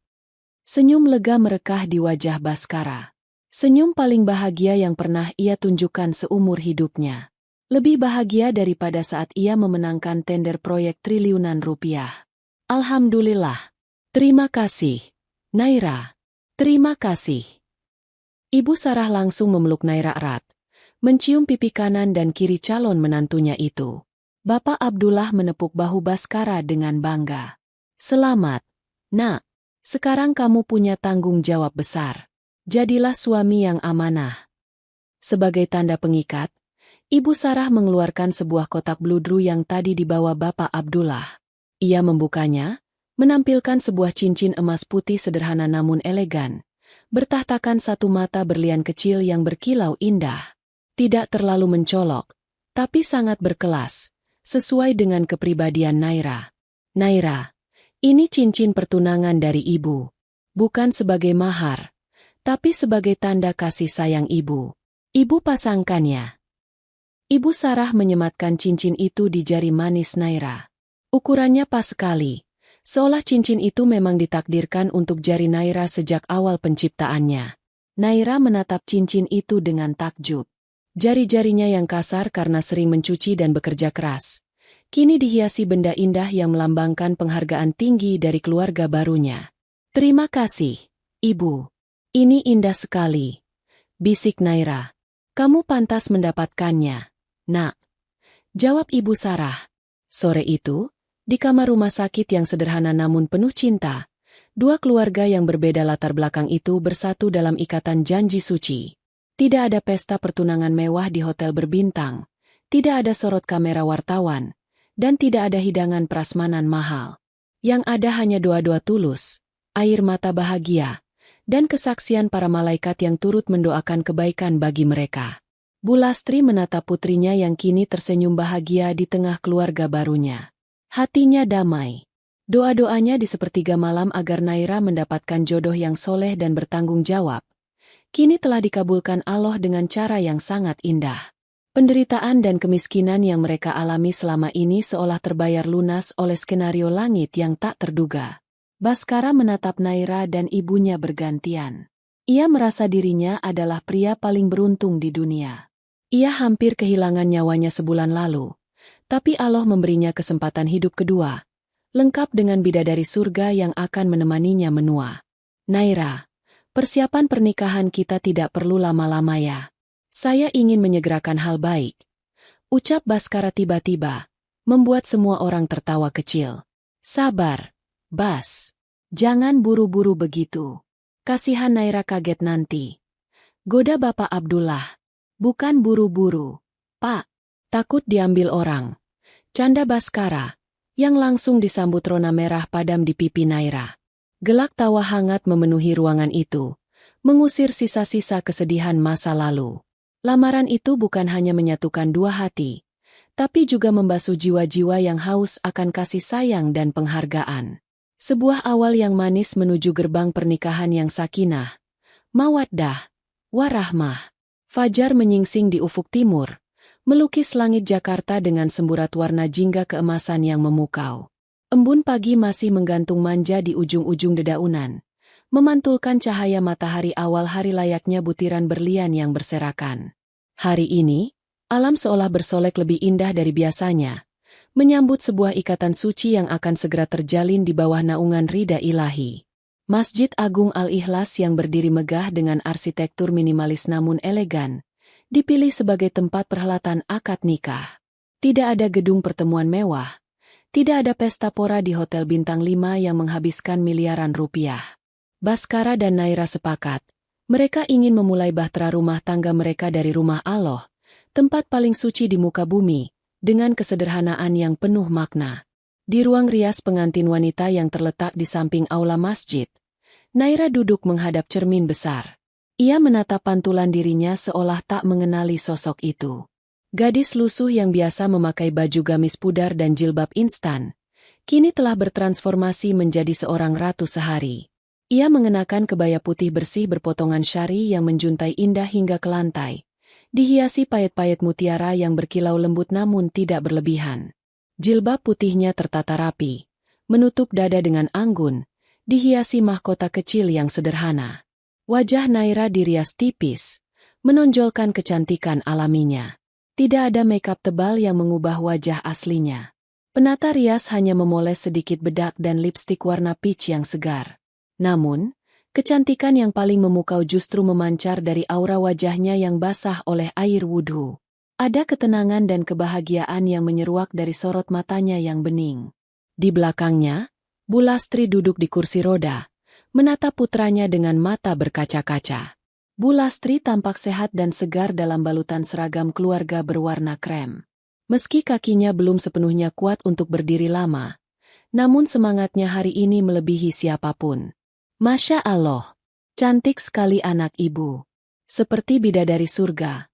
Senyum lega merekah di wajah Baskara. Senyum paling bahagia yang pernah ia tunjukkan seumur hidupnya. Lebih bahagia daripada saat ia memenangkan tender proyek triliunan rupiah. Alhamdulillah. Terima kasih, Naira. Terima kasih. Ibu Sarah langsung memeluk Naira erat, mencium pipi kanan dan kiri calon menantunya itu. Bapak Abdullah menepuk bahu Baskara dengan bangga. Selamat, Nak. Sekarang kamu punya tanggung jawab besar. Jadilah suami yang amanah. Sebagai tanda pengikat, Ibu Sarah mengeluarkan sebuah kotak bludru yang tadi dibawa Bapak Abdullah. Ia membukanya, menampilkan sebuah cincin emas putih sederhana namun elegan, bertahtakan satu mata berlian kecil yang berkilau indah. Tidak terlalu mencolok, tapi sangat berkelas, sesuai dengan kepribadian Naira. Naira, ini cincin pertunangan dari ibu. Bukan sebagai mahar, tapi sebagai tanda kasih sayang ibu. Ibu pasangkannya. Ibu Sarah menyematkan cincin itu di jari manis Naira. Ukurannya pas sekali, seolah cincin itu memang ditakdirkan untuk jari Naira sejak awal penciptaannya. Naira menatap cincin itu dengan takjub. Jari-jarinya yang kasar karena sering mencuci dan bekerja keras, kini dihiasi benda indah yang melambangkan penghargaan tinggi dari keluarga barunya. "Terima kasih, Ibu. Ini indah sekali," bisik Naira. "Kamu pantas mendapatkannya, Nak," jawab Ibu Sarah. Sore itu, di kamar rumah sakit yang sederhana namun penuh cinta, dua keluarga yang berbeda latar belakang itu bersatu dalam ikatan janji suci. Tidak ada pesta pertunangan mewah di hotel berbintang, tidak ada sorot kamera wartawan, dan tidak ada hidangan prasmanan mahal. Yang ada hanya doa-doa tulus, air mata bahagia, dan kesaksian para malaikat yang turut mendoakan kebaikan bagi mereka. Bu Lastri menatap putrinya yang kini tersenyum bahagia di tengah keluarga barunya. Hatinya damai. Doa-doanya di sepertiga malam agar Naira mendapatkan jodoh yang soleh dan bertanggung jawab, kini telah dikabulkan Allah dengan cara yang sangat indah. Penderitaan dan kemiskinan yang mereka alami selama ini seolah terbayar lunas oleh skenario langit yang tak terduga. Baskara menatap Naira dan ibunya bergantian. Ia merasa dirinya adalah pria paling beruntung di dunia. Ia hampir kehilangan nyawanya sebulan lalu, tapi Allah memberinya kesempatan hidup kedua, lengkap dengan bidadari surga yang akan menemaninya menua. "Naira, persiapan pernikahan kita tidak perlu lama-lama ya. Saya ingin menyegerakan hal baik," ucap Baskara tiba-tiba, membuat semua orang tertawa kecil. "Sabar, Bas. Jangan buru-buru begitu. Kasihan Naira kaget nanti," goda Bapak Abdullah. "Bukan buru-buru, Pak. Takut diambil orang," canda Baskara, yang langsung disambut rona merah padam di pipi Naira. Gelak tawa hangat memenuhi ruangan itu, mengusir sisa-sisa kesedihan masa lalu. Lamaran itu bukan hanya menyatukan dua hati, tapi juga membasuh jiwa-jiwa yang haus akan kasih sayang dan penghargaan. Sebuah awal yang manis menuju gerbang pernikahan yang sakinah, mawaddah, warahmah. Fajar menyingsing di ufuk timur, melukis langit Jakarta dengan semburat warna jingga keemasan yang memukau. Embun pagi masih menggantung manja di ujung-ujung dedaunan, memantulkan cahaya matahari awal hari layaknya butiran berlian yang berserakan. Hari ini, alam seolah bersolek lebih indah dari biasanya, menyambut sebuah ikatan suci yang akan segera terjalin di bawah naungan ridha ilahi. Masjid Agung Al-Ikhlas yang berdiri megah dengan arsitektur minimalis namun elegan, dipilih sebagai tempat perhelatan akad nikah. Tidak ada gedung pertemuan mewah, tidak ada pesta pora di Hotel Bintang 5 yang menghabiskan miliaran rupiah. Baskara dan Naira sepakat, mereka ingin memulai bahtera rumah tangga mereka dari rumah Allah, tempat paling suci di muka bumi, dengan kesederhanaan yang penuh makna. Di ruang rias pengantin wanita yang terletak di samping aula masjid, Naira duduk menghadap cermin besar. Ia menatap pantulan dirinya seolah tak mengenali sosok itu. Gadis lusuh yang biasa memakai baju gamis pudar dan jilbab instan, kini telah bertransformasi menjadi seorang ratu sehari. Ia mengenakan kebaya putih bersih berpotongan syari yang menjuntai indah hingga ke lantai, dihiasi payet-payet mutiara yang berkilau lembut namun tidak berlebihan. Jilbab putihnya tertata rapi, menutup dada dengan anggun, dihiasi mahkota kecil yang sederhana. Wajah Naira dirias tipis, menonjolkan kecantikan alaminya. Tidak ada makeup tebal yang mengubah wajah aslinya. Penata rias hanya memoles sedikit bedak dan lipstik warna peach yang segar. Namun, kecantikan yang paling memukau justru memancar dari aura wajahnya yang basah oleh air wudhu. Ada ketenangan dan kebahagiaan yang menyeruak dari sorot matanya yang bening. Di belakangnya, Bu Lastri duduk di kursi roda, menatap putranya dengan mata berkaca-kaca. Bu Lastri tampak sehat dan segar dalam balutan seragam keluarga berwarna krem. Meski kakinya belum sepenuhnya kuat untuk berdiri lama, namun semangatnya hari ini melebihi siapapun. "Masya Allah, cantik sekali anak ibu. Seperti bidadari surga,"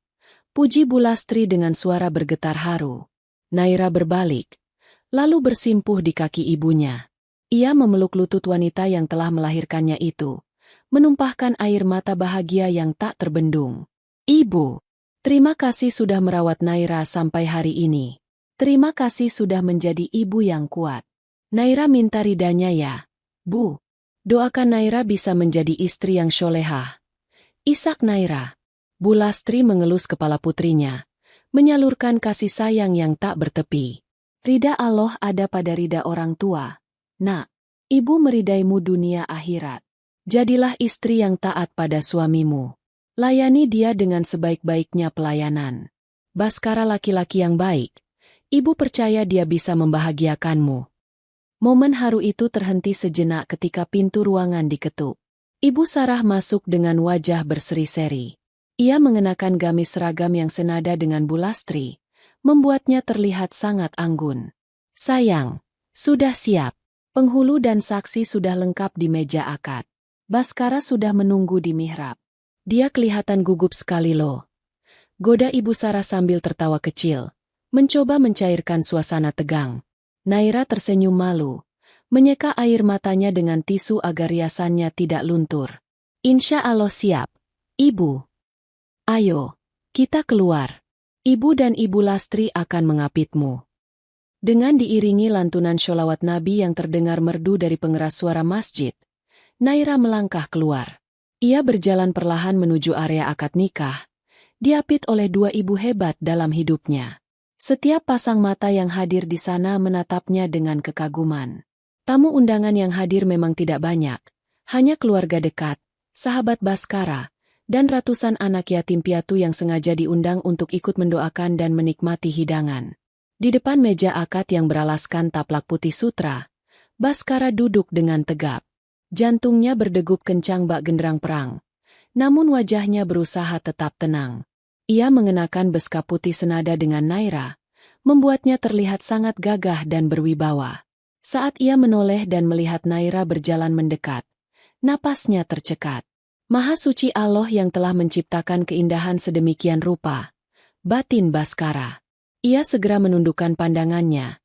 puji Bu Lastri dengan suara bergetar haru. Naira berbalik, lalu bersimpuh di kaki ibunya. Ia memeluk lutut wanita yang telah melahirkannya itu, menumpahkan air mata bahagia yang tak terbendung. "Ibu, terima kasih sudah merawat Naira sampai hari ini. Terima kasih sudah menjadi ibu yang kuat. Naira minta ridanya ya, Bu. Doakan Naira bisa menjadi istri yang sholehah." "Isak Naira." Bu Lastri mengelus kepala putrinya, menyalurkan kasih sayang yang tak bertepi. Ridha Allah ada pada ridha orang tua. Nak, ibu meridaimu dunia akhirat. Jadilah istri yang taat pada suamimu. Layani dia dengan sebaik-baiknya pelayanan. Baskara laki-laki yang baik. Ibu percaya dia bisa membahagiakanmu. Momen haru itu terhenti sejenak ketika pintu ruangan diketuk. Ibu Sarah masuk dengan wajah berseri-seri. Ia mengenakan gamis seragam yang senada dengan Bu Lastri, membuatnya terlihat sangat anggun. Sayang, sudah siap. Penghulu dan saksi sudah lengkap di meja akad. Baskara sudah menunggu di mihrab. Dia kelihatan gugup sekali loh. Goda Ibu Sarah sambil tertawa kecil, mencoba mencairkan suasana tegang. Naira tersenyum malu, menyeka air matanya dengan tisu agar riasannya tidak luntur. Insya Allah siap, Ibu. Ayo, kita keluar. Ibu dan Ibu Lastri akan mengapitmu. Dengan diiringi lantunan sholawat Nabi yang terdengar merdu dari pengeras suara masjid, Naira melangkah keluar. Ia berjalan perlahan menuju area akad nikah, diapit oleh dua ibu hebat dalam hidupnya. Setiap pasang mata yang hadir di sana menatapnya dengan kekaguman. Tamu undangan yang hadir memang tidak banyak, hanya keluarga dekat, sahabat Baskara, dan ratusan anak yatim piatu yang sengaja diundang untuk ikut mendoakan dan menikmati hidangan. Di depan meja akad yang beralaskan taplak putih sutra, Baskara duduk dengan tegap. Jantungnya berdegup kencang bak genderang perang. Namun wajahnya berusaha tetap tenang. Ia mengenakan beskap putih senada dengan Naira, membuatnya terlihat sangat gagah dan berwibawa. Saat ia menoleh dan melihat Naira berjalan mendekat, napasnya tercekat. Maha suci Allah yang telah menciptakan keindahan sedemikian rupa. Batin Baskara. Ia segera menundukkan pandangannya,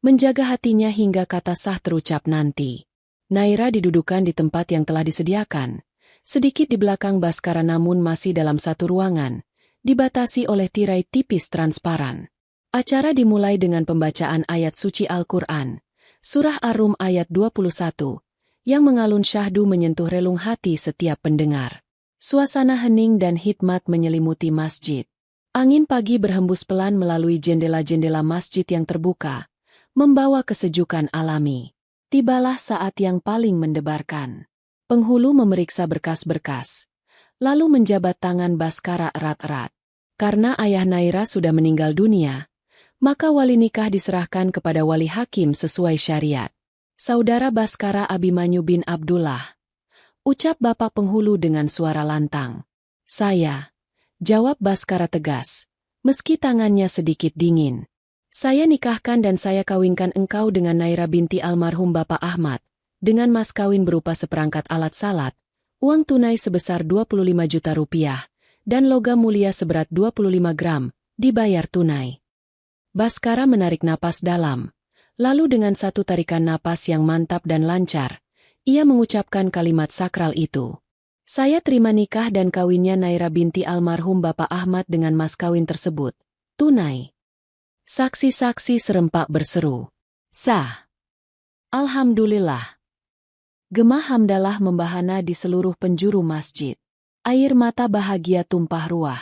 menjaga hatinya hingga kata sah terucap nanti. Naira didudukan di tempat yang telah disediakan, sedikit di belakang Baskara namun masih dalam satu ruangan, dibatasi oleh tirai tipis transparan. Acara dimulai dengan pembacaan ayat suci Al-Quran, Surah Ar-Rum ayat 21, yang mengalun syahdu menyentuh relung hati setiap pendengar. Suasana hening dan hikmat menyelimuti masjid. Angin pagi berhembus pelan melalui jendela-jendela masjid yang terbuka, membawa kesejukan alami. Tibalah saat yang paling mendebarkan. Penghulu memeriksa berkas-berkas, lalu menjabat tangan Baskara erat-erat. Karena ayah Naira sudah meninggal dunia, maka wali nikah diserahkan kepada wali hakim sesuai syariat. Saudara Baskara Abimanyu bin Abdullah. Ucap bapak penghulu dengan suara lantang. Saya. Jawab Baskara tegas, meski tangannya sedikit dingin. Saya nikahkan dan saya kawinkan engkau dengan Naira binti almarhum Bapak Ahmad, dengan mas kawin berupa seperangkat alat salat, uang tunai sebesar 25 juta rupiah, dan logam mulia seberat 25 gram, dibayar tunai. Baskara menarik napas dalam. Lalu dengan satu tarikan napas yang mantap dan lancar, ia mengucapkan kalimat sakral itu. Saya terima nikah dan kawinnya Naira binti almarhum Bapak Ahmad dengan mas kawin tersebut. Tunai. Saksi-saksi serempak berseru. Sah. Alhamdulillah. Gema hamdalah membahana di seluruh penjuru masjid. Air mata bahagia tumpah ruah.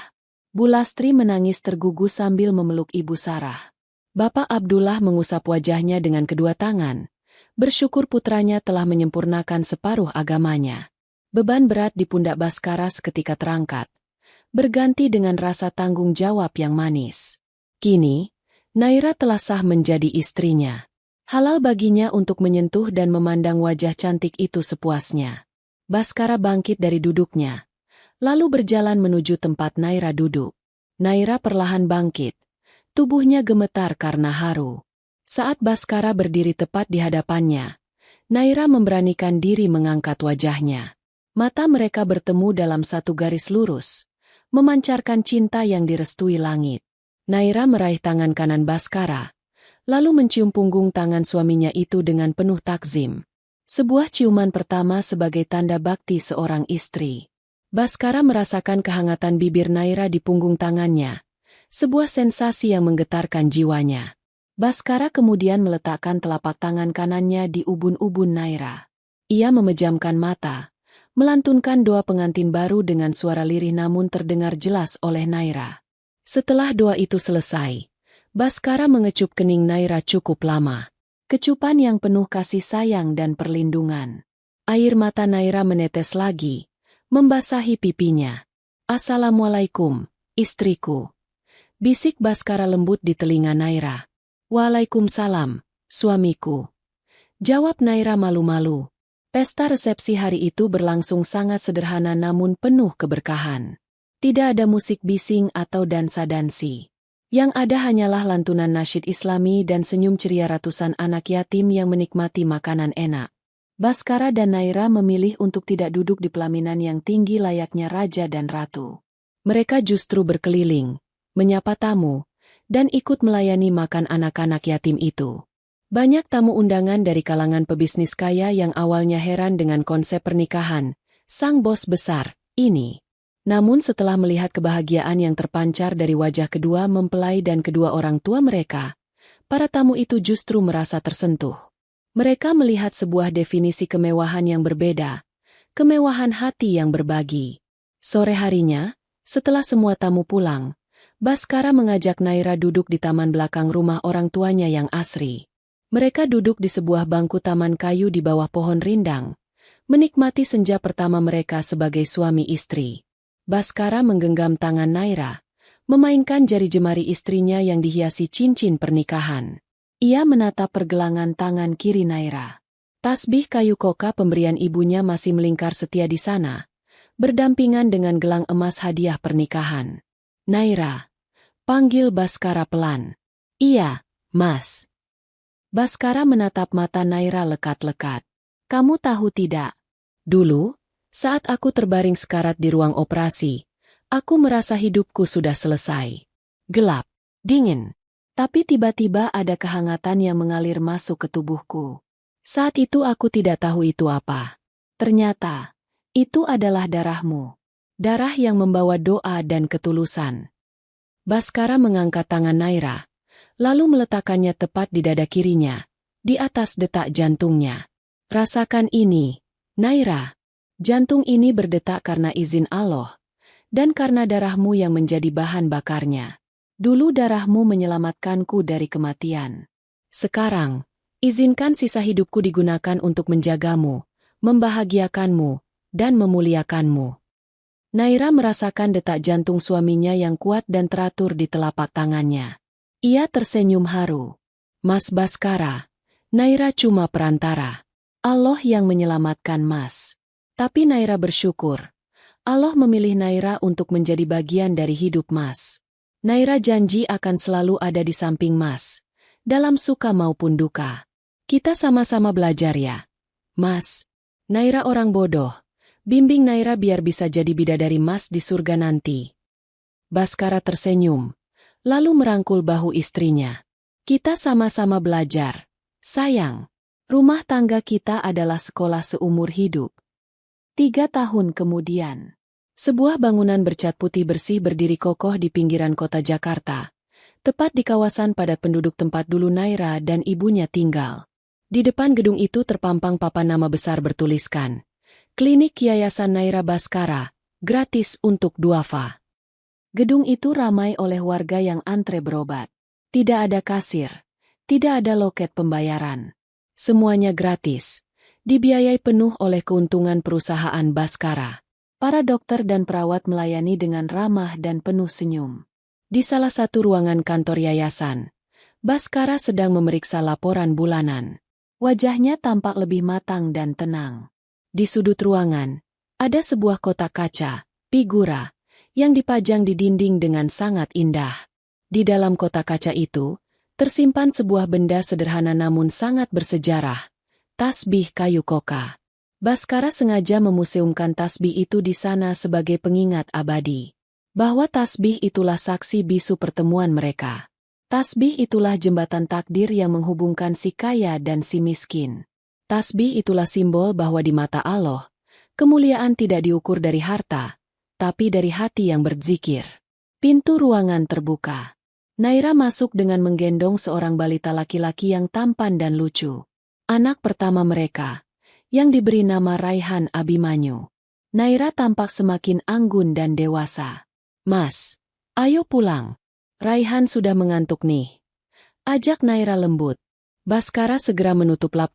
Bu Lastri menangis tergugu sambil memeluk Ibu Sarah. Bapak Abdullah mengusap wajahnya dengan kedua tangan, bersyukur putranya telah menyempurnakan separuh agamanya. Beban berat di pundak Baskara seketika terangkat, berganti dengan rasa tanggung jawab yang manis. Kini, Naira telah sah menjadi istrinya. Halal baginya untuk menyentuh dan memandang wajah cantik itu sepuasnya. Baskara bangkit dari duduknya, lalu berjalan menuju tempat Naira duduk. Naira perlahan bangkit. Tubuhnya gemetar karena haru. Saat Baskara berdiri tepat di hadapannya, Naira memberanikan diri mengangkat wajahnya. Mata mereka bertemu dalam satu garis lurus, memancarkan cinta yang direstui langit. Naira meraih tangan kanan Baskara, lalu mencium punggung tangan suaminya itu dengan penuh takzim. Sebuah ciuman pertama sebagai tanda bakti seorang istri. Baskara merasakan kehangatan bibir Naira di punggung tangannya. Sebuah sensasi yang menggetarkan jiwanya. Baskara kemudian meletakkan telapak tangan kanannya di ubun-ubun Naira. Ia memejamkan mata, melantunkan doa pengantin baru dengan suara lirih namun terdengar jelas oleh Naira. Setelah doa itu selesai, Baskara mengecup kening Naira cukup lama. Kecupan yang penuh kasih sayang dan perlindungan. Air mata Naira menetes lagi, membasahi pipinya. "Assalamualaikum, istriku," bisik Baskara lembut di telinga Naira. "Waalaikumsalam, suamiku," jawab Naira malu-malu. Pesta resepsi hari itu berlangsung sangat sederhana namun penuh keberkahan. Tidak ada musik bising atau dansa-dansi. Yang ada hanyalah lantunan nasyid Islami dan senyum ceria ratusan anak yatim yang menikmati makanan enak. Baskara dan Naira memilih untuk tidak duduk di pelaminan yang tinggi layaknya raja dan ratu. Mereka justru berkeliling, menyapa tamu, dan ikut melayani makan anak-anak yatim itu. Banyak tamu undangan dari kalangan pebisnis kaya yang awalnya heran dengan konsep pernikahan sang bos besar ini. Namun setelah melihat kebahagiaan yang terpancar dari wajah kedua mempelai dan kedua orang tua mereka, para tamu itu justru merasa tersentuh. Mereka melihat sebuah definisi kemewahan yang berbeda, kemewahan hati yang berbagi. Sore harinya, setelah semua tamu pulang, Baskara mengajak Naira duduk di taman belakang rumah orang tuanya yang asri. Mereka duduk di sebuah bangku taman kayu di bawah pohon rindang, menikmati senja pertama mereka sebagai suami istri. Baskara menggenggam tangan Naira, memainkan jari jemari istrinya yang dihiasi cincin pernikahan. Ia menatap pergelangan tangan kiri Naira. Tasbih kayu koka pemberian ibunya masih melingkar setia di sana, berdampingan dengan gelang emas hadiah pernikahan. "Naira," panggil Baskara pelan. "Iya, Mas." Baskara menatap mata Naira lekat-lekat. "Kamu tahu tidak? Dulu, saat aku terbaring sekarat di ruang operasi, aku merasa hidupku sudah selesai. Gelap, dingin. Tapi tiba-tiba ada kehangatan yang mengalir masuk ke tubuhku. Saat itu aku tidak tahu itu apa. Ternyata, itu adalah darahmu. Darah yang membawa doa dan ketulusan." Baskara mengangkat tangan Naira, lalu meletakkannya tepat di dada kirinya, di atas detak jantungnya. "Rasakan ini, Naira. Jantung ini berdetak karena izin Allah, dan karena darahmu yang menjadi bahan bakarnya. Dulu darahmu menyelamatkanku dari kematian. Sekarang, izinkan sisa hidupku digunakan untuk menjagamu, membahagiakanmu, dan memuliakanmu." Naira merasakan detak jantung suaminya yang kuat dan teratur di telapak tangannya. Ia tersenyum haru. "Mas Baskara, Naira cuma perantara. Allah yang menyelamatkan Mas." Tapi Naira bersyukur. Allah memilih Naira untuk menjadi bagian dari hidup Mas. Naira janji akan selalu ada di samping Mas, dalam suka maupun duka. "Kita sama-sama belajar ya, Mas." Naira orang bodoh. Bimbing Naira biar bisa jadi bidadari Mas di surga nanti. Baskara tersenyum, lalu merangkul bahu istrinya. "Kita sama-sama belajar, sayang. Rumah tangga kita adalah sekolah seumur hidup." 3 tahun kemudian, sebuah bangunan bercat putih bersih berdiri kokoh di pinggiran kota Jakarta, tepat di kawasan padat penduduk tempat dulu Naira dan ibunya tinggal. Di depan gedung itu terpampang papan nama besar bertuliskan, "Klinik Yayasan Naira Baskara, gratis untuk duafa." Gedung itu ramai oleh warga yang antre berobat. Tidak ada kasir, tidak ada loket pembayaran. Semuanya gratis. Dibiayai penuh oleh keuntungan perusahaan Baskara. Para dokter dan perawat melayani dengan ramah dan penuh senyum. Di salah satu ruangan kantor yayasan, Baskara sedang memeriksa laporan bulanan. Wajahnya tampak lebih matang dan tenang. Di sudut ruangan, ada sebuah kotak kaca, figura, yang dipajang di dinding dengan sangat indah. Di dalam kotak kaca itu, tersimpan sebuah benda sederhana namun sangat bersejarah. Tasbih kayu koka. Baskara sengaja memuseumkan tasbih itu di sana sebagai pengingat abadi. Bahwa tasbih itulah saksi bisu pertemuan mereka. Tasbih itulah jembatan takdir yang menghubungkan si kaya dan si miskin. Tasbih itulah simbol bahwa di mata Allah, kemuliaan tidak diukur dari harta, tapi dari hati yang berzikir. Pintu ruangan terbuka. Naira masuk dengan menggendong seorang balita laki-laki yang tampan dan lucu. Anak pertama mereka, yang diberi nama Raihan Abimanyu. Naira tampak semakin anggun dan dewasa. "Mas, ayo pulang. Raihan sudah mengantuk nih," Ajak Naira lembut. Baskara segera menutup laptop